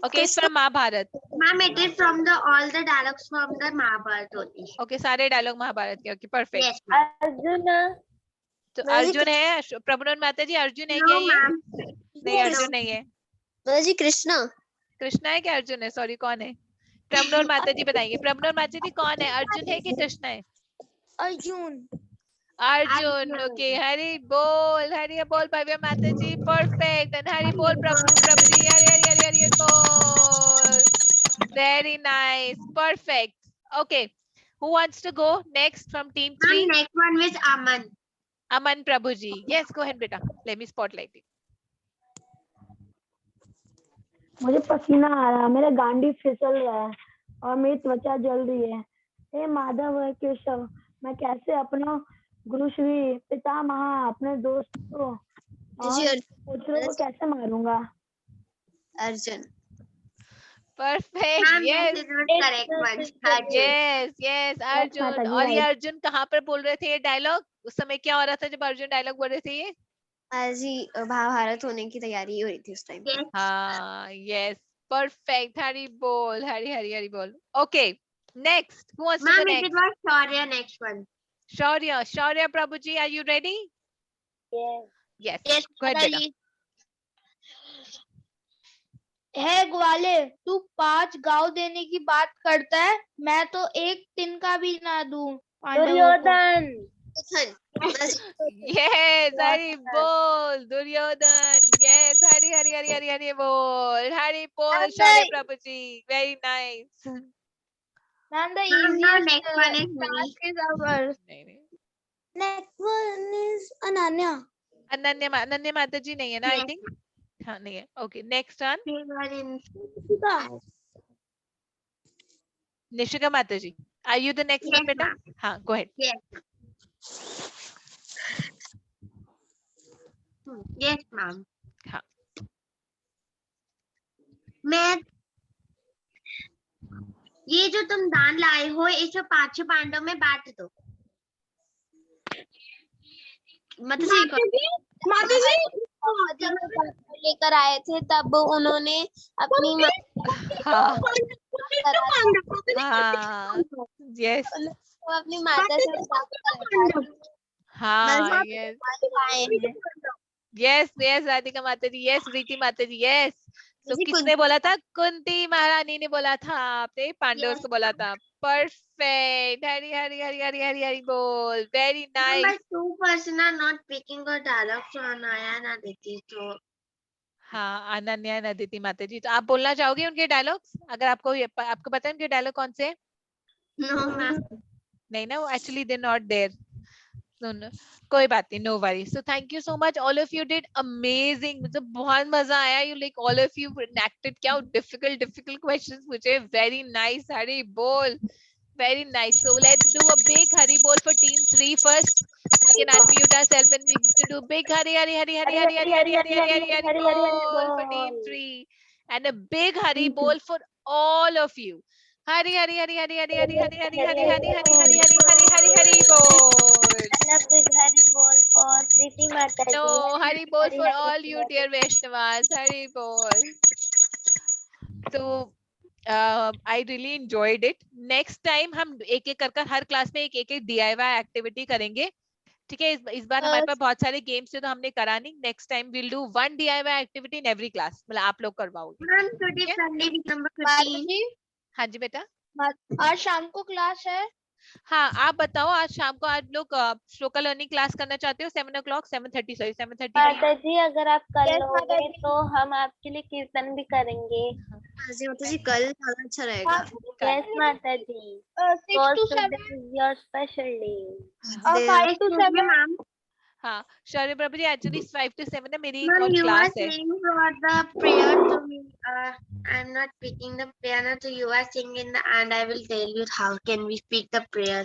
Okay, it's from Mahabharat. Ma'am, it is from the all the dialogues from the Mahabharata only. Okay, सारे डायलॉग महाभारत के. Okay, perfect. Yes. अर्जुन। तो अर्जुन है, प्रभुनंदन माता जी अर्जुन है क्या ये? नहीं, अर्जुन नहीं है। माता जी कृष्णा। कृष्णा है क्या अर्जुन है? सॉरी, कौन है? प्रभुनंदन माता जी बताएंगे। प्रभुनंदन माता जी कौन है, अर्जुन है कि कृष्णा है? अर्जुन। अर्जुन। ओके, हरि बोल, हरि बोल भव्य माता जी, परफेक्ट। एंड हरि बोल प्रभु जी, हरि हरि हरि हरि बोल। Very nice, perfect. Okay, who wants to go next from team 3? Next one is Aman. Aman Prabhu ji, yes go ahead बेटा, लेट मी स्पॉटलाइट इट। मुझे पसीना आ रहा है, मेरा गांडी फिसल रहा है और मेरी त्वचा जल रही है। हे माधव हे केशव, मैं कैसे अपना गुरु श्री पितामह, अपने दोस्त को और पुत्रों को कैसे मारूंगा? Arjun. Perfect, yes yes yes Arjun. और ये अर्जुन कहाँ पर बोल रहे थे ये डायलॉग? उस समय क्या हो रहा था जब अर्जुन डायलॉग बोल रहे थे ये? जी, महाभारत होने की तैयारी हो रही थी उस टाइम। हाँ, यस, परफेक्ट। हरि बोल, हरि हरि हरि बोल। Okay, next, who wants to go next? It was Shaurya, next one. Shaurya, Shaurya Prabhu ji, are you ready? Yes. Yes, go ahead बेटा। है ग्वाले, तू 5 गांव देने की बात करता है, मैं तो एक तिनका भी ना दूं। दुर्योधन। यस, हरि बोल दुर्योधन। यस, हरि हरि हरि हरि हरि बोल, हरि बोल शौर्य प्रभु जी, very nice. Ma'am, the next one is task is ours. Next one is Ananya. Ananya माता जी नहीं है ना? आई थिंक हाँ, नहीं है। ओके, नेक्स्ट वन निशिका माता जी, are you the next one बेटा? हाँ, गो अहेड। Yes, ma'am. हाँ, मैं ये जो तुम दान लाए हो इसे 5 पांडव में बांट दो। माता जी लेकर आए थे तब उन्होंने अपनी यस, अपनी माता से हाँ, यस यस यस, राधिका माता जी, यस, प्रीति माता जी, यस। तो किसने बोला था? कुंती महारानी ने बोला था, आपने पांडव को बोला था। परफेक्ट, हरी हरी हरी हरी हरी हरी बोल, very nice. But 2 person are not picking a dialogue, so Anaya and Aditi. So हाँ, अनन्या and अदिति माता जी, तो आप बोलना चाहोगे उनके डायलॉग्स? अगर आपको पता है उनके डायलॉग कौन से? no, ma'am. नहीं ना, actually they not there. No, कोई बात नहीं, no worry. So thank you so much, all of you did amazing. मतलब बहुत मजा आया। You like all of you acted, क्या डिफिकल्ट क्वेश्चंस पूछे, वेरी नाइस। हरी बोल, very nice. So let's do a big Hari bol for team 3 first. We can unmute ourselves and we to do big Hari Hari Hari Hari Hari Hari Hari Hari Hari Hari bol for team 3, and a big Hari bol for all of you. Hari Hari Hari Hari Hari Hari Hari Hari Hari Hari Hari Hari Hari Hari Hari bol. And a big Hari bol for Priti Mata ji. No, Hari bol for all you dear Vaishnavas. Hari bol. So I really enjoyed it. Next time हम एक एक कर हर class में एक एक DIY activity करेंगे, ठीक है? इस बार हमारे पास बहुत सारे गेम्स थे तो हमने करा नहीं। Next time we'll do 1 DIY activity in every class, मतलब आप लोग करवाओगे। Ma'am, today Sunday week number 15. हाँ जी बेटा, आज शाम को क्लास है? हाँ आप बताओ, आज शाम को आज लोग श्लोका लर्निंग क्लास करना चाहते हो 7 o'clock 7:30 सॉरी 7:30 माता जी अगर आप कर लोगे तो हम आपके लिए कीर्तन भी करेंगे। माता जी कल ज्यादा अच्छा रहेगा। यस माता जी, 6 to 7 your special day. 5 to 7 ma'am हाँ शौर्य प्रभु जी, एक्चुअली 5 to 7 है, मेरी Ma'am, और you are क्लास है। saying for the prayer to me. I'm not speaking the prayer, so you are singing the, and I will tell you how can we speak the prayer.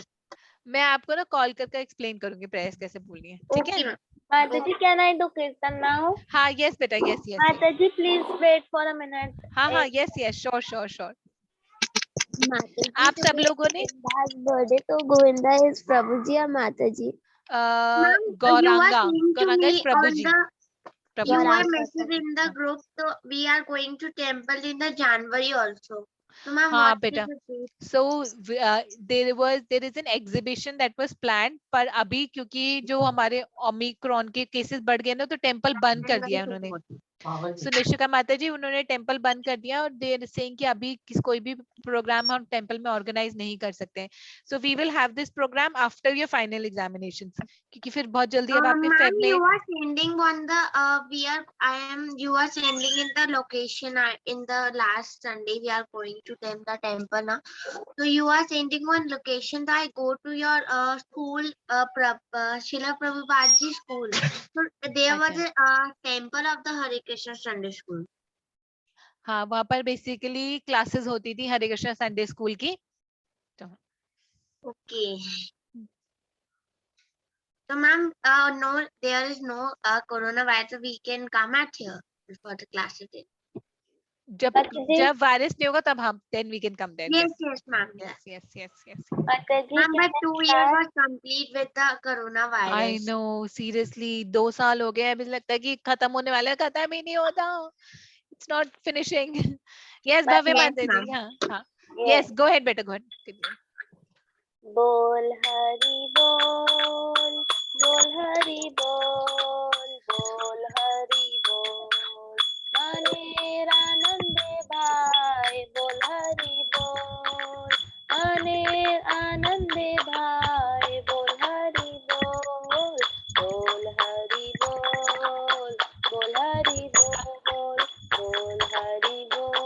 मैं आपको ना call करके explain करूंगी prayers कैसे बोलनी है, ठीक है? माता जी can I do kirtan now? हाँ यस बेटा, यस यस। माता जी please wait for a minute. हाँ हाँ yes yes, sure sure sure. आप सब लोगों ने बर्थडे तो गोविंदा इज प्रभु जी और माता जी। Gauranga, saying to Gauranga me is प्रभु on जी। the you प्रभु are जी। message in the group, so we are going to temple in the January also. So ma'am, हाँ what बेटा, is the date? so there is an exhibition that was planned, पर अभी क्योंकि जो हमारे Omicron के केसेस बढ़ गए ना, तो टेम्पल बंद कर दिया उन्होंने। सो निशिका माता जी उन्होंने टेम्पल बंद कर दिया, और दे आर सेइंग कि अभी कोई भी प्रोग्राम हम टेम्पल में ऑर्गेनाइज नहीं कर सकते हैं। So we will have this programme after your final examinations, क्योंकि फिर बहुत जल्दी अब आपने Ma'am, फेब में। you are sending on the you are sending in the location in the last Sunday we are going to the temple now. So you are sending one location that I go to your school, Srila Prabhupada ji school. So there was a temple of the Hare Krishna Sunday school. हाँ वहाँ पर basically classes होती थी हरे Krishna Sunday school की। Okay. So ma'am, no, there is no coronavirus. We can come at here for the classes. जब virus नहीं होगा तब हम then we can come there. Yes, yes, ma'am. Yes. Ma'am, but 2 years was complete with the coronavirus. I know, seriously 2 साल हो गए, मुझे लगता है कि खत्म होने वाला है, खत्म ही नहीं होता। It's not finishing. Yes, भव्य माता जी, हाँ। Yes, go ahead बेटा, go ahead. बोल हरि बोल, बोल हरि बोल, बोल हरि बोल, अनेर आनंदे भाई, बोल हरि बोल, अनेर आनंदे भाई, बोल हरि बोल, बोल हरि बोल, बोल हरि बोल, बोल हरि बोल,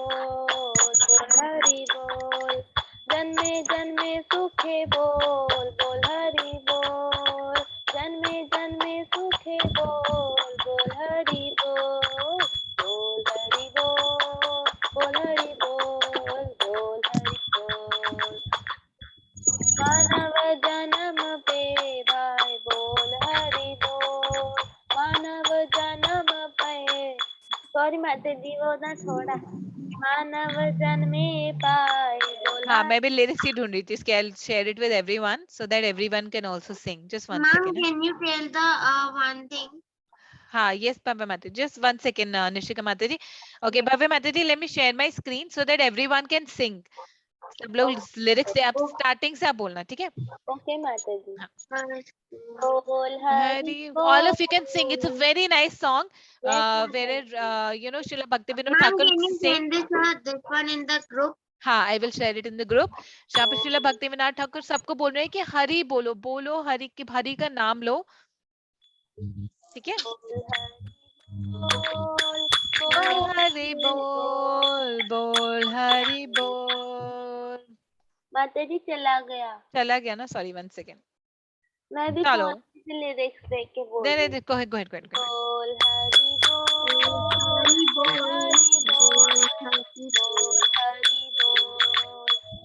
बोल हरि बोल, जन्मे जन्मे सुखे बोल, बोल हरि बोल, जन्मे जन्मे सुखे बोल, बोल हरि बोल, बोल हरि बोल, बोल हरि बोल, बोल हरि बोल, मानव जन्म पे भाई, बोल हरि बोल, मानव जन्म पे, सॉरी माता जी वो ना थोड़ा, मानव जन्मे पाए, बोल हाँ मैं भी लिरिक्स ही ढूंढ रही थी, इसके I'll share it with everyone so that everyone can also sing. Just one second. Ma'am, can you tell the one thing? हाँ yes भव्य माता जी, just one second निशिका माता जी. Okay भव्य माता जी, let me share my screen so that everyone can sing. सब लोग lyrics से आप starting से आप बोलना, ठीक है? ओके माता जी। बोल हरि बोल, all of you can sing. It's a very nice song where you know Srila Bhaktivinoda Thakur sing this one in the group. हाँ I will share it in the group. Srila Bhaktivinoda Thakur सबको बोल रहे हैं कि हरि बोलो, बोलो हरि की, हरि का नाम लो, ठीक है? बोल हरि बोल, बोल हरि बोल। माता जी चला गया ना, सॉरी 1 सेकेंड। मैं भी चलो लिरिक्स देख के बोल दे go ahead. बोल हरि बोल, हरि बोल, बोल हरि बोल,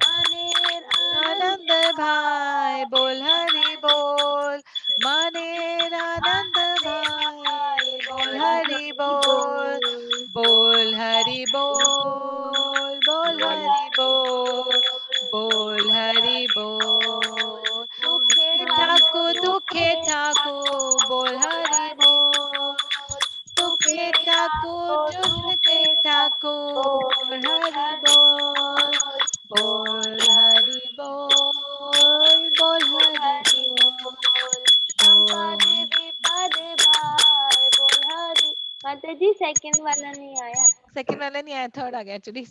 अनेर आनंद भाई, बोल हरि बोल, मनेर आनंद भाई, बोल हरि बोल, बोल हरि बोल, बोल हरि बोल, बोल हरि बोल, दुखे ठाकुर, बोल हरि बोल, दुखे ठाकुर, दुखे ठाकुर, हरि बोल, बोल हरि बोल, बोल हरि बोल, पादे भाई, बोल हरि। माता जी सेकंड वाला नहीं आया, थर्ड आ गया एक्चुअली।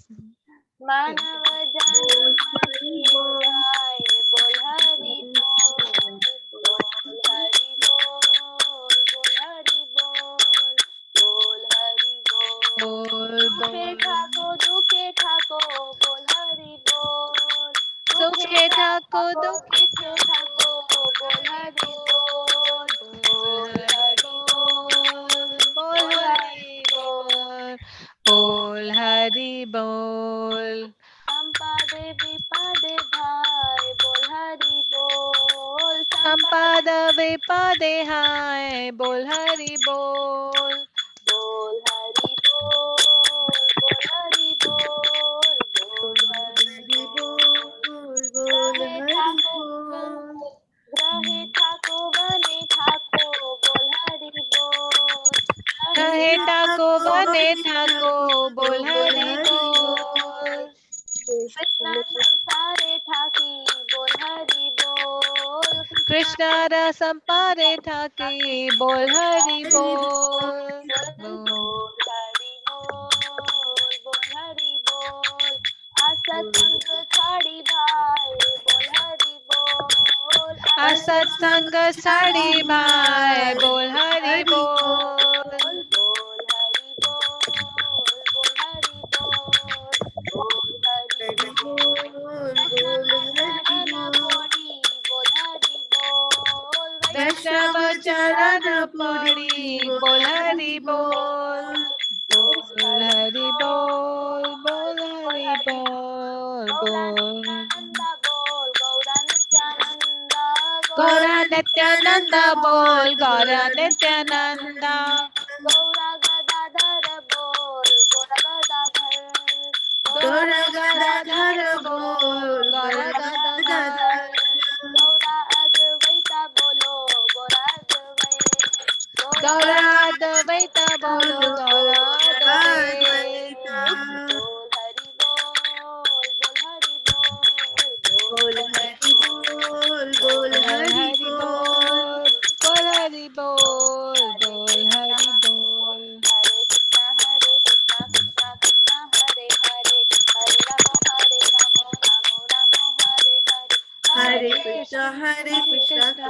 मानव जन्म भाई, बोल हरि बोल ठाको दुखे ठाको बोल हरि बोल सुखे ठाको दुखे ठाको बोल हरि बोल बोल हरि बोल बोल हरि बोल बोल हरि बोल चंपा देवी पादे भाई बोल हरि बोल संपाद विपदे हाय बोल हरि बोल बोल हरि बोल बोल हरि बोल बोल हरि बोल बोल हरि ग्रहे ठाको बने ठाको बोल हरि बोल रहे ठाको बने ठाको बोल हरि बोल कृष्णा संसारे ठाकी बोल हरि बोल कृष्ण रसम पारे ठाकी बोल हरि बोल बोल हरि बोल बोल हरि बोल असत्संग छाड़ी भाई बोल हरि बोल असत्संग छाड़ी भाई बोल हरि बोल बोल हरि बोल बोल हरि बोल बोल हरि बोल बोल हरि बोल वैष्णव चरण पड़ी बोल हरि बोल बोल हरि बोल बोल हरि बोल बोल गौरा नित्यानंदा बोल गौरा नित्यानंदा गौरा गदाधर बोल गौरा गदाधर गौरा गदाधर बोल गौरा गदाधर गौरा अद्वैता बोलो गौरा अद्वैत गौरा अद्वैत बोलो गौरा अद्वैत बोल हरि बोल बोल हरि बोल बोल हरि हरि बोल बोल हरि बोल बोल हरि बोल हरे कृष्णा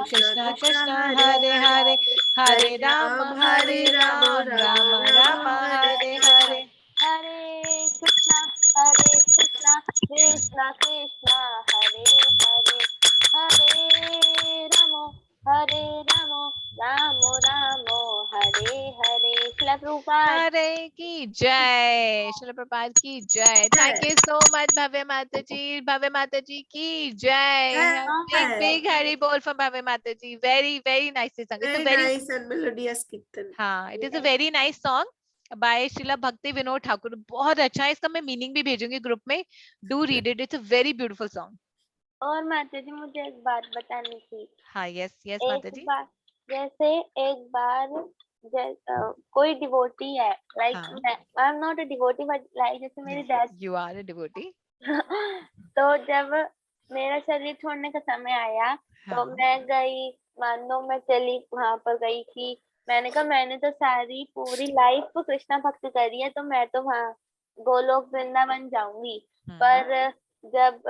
कृष्णा कृष्णा हरे हरे हरे राम राम राम हरे हरे हरे कृष्णा कृष्ण कृष्णा कृष्ण कृष्ण हरे हरे हरे हरे राम राम राम हरे हरे हरे कृष्णा कृष्णा कृष्णा हरे हरे हरे राम राम राम हरे हरे शिला प्रभुपाद हरे की जय शिल प्रपात की जय थैंक यू सो मच भव्य माता जी की जय बिग बिग हरि बोल फ्रॉम भव्य माता जी very very nice song it's a very very nice and melodious kirtan. हाँ it is a very nice song by Srila भक्ति विनोद ठाकुर बहुत अच्छा है इसका मैं मीनिंग भी भेजूंगी ग्रुप में do read it it's a very beautiful song और माता जी मुझे एक बात बतानी थी हाँ यस यस माता जी जैसे एक बार कोई डिवोटी है like I am not a devotee but like जैसे मेरी dad you are a devotee तो जब मेरा शरीर छोड़ने का समय आया तो मैं गई मानो मैं चली वहां पर गई थी मैंने कहा मैंने तो सारी पूरी लाइफ कृष्णा भक्ति करी है तो मैं तो वहाँ गोलोक वृंदावन जाऊंगी पर जब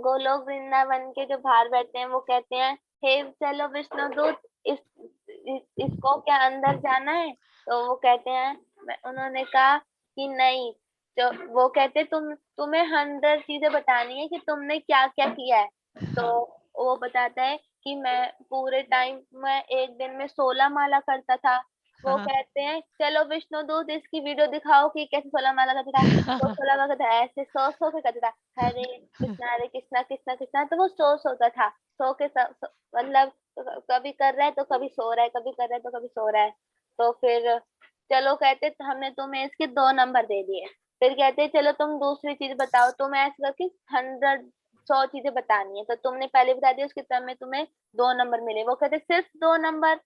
गोलोक वृंदावन के जो बाहर बैठे हैं वो कहते हैं हे चलो विष्णुदूत इसको क्या अंदर जाना है तो वो कहते हैं उन्होंने कहा कि नहीं तो वो कहते तुम्हें 100 चीजें बतानी है कि तुमने क्या क्या किया है तो वो बताता है कि मैं पूरे टाइम में एक दिन में 16 माला करता था वो कहते हैं चलो विष्णुदूत इसकी वीडियो दिखाओ कि कैसे 16 माला करता था तो 16 माला करता ऐसे सो के करता था हरे कृष्णा कृष्णा कृष्णा तो वो सोता था सो के मतलब कभी कर रहा है तो कभी सो रहा है कभी कर रहा है तो कभी सो रहा है तो फिर चलो कहते हमने तुम्हें इसके 2 नंबर दे दिए फिर कहते चलो तुम दूसरी चीज बताओ तुम ऐसे करके 100 चीजें बतानी है तो तुमने पहले बता दिया उसके तरफ में तुम्हें 2 नंबर मिले वो कहते सिर्फ 2 नंबर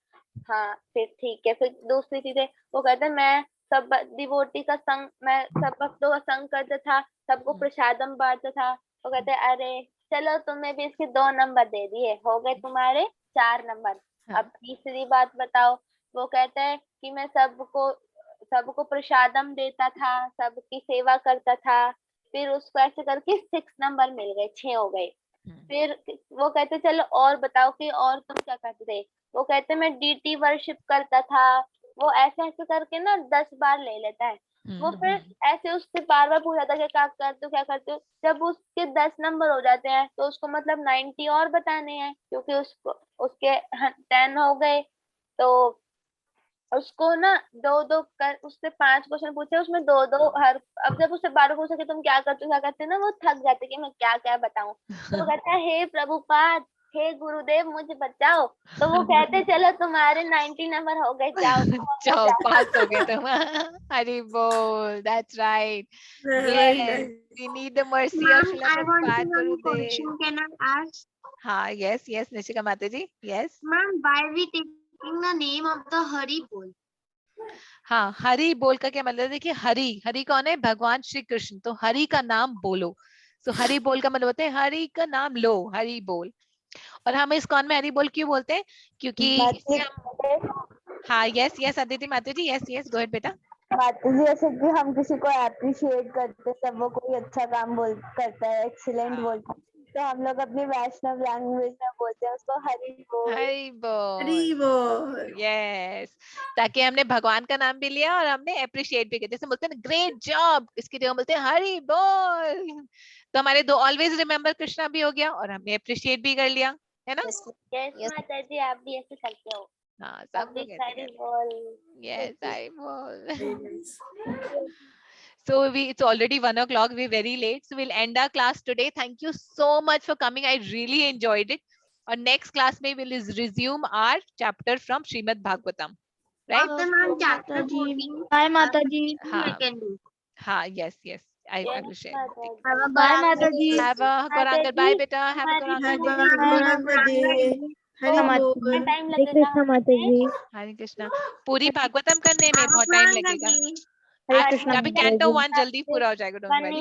हाँ फिर ठीक है फिर दूसरी चीजें वो कहते मैं सब डिवोटी का संग मैं सब भक्तों का संग करता था सबको प्रसादम बांटता था वो कहते अरे चलो तुमने भी इसके 2 नंबर दे दिए हो गए तुम्हारे 4 नंबर अब तीसरी बात बताओ वो कहता है कि मैं सबको प्रसादम देता था सबकी सेवा करता था फिर उसको ऐसे करके 6 नंबर मिल गए 6 हो गए फिर वो कहते चलो और बताओ कि और तुम क्या करते थे वो कहते मैं डीटी वर्शिप करता था वो ऐसे ऐसे करके ना 10 बार ले लेता है। वो फिर ऐसे उससे बार बार पूछा था कि क्या करते हो क्या करते हो। जब उसके 10 नंबर हो जाते हैं तो उसको मतलब 90 और बताने हैं, क्योंकि उसके 10 हो गए। तो उसको ना दो दो कर उससे 5 क्वेश्चन पूछे, उसमें दो दो हर। अब जब उससे 12 पूछा कि तुम क्या करते हो क्या करते हो ना, वो थक जाते कि मैं क्या क्या बताऊं। तो वो कहता है हे प्रभुपाद, हे गुरुदेव, मुझे बचाओ। तो वो कहते चलो तुम्हारे 90 नंबर हो गए, जाओ जाओ पास हो गए तुम। हरि बोल, that's right. Very Yes, nice. we need the mercy of Srila Prabhupada Gurudev. Can I ask? हाँ, yes, Nishika Mataji, yes. Ma'am, why we taking the name of the Hari Bol? हाँ, हरि बोल का क्या मतलब? देखिए, हरि कौन है? भगवान श्री कृष्ण। तो हरि का नाम बोलो। सो हरि बोल का मतलब होता है हरि का नाम लो, हरि बोल। और हम इस कौन में हरि बोल क्यों बोलते हैं? क्योंकि हाँ, यस अदिति माता जी, यस गो अहेड बेटा। माता जी, जैसे कि हम किसी को अप्रिशिएट करते हैं, जब वो कोई अच्छा काम करता है, एक्सीलेंट बोलता है, तो हम लोग अपनी वैष्णव लैंग्वेज में बोलते हैं उसको हरि बोल। हरि बोल, हरि बोल। यस, ताकि हमने भगवान का नाम भी लिया और हमने अप्रिशिएट भी किया। जैसे बोलते हैं ना ग्रेट जॉब, इसकी जगह बोलते हैं हरि बोल। तो हमारे दो ऑलवेज रिमेम्बर कृष्णा भी हो गया और हमने अप्रिशिएट भी कर लिया, है ना? यस माता जी, आप भी ऐसे करते हो। हाँ, सब लोग ऐसे करते हैं। यस, हरि बोल। So it's already 1 o'clock. We're very late. So we'll end our class today. Thank you so much for coming. I really enjoyed it. Our next class may will resume our chapter from Srimad Bhagavatam. Right? Chapter 14. Bye, Mataji. Ha, yes. I will share. Bye, Mataji. Have a Gauranga. Bye, beta. Have a Gauranga day. हरे कृष्णा माता जी। हरे कृष्णा। पूरी भागवतम करने में बहुत time लगेगा। अभी canto 1 जल्दी पूरा हो जाएगा। Don't worry.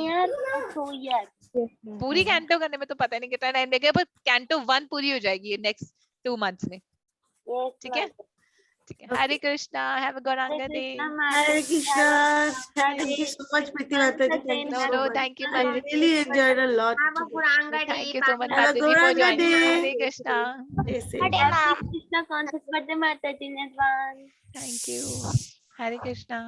पूरी कैंटो करने में तो पता नहीं कितना टाइम लगेगा, पर कैंटो 1 पूरी हो जाएगी नेक्स्ट 2 मंथ्स में। ठीक है। Hare Krishna, have a Gauranga day. Hare Krishna. Thank you so much Preeti माता जी। Thank you no thank you. I really enjoyed a lot. Thank you so much माता जी for joining. Hare Krishna. Krishna concept birthday माता जी ने advance. Thank you. Hare Krishna.